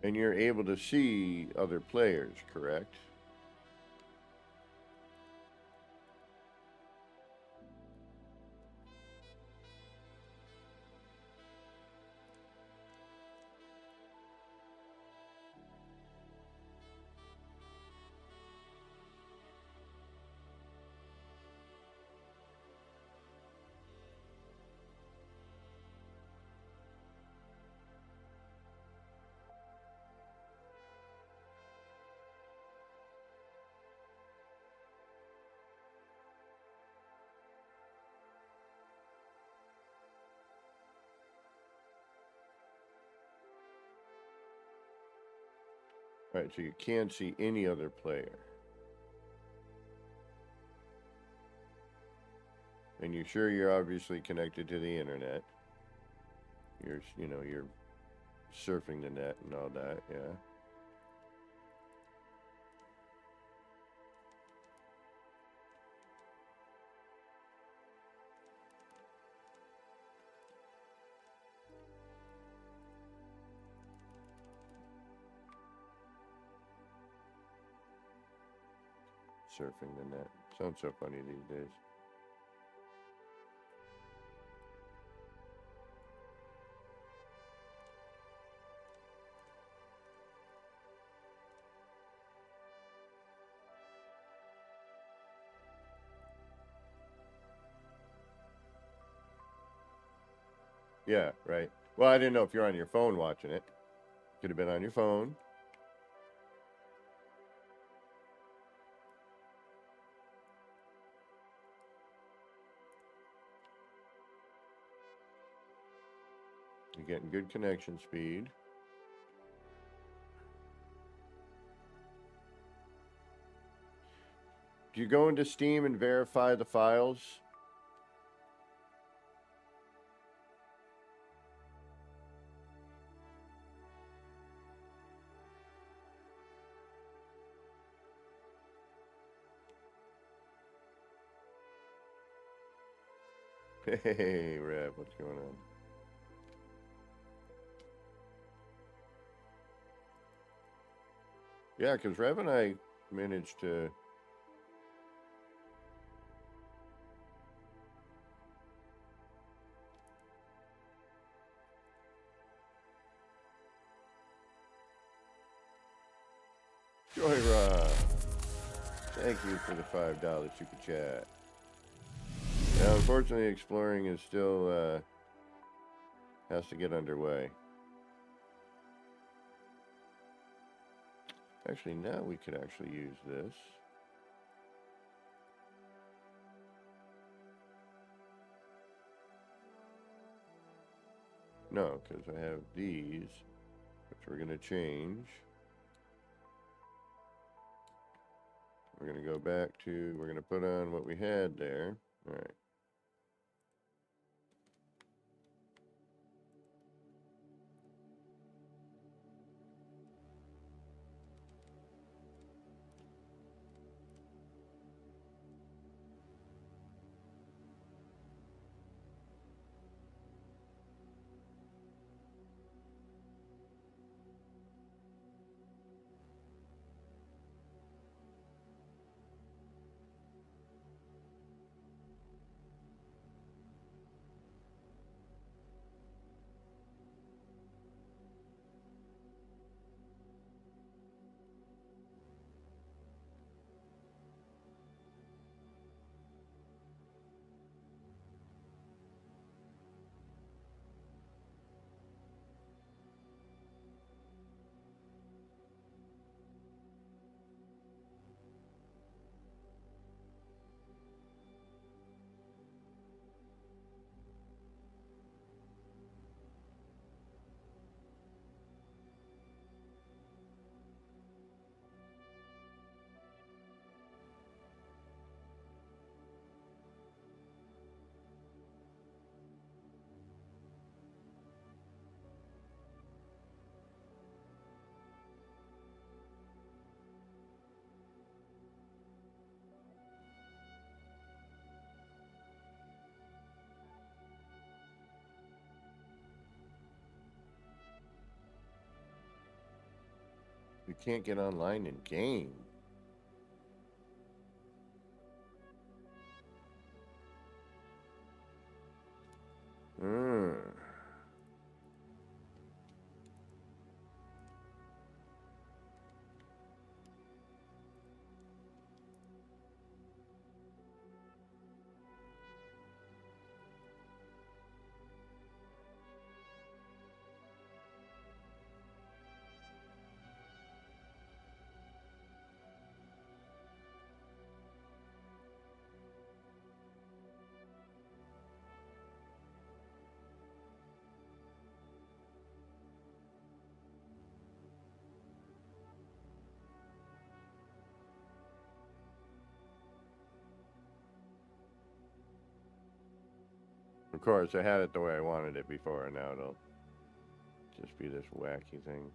[SPEAKER 3] And you're able to see other players, correct? All right, so you can't see any other player. And you're sure you're obviously connected to the internet. You're, you're surfing the net and all that, yeah. Surfing the net. Sounds so funny these days. Yeah, right. Well, I didn't know if you're on your phone watching it. Could have been on your phone. You're getting good connection speed. Do you go into Steam and verify the files? Hey, Rev, what's going on? Yeah, because Rev and I managed to... Joyride! Thank you for the $5 super chat. Now, unfortunately, exploring is still, has to get underway. Actually, now we could actually use this. No, because I have these, which we're going to change. We're going to go back to, we're going to put on what we had there. All right. You can't get online in game. Hmm. Of course, I had it the way I wanted it before, and now it'll just be this wacky thing.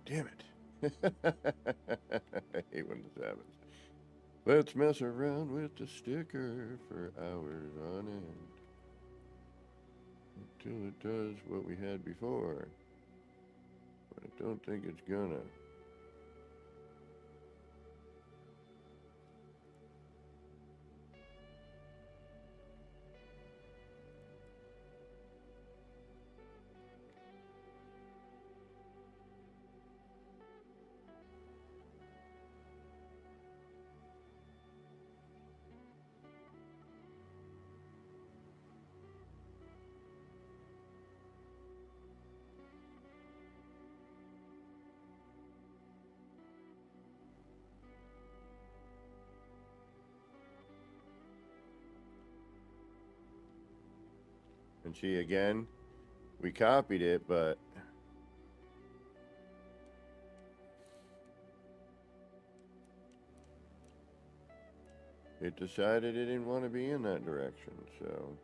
[SPEAKER 3] Damn it. I hate when this happens. Let's mess around with the sticker for hours on end. Until it does what we had before. But I don't think it's gonna. And see, again, we copied it, but it decided it didn't want to be in that direction, so.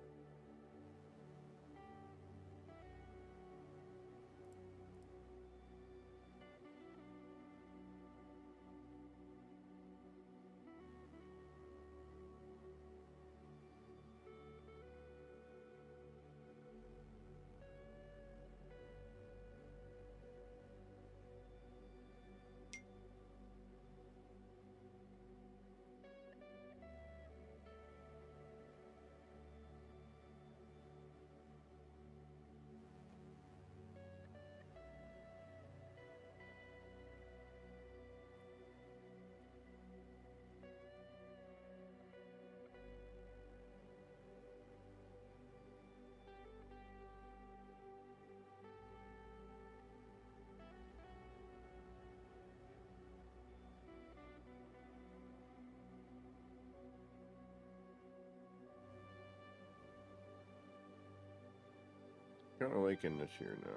[SPEAKER 3] Kind of liking this here now.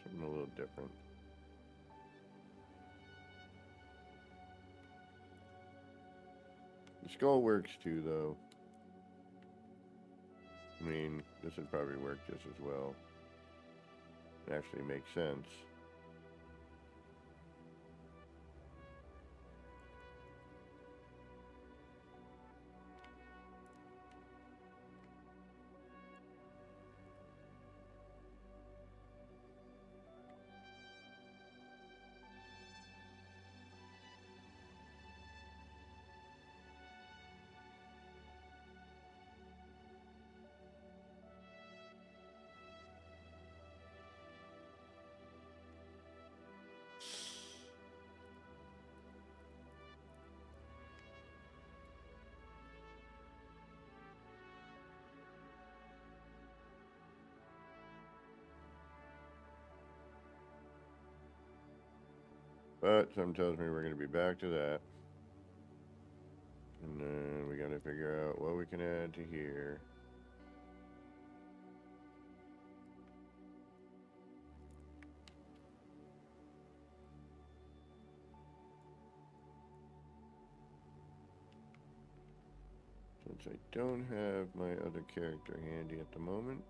[SPEAKER 3] Something a little different. The skull works too, though. I mean, this would probably work just as well. It actually makes sense. But something tells me we're going to be back to that. can add to here. Since I don't have my other character handy at the moment.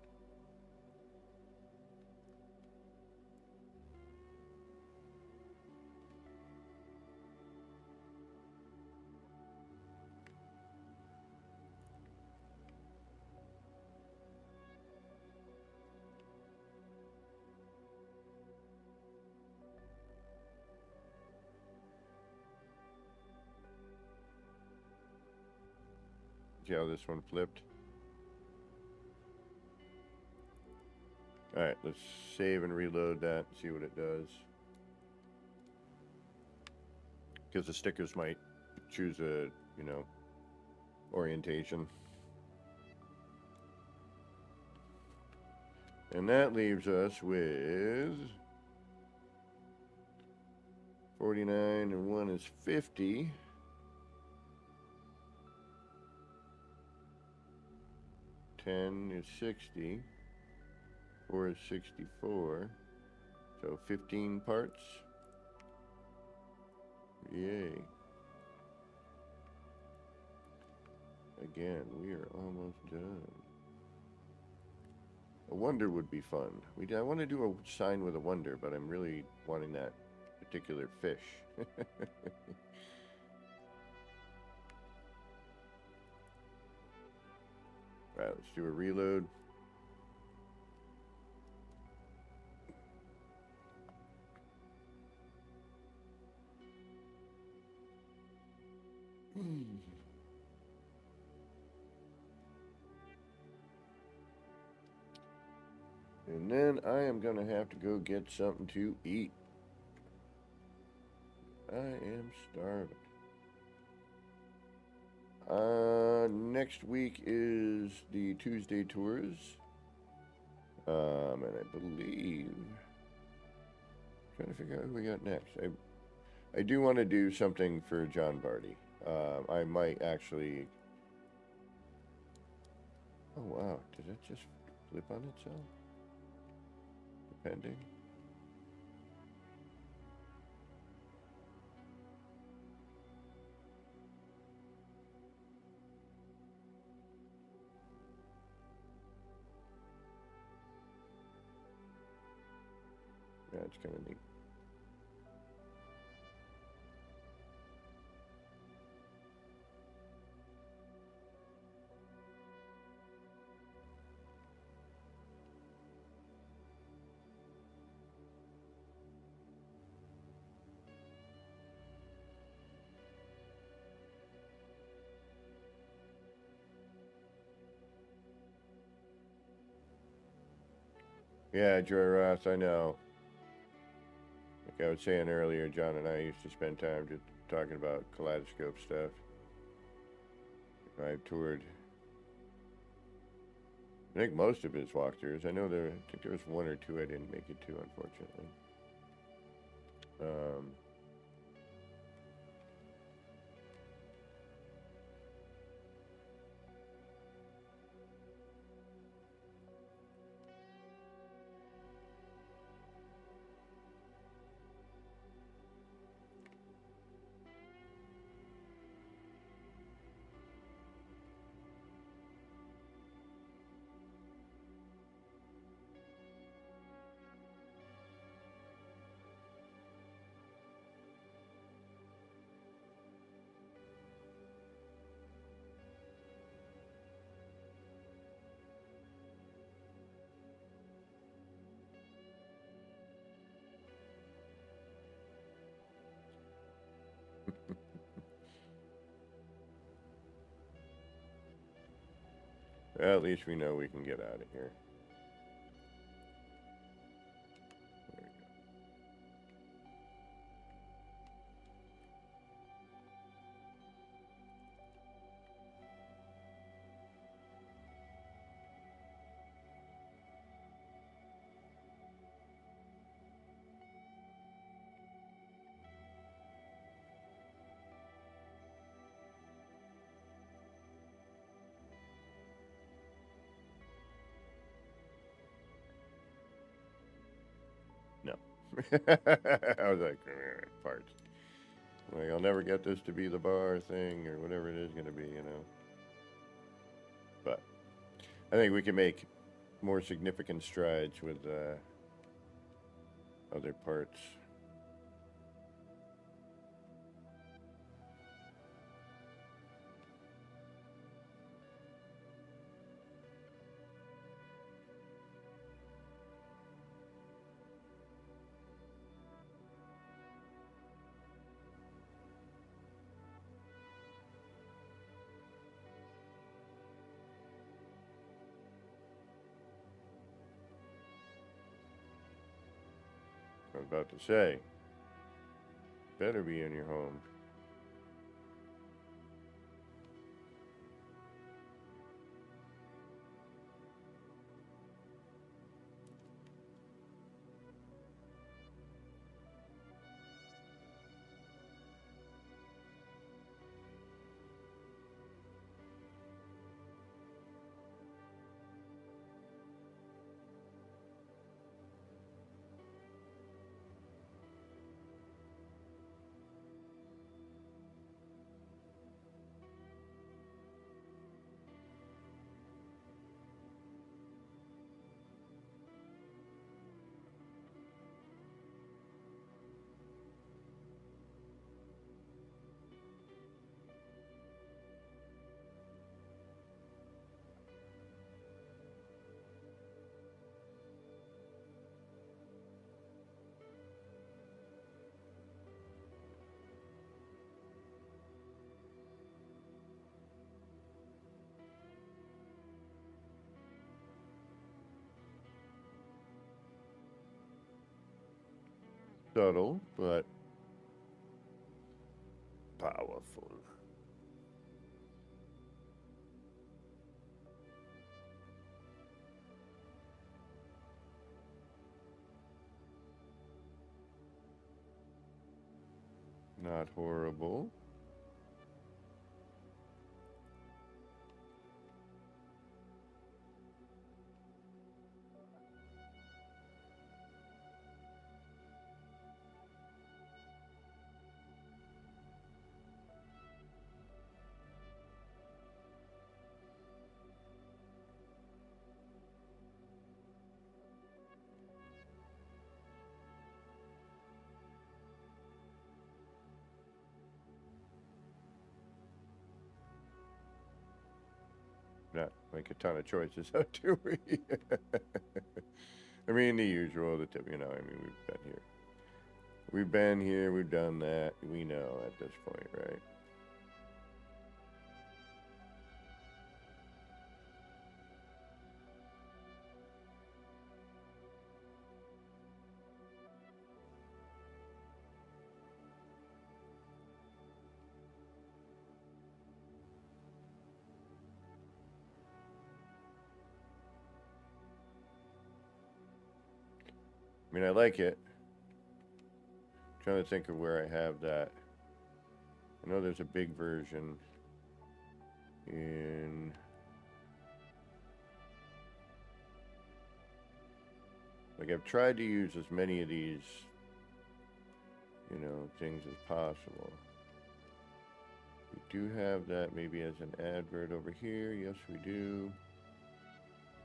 [SPEAKER 3] See how this one flipped? Alright, let's save and reload that, see what it does. Because the stickers might choose a, you know, orientation. And that leaves us with 49 and 1 is 50. 10 is 60. 4 is 64. So 15 parts. Yay. Again, we are almost done. A wonder would be fun. I want to do a sign with a wonder, but I'm really wanting that particular fish. Alright, let's do a reload. And then I am going to have to go get something to eat. I am starving. Next week is the Tuesday tours. And I believe... trying to figure out who we got next. I do want to do something for John Barty. I might actually... Oh wow, did it just flip on itself? Depending. Yeah, it's kind of neat. Yeah, Joy Ross, I know. Like I was saying earlier, John and I used to spend time just talking about kaleidoscope stuff. I've toured, I think, most of his walkthroughs. I think there was one or two I didn't make it to, unfortunately. Well, at least we know we can get out of here. There we go. I was like, parts. Like, I'll never get this to be the bar thing or whatever it is going to be, you know. But I think we can make more significant strides with other parts. I was about to say, better be in your home. Subtle, but powerful. Not horrible. Not like a ton of choices out, do we? I mean, the usual, the tip, you know, I mean, we've been here. We've been here, we've done that. We know at this point, right? I mean, I like it. I'm trying to think of where I have that. I know there's a big version in... Like, I've tried to use as many of these, you know, things as possible. We do have that maybe as an advert over here. Yes, we do.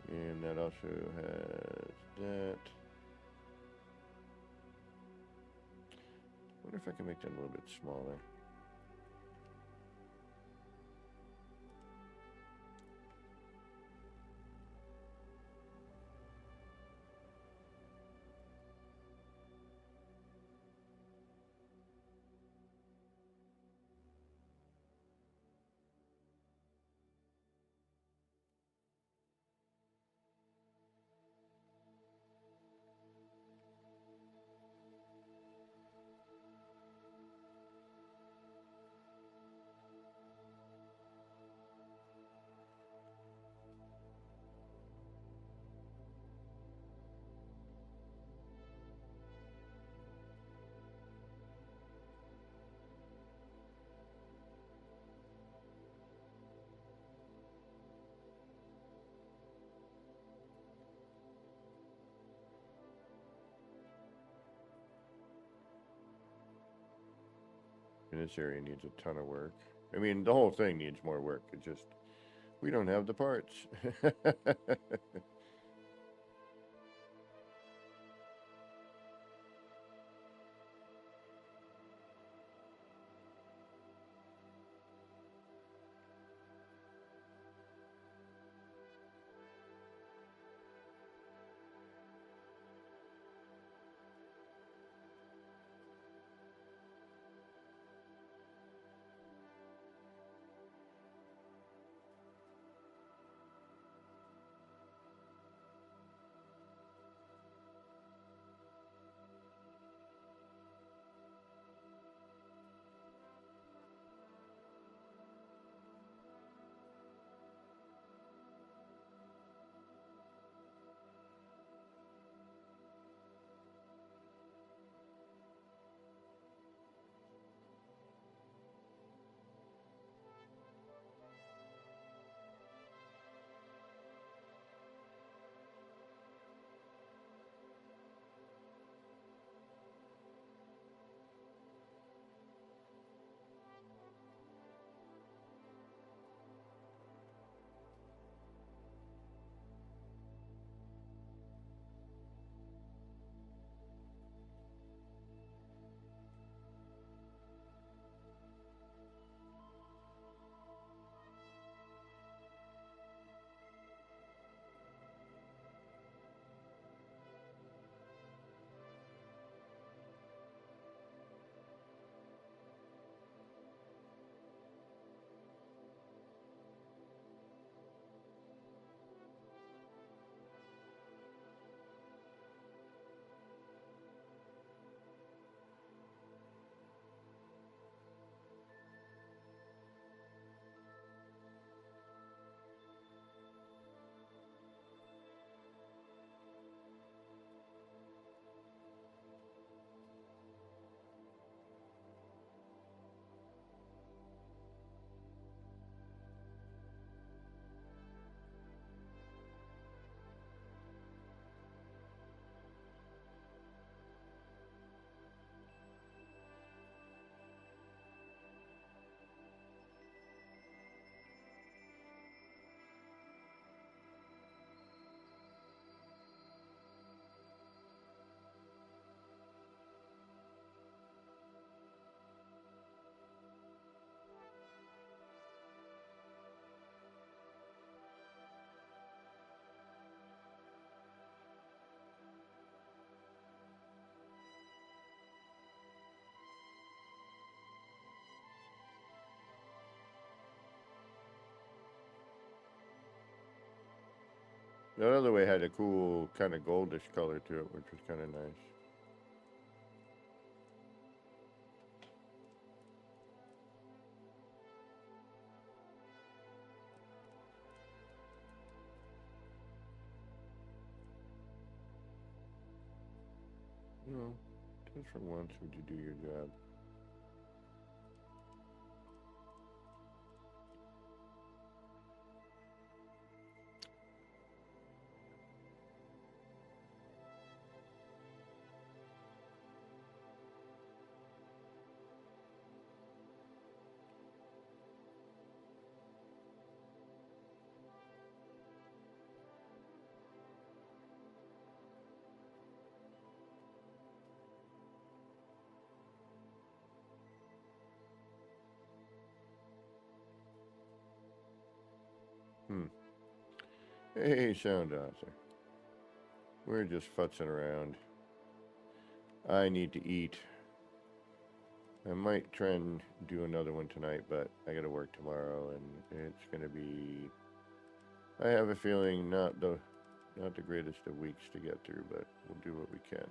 [SPEAKER 3] And that also has that. I wonder if I can make that a little bit smaller. And this area needs a ton of work. I mean, the whole thing needs more work. It just, we don't have the parts. The other way had a cool kind of goldish color to it, which was kind of nice. No, just for once would you do your job? Hey, Sound Author. We're just futzing around. I need to eat. I might try and do another one tonight, but I gotta work tomorrow, and it's gonna be, I have a feeling, not the greatest of weeks to get through, but we'll do what we can.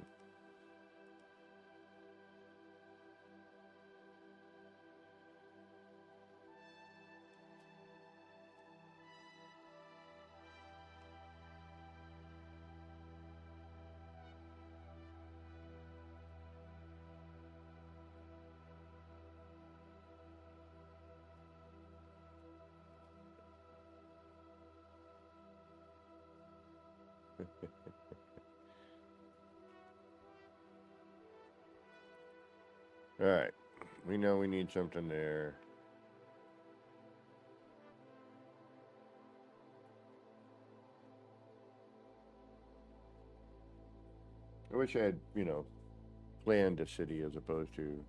[SPEAKER 3] All right, We know we need something there. I wish I had, planned a city as opposed to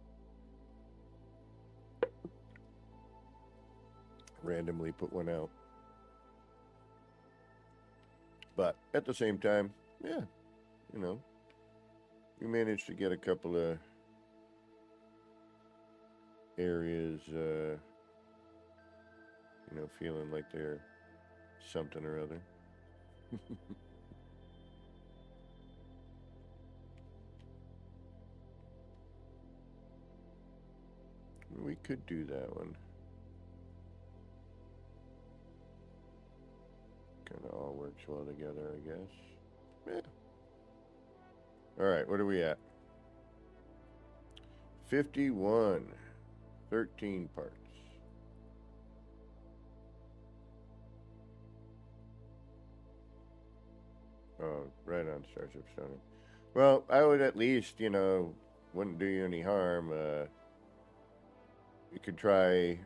[SPEAKER 3] randomly put one out. But at the same time, yeah, we managed to get a couple of areas, feeling like they're something or other. We could do that one. Kind of all works well together, I guess. Yeah. All right, what are we at? 51. 13 parts. Oh, right on, Starship Stoner. Well, I would at least, wouldn't do you any harm. You could try,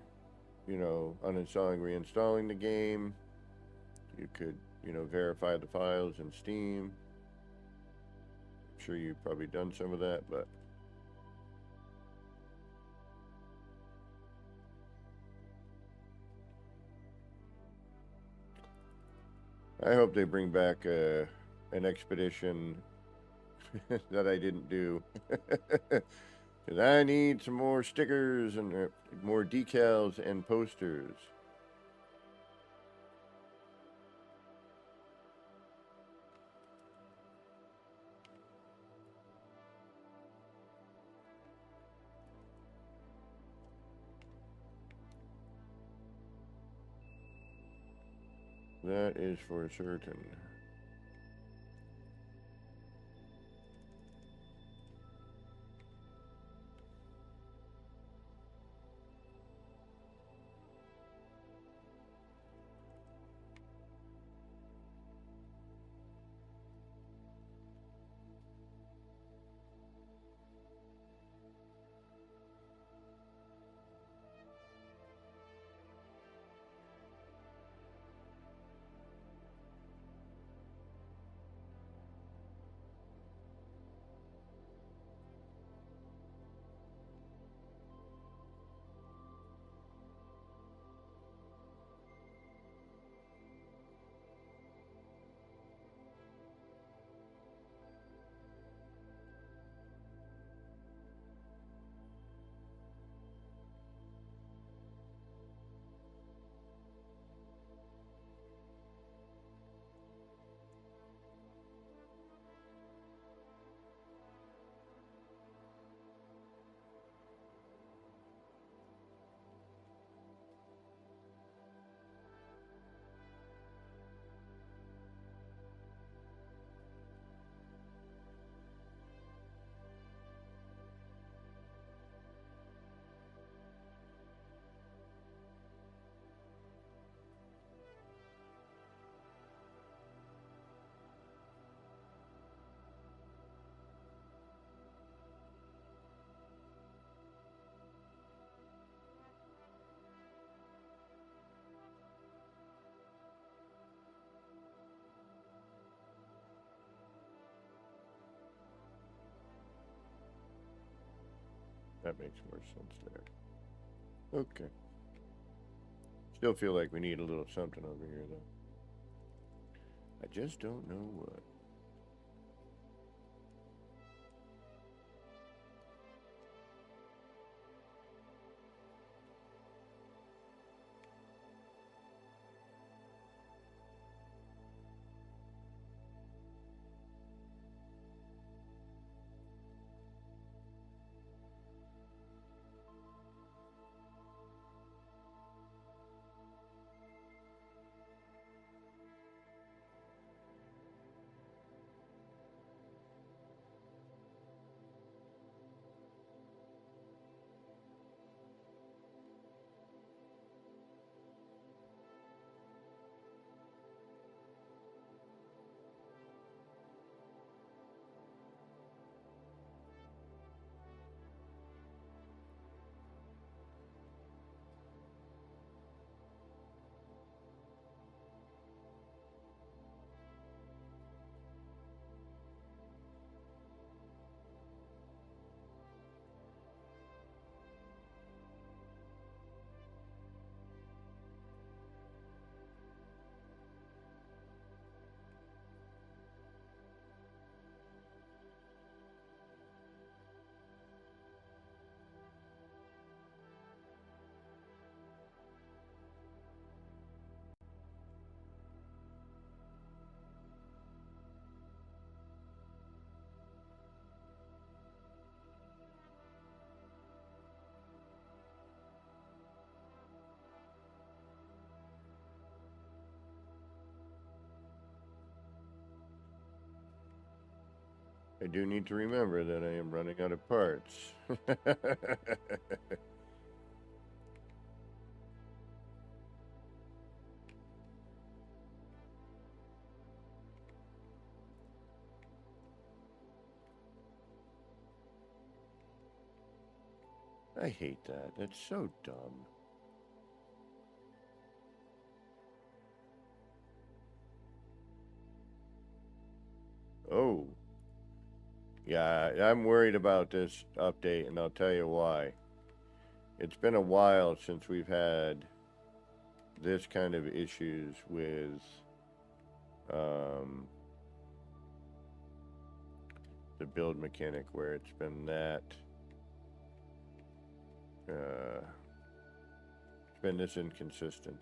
[SPEAKER 3] uninstalling, reinstalling the game. You could, verify the files in Steam. I'm sure you've probably done some of that, but I hope they bring back an expedition that I didn't do. Because I need some more stickers and more decals and posters. That is for certain. That makes more sense there. Okay. Still feel like we need a little something over here, though. I just don't know what. I do need to remember that I am running out of parts. I hate that. That's so dumb. Oh. Yeah, I'm worried about this update, and I'll tell you why. It's been a while since we've had this kind of issues with the build mechanic, where it's been that it's been this inconsistent.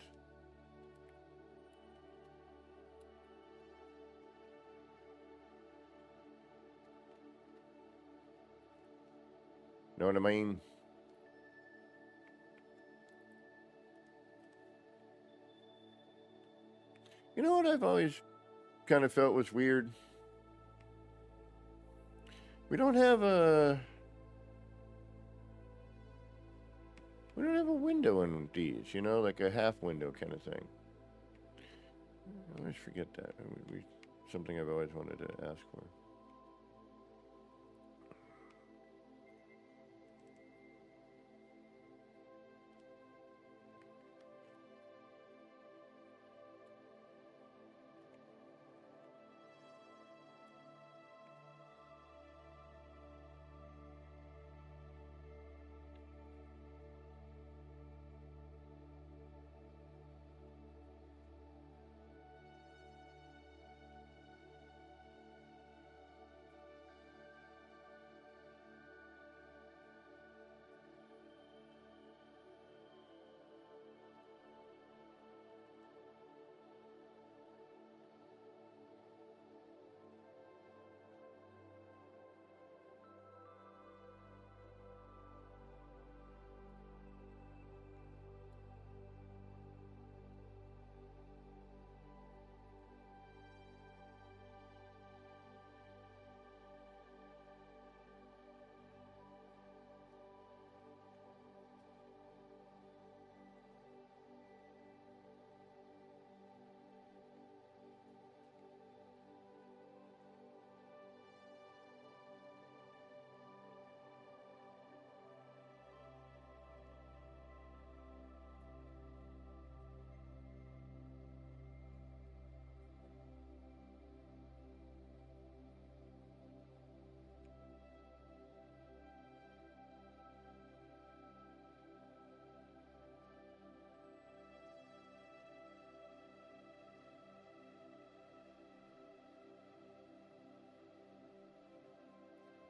[SPEAKER 3] Know what I mean? You know what I've always kind of felt was weird? We don't have a window in these, you know, like a half window kind of thing. I always forget that. Something I've always wanted to ask for.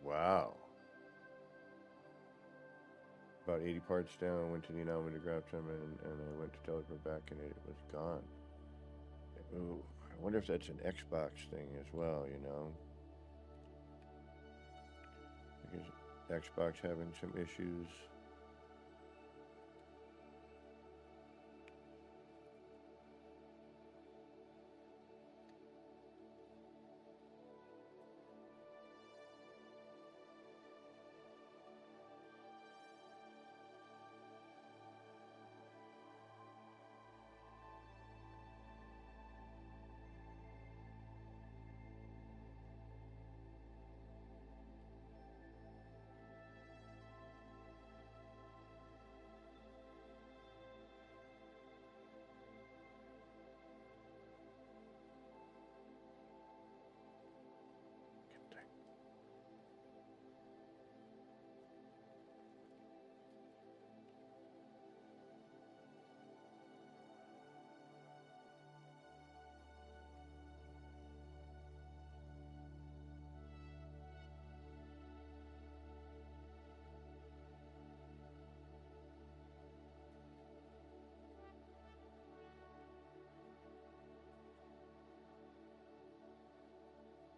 [SPEAKER 3] Wow. About 80 parts down, I went to the anomaly to grab some, and I went to teleport back, and it was gone. Ooh, I wonder if that's an Xbox thing as well, you know? Because Xbox having some issues.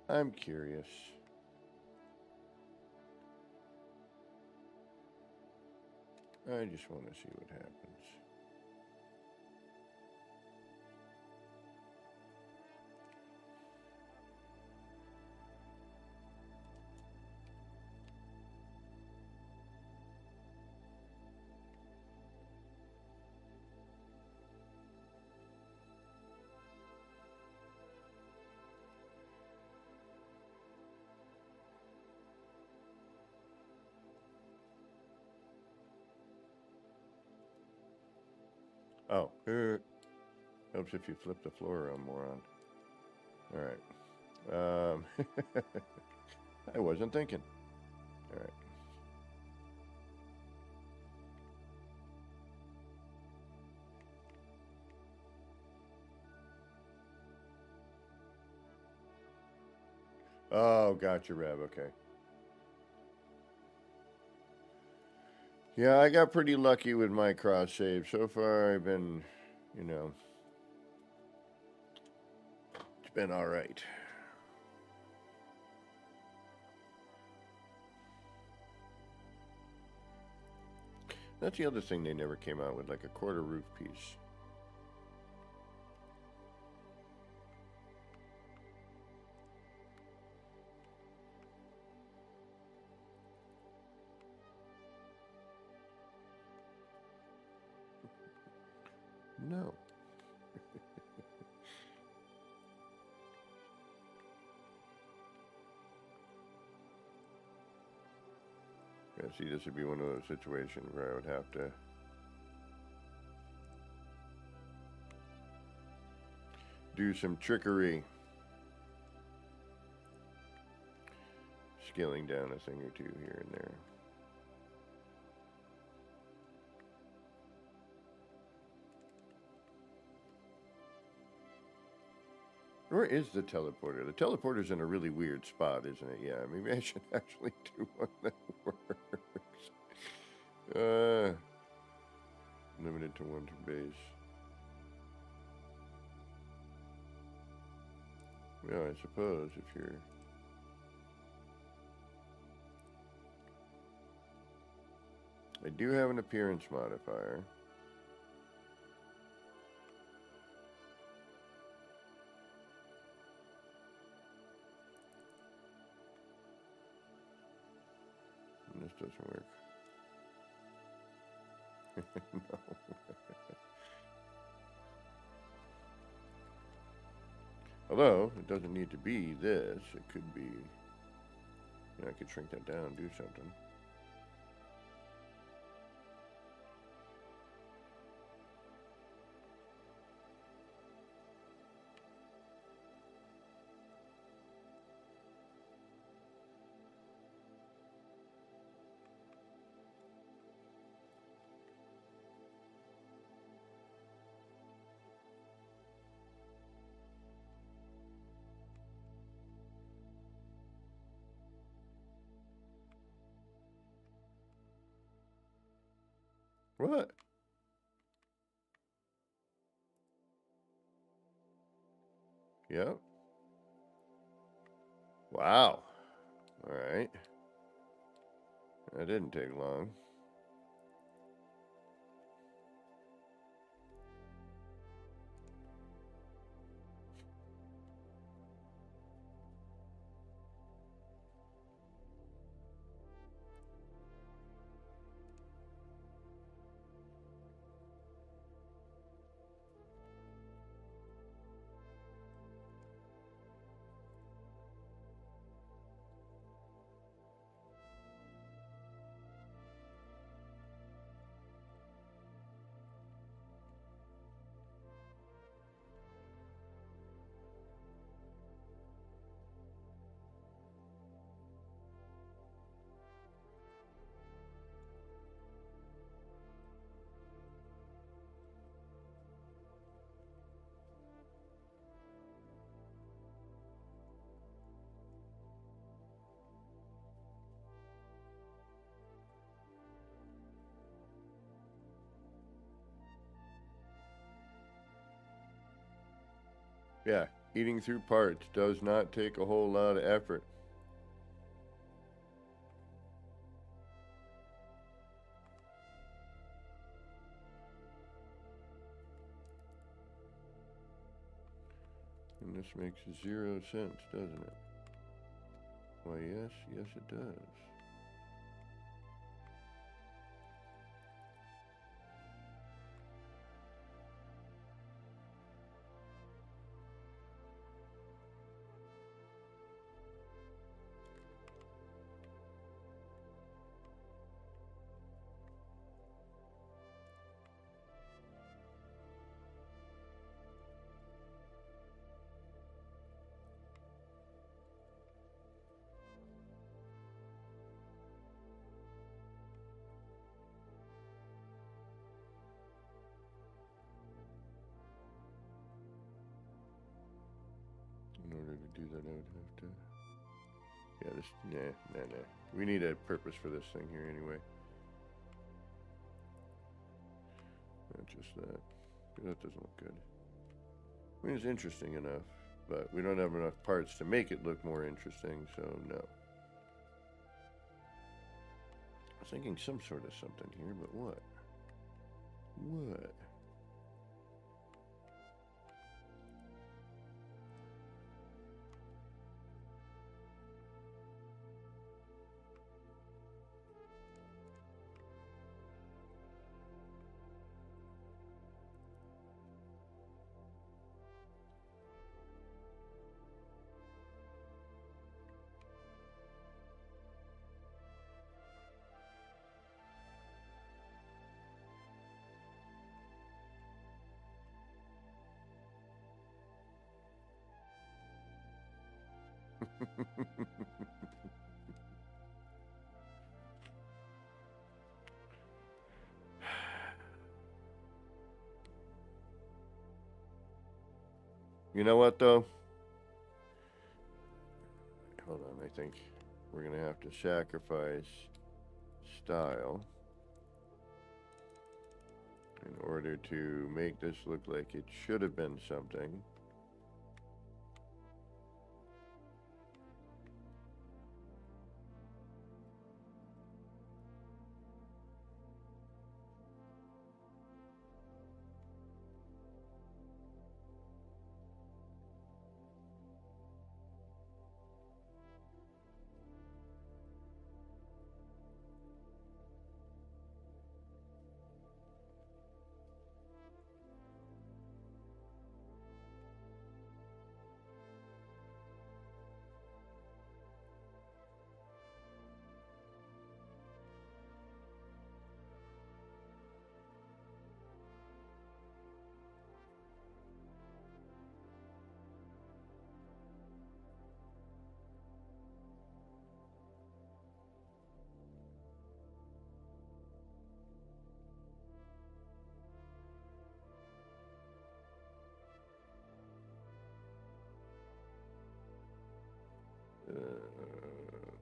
[SPEAKER 3] I'm curious. I just want to see what happens. Helps if you flip the floor around, moron. Alright. I wasn't thinking. Alright. Oh, gotcha, Rev. Okay. Yeah, I got pretty lucky with my cross save. So far, I've been, you know, it's been alright. That's the other thing they never came out with, like a quarter roof piece. No. Yeah, see, this would be one of those situations where I would have to do some trickery. Scaling down a thing or two here and there. Where is the teleporter? The teleporter's in a really weird spot, isn't it? Yeah, maybe I should actually do one that works. Limited to one base. Well, I suppose if you're... I do have an appearance modifier. And this doesn't work. No. Although, it doesn't need to be this. It could be... You know, I could shrink that down and do something. What? Yep. Wow. All right. That didn't take long. Yeah, eating through parts does not take a whole lot of effort. And this makes 0 sense, doesn't it? Why, yes, yes it does. do that, I would have to. Yeah, this. Nah. We need a purpose for this thing here anyway. Not just that. That doesn't look good. I mean, it's interesting enough, but we don't have enough parts to make it look more interesting, so no. I was thinking some sort of something here, but what? What? You know what, though? Hold on, I think we're going to have to sacrifice style in order to make this look like it should have been something.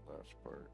[SPEAKER 3] Last part.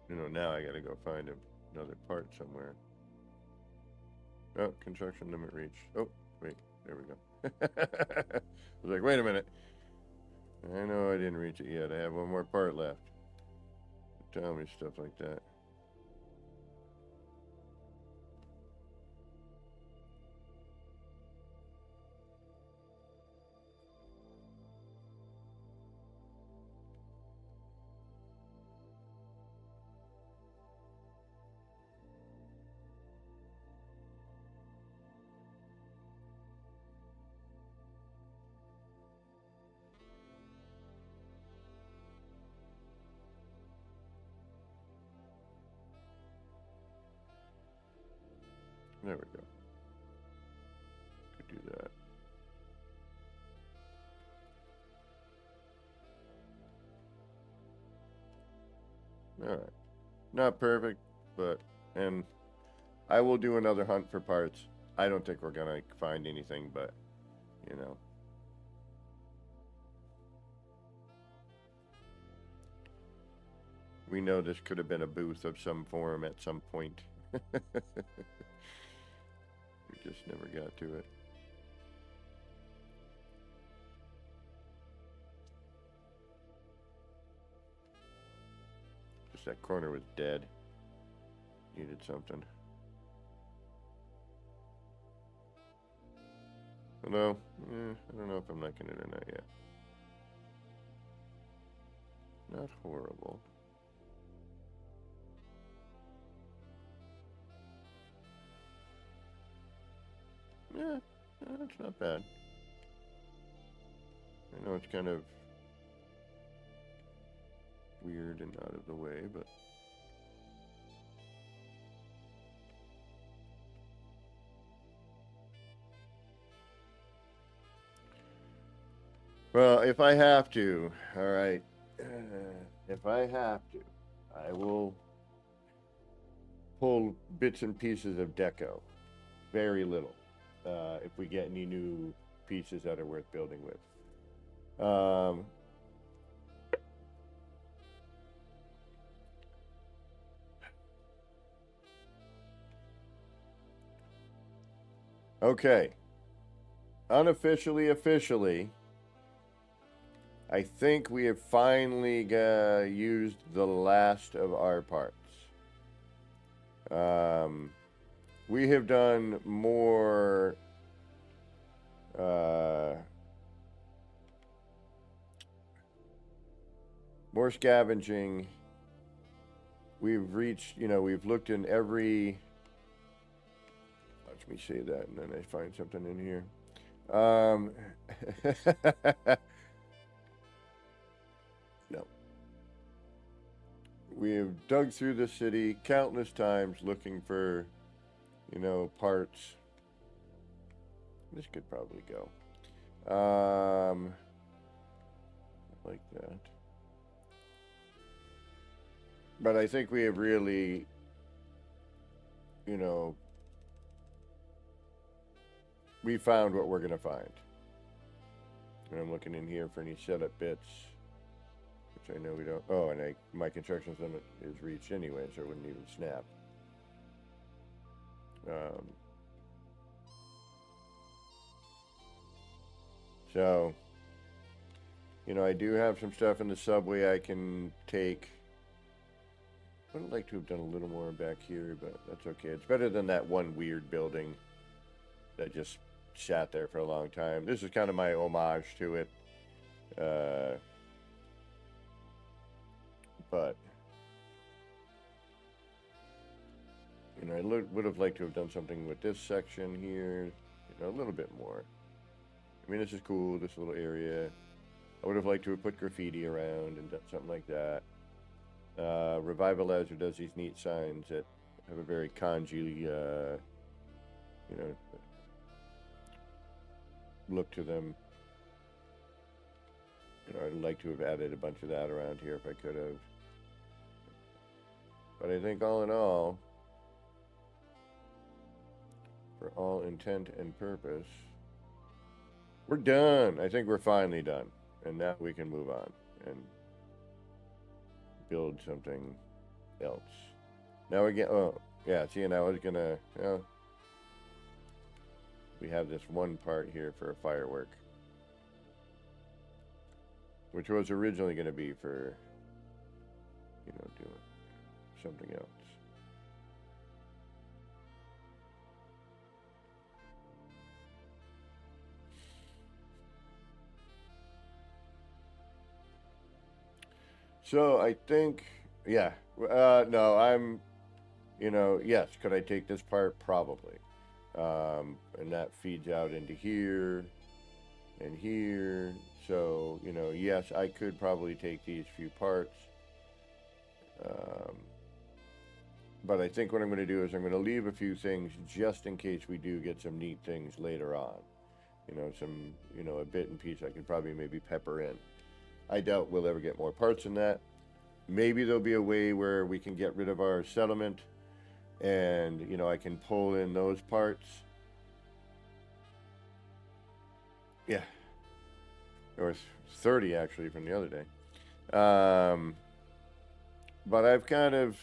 [SPEAKER 3] You know, now I gotta go find another part somewhere. Oh, construction limit reached. Oh, wait, there we go. I was like, wait a minute. I know I didn't reach it yet. I have one more part left. Tell me stuff like that. There we go. Could do that. Alright. Not perfect, but, and I will do another hunt for parts. I don't think we're gonna find anything, but, you know. We know this could have been a booth of some form at some point. We just never got to it. Just that corner was dead. Needed something. Although, I don't know if I'm liking it or not yet. Not horrible. Yeah, that's not bad. I know it's kind of weird and out of the way, but well, if I have to, all right, if I have to, I will pull bits and pieces of deco. Very little. If we get any new pieces that are worth building with. Okay. Unofficially, officially, I think we have finally used the last of our parts. We have done more more scavenging. We've reached, you know, we've looked in every, let me say that and then I find something in here. No. We have dug through the city countless times looking for, you know, parts. This could probably go. Like that. But I think we have really, you know, we found what we're going to find. And I'm looking in here for any setup bits, which I know we don't. Oh, and my construction limit is reached anyway, so it wouldn't even snap. So, you know, I do have some stuff in the subway I can take. I would like to have done a little more back here, but that's okay. It's better than that one weird building that just sat there for a long time. This is kind of my homage to it. But, you know, I would have liked to have done something with this section here, you know, a little bit more. I mean, this is cool, this little area. I would have liked to have put graffiti around and done something like that. Revivalizer does these neat signs that have a very kanji, you know, look to them. You know, I'd like to have added a bunch of that around here if I could have. But I think all in all, for all intent and purpose, we're done. I think we're finally done. And now we can move on and build something else? Now again, oh, yeah, see, and I was gonna, we have this one part here for a firework, which was originally going to be for, you know, doing something else. So I think, yeah, no, I'm, you know, yes, could I take this part? Probably. And that feeds out into here and here. So, you know, yes, I could probably take these few parts. But I think what I'm going to do is I'm going to leave a few things just in case we do get some neat things later on. You know, some, you know, a bit and piece I could probably maybe pepper in. I doubt we'll ever get more parts than that. Maybe there'll be a way where we can get rid of our settlement and, you know, I can pull in those parts. Yeah. There was 30 actually from the other day. But I've kind of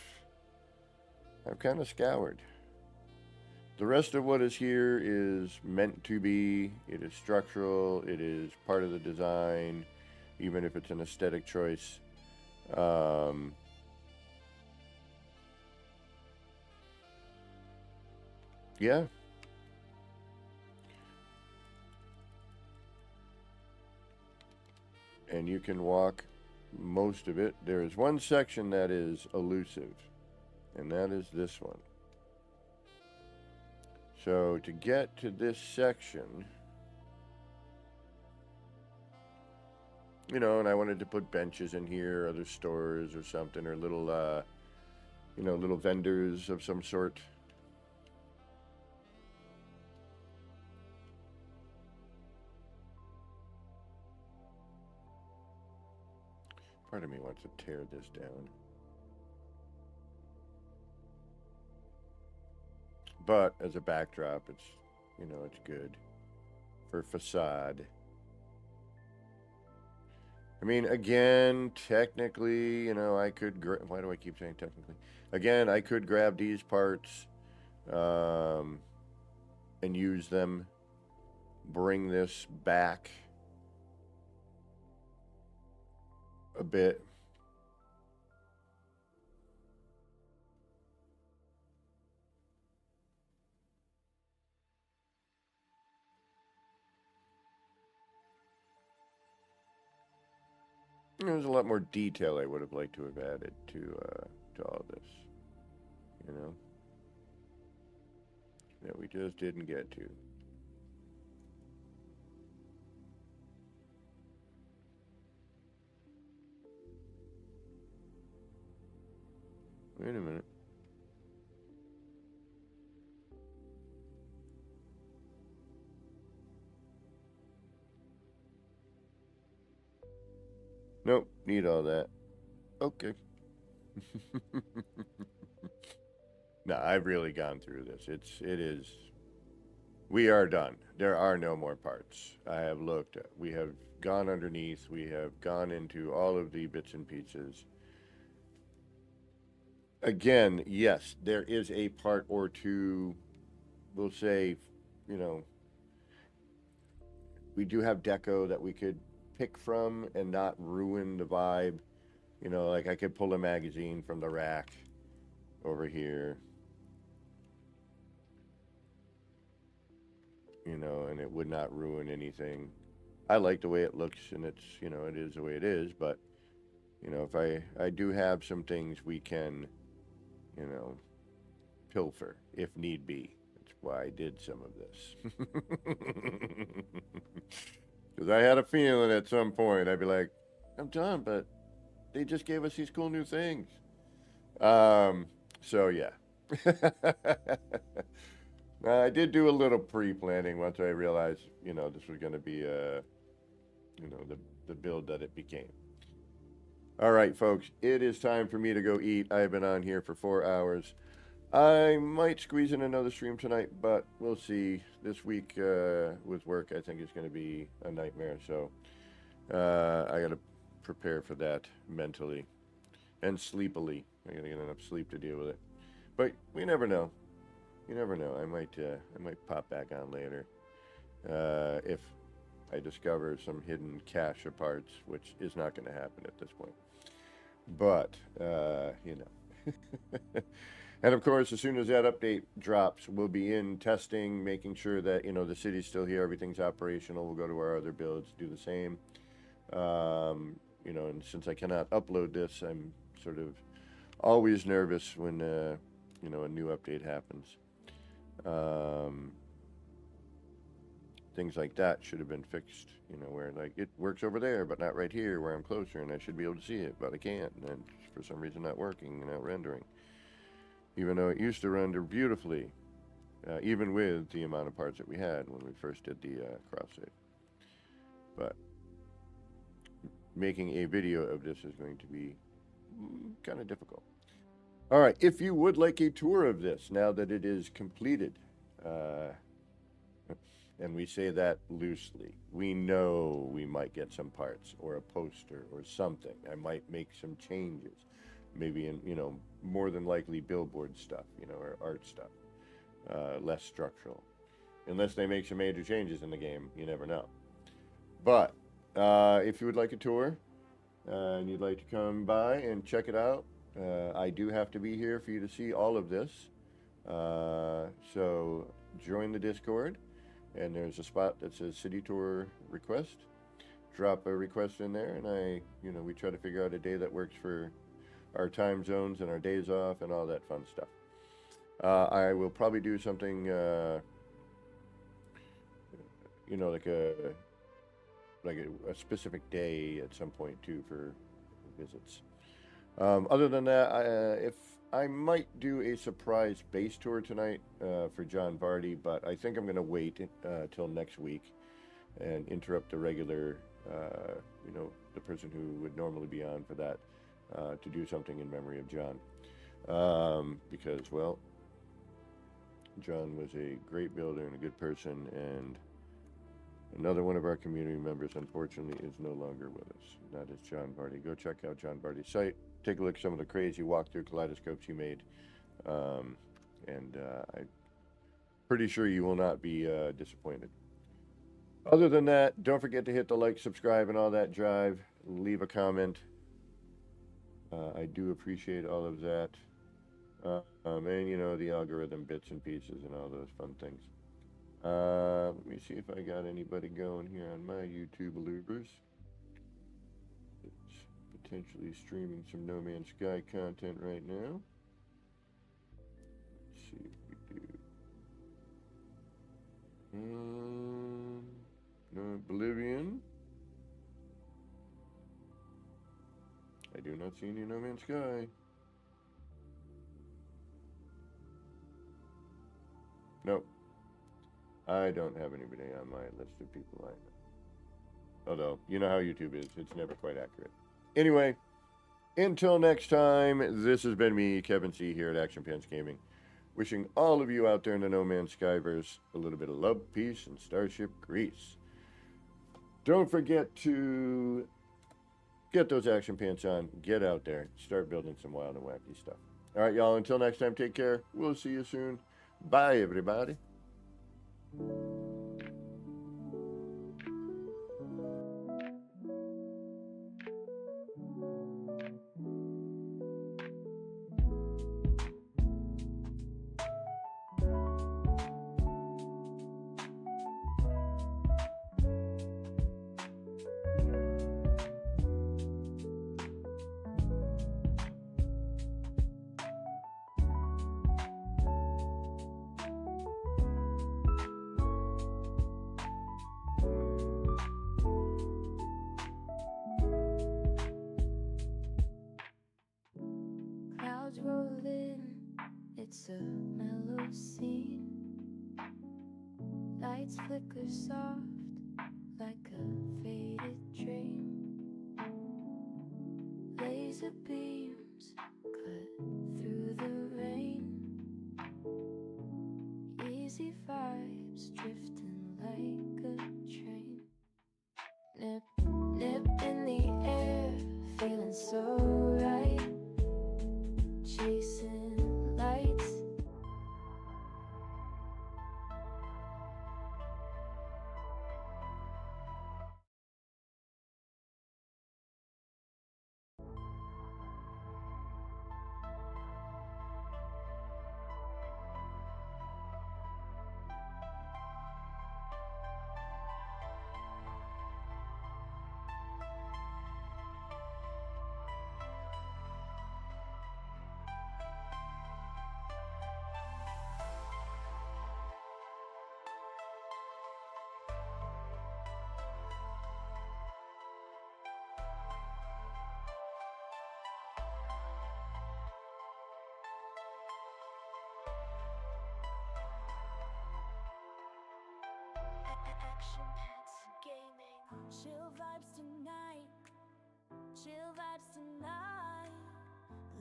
[SPEAKER 3] scoured. The rest of what is here is meant to be. It is structural. It is part of the design, even if it's an aesthetic choice. Yeah. And you can walk most of it. There is one section that is elusive, and that is this one. So to get to this section, you know, and I wanted to put benches in here, other stores or something, or little, you know, little vendors of some sort. Part of me wants to tear this down. But as a backdrop, it's, you know, it's good for facade. I mean, again, technically, you know, I could, why do I keep saying technically? Again, I could grab these parts and use them, bring this back a bit. There's a lot more detail I would have liked to have added to all this, you know, that we just didn't get to. Wait a minute. Nope, need all that. Okay. No, I've really gone through this. It is, we are done. There are no more parts. I have looked, we have gone underneath, we have gone into all of the bits and pieces. Again, yes, there is a part or two, we'll say, you know, we do have deco that we could pick from and not ruin the vibe. You know, like I could pull a magazine from the rack over here, you know, and it would not ruin anything. I like the way it looks, and it's, you know, it is the way it is, but, you know, if I do have some things we can, you know, pilfer if need be. That's why I did some of this. Because I had a feeling at some point I'd be like, I'm done, but they just gave us these cool new things. So yeah. I did do a little pre-planning once I realized, you know, this was going to be, you know, the build that it became. All right, folks, it is time for me to go eat. I've been on here for 4 hours. I might squeeze in another stream tonight, but we'll see. This week with work, I think it's going to be a nightmare. So I got to prepare for that mentally. and sleepily. I gotta get enough sleep to deal with it. But we never know. You never know. I might pop back on later if I discover some hidden cache of parts, which is not going to happen at this point. But you know. And of course, as soon as that update drops, we'll be in testing, making sure that the city's still here, everything's operational. We'll go to our other builds, do the same. And since I cannot upload this, I'm sort of always nervous when a new update happens. Things like that should have been fixed, where like it works over there, but not right here where I'm closer, and I should be able to see it, but I can't, and for some reason not working, not rendering. Even though it used to render beautifully, even with the amount of parts that we had when we first did the cross-save. But making a video of this is going to be kind of difficult. All right, if you would like a tour of this now that it is completed, and we say that loosely, we know we might get some parts or a poster or something. I might make some changes, maybe in, more than likely billboard stuff, or art stuff, less structural. Unless they make some major changes in the game, you never know. But if you would like a tour and you'd like to come by and check it out, I do have to be here for you to see all of this. So join the Discord, and there's a spot that says City Tour Request. Drop a request in there, and we try to figure out a day that works for our time zones and our days off and all that fun stuff. I will probably do something, like a specific day at some point too for visits. Other than that, if I might do a surprise base tour tonight for John Vardy, but I think I'm going to wait till next week and interrupt the regular, the person who would normally be on for that to do something in memory of John. Because, well, John was a great builder and a good person, and another one of our community members, unfortunately, is no longer with us. That is John Vardy. Go check out John Vardy's site. Take a look at some of the crazy walkthrough kaleidoscopes he made. I'm pretty sure you will not be disappointed. Other than that, don't forget to hit the like, subscribe, and all that jive. Leave a comment. I do appreciate all of that. And, the algorithm bits and pieces and all those fun things. Let me see if I got anybody going here on my YouTube loopers. It's potentially streaming some No Man's Sky content right now. Let's see if we do. No, Bolivian. I do not see any No Man's Sky. Nope. I don't have anybody on my list of people I know. Although, you know how YouTube is. It's never quite accurate. Anyway, until next time, this has been me, Kevin C. here at Action Pants Gaming. Wishing all of you out there in the No Man's Skyverse a little bit of love, peace, and Starship Grease. Don't forget to get those action pants on. Get out there. Start building some wild and wacky stuff. All right, y'all. Until next time, take care. We'll see you soon. Bye, everybody.
[SPEAKER 2] Clouds roll in, it's a mellow scene. Lights flicker soft like a faded dream. Laser beams cut through the rain. Easy vibes drifting like a train. Nip, nip in the air, feeling so right.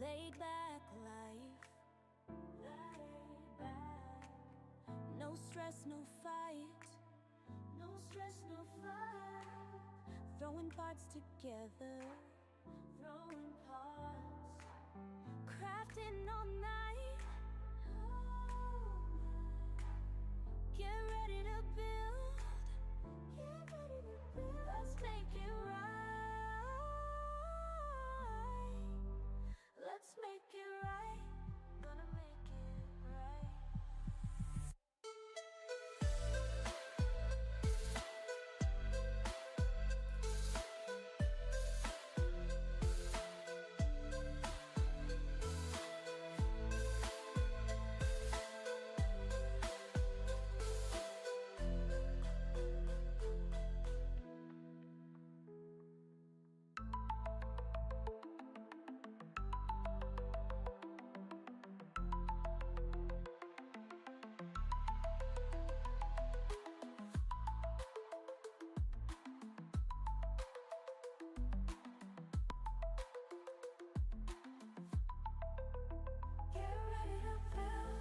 [SPEAKER 2] Laid back life, laid back. No stress, no fight, no stress, no fight. Throwing parts together, throwing parts. Crafting all night, get ready to build, get ready to build. Let's make it right. Let's make it right. Gonna make it right. Get ready to build.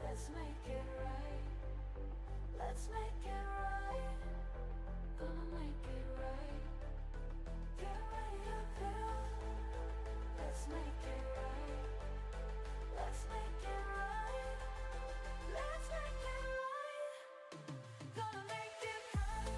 [SPEAKER 2] Let's make it right. Let's make it right. Gonna make it right. Get ready to build. Let's make it right. Let's make it right. Let's make it right. Gonna make it right.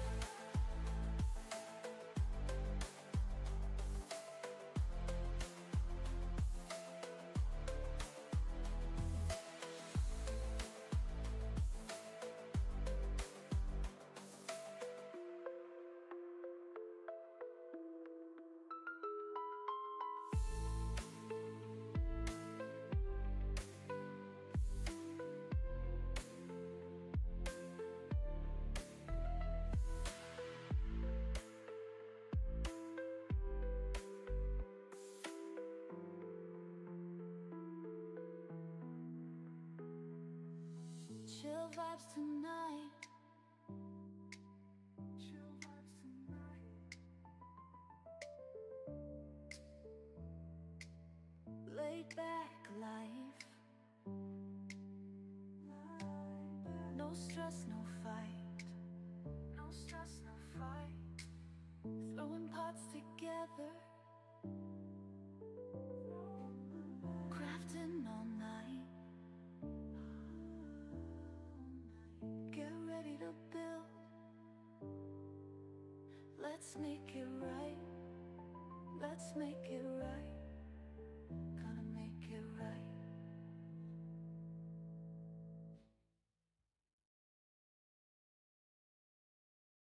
[SPEAKER 2] Chill vibes tonight. Chill vibes tonight. Laid back life. No stress, no fight. No stress, no fight. Throwing parts together. Crafting all night. Get ready to build. Let's make it right. Let's make it right.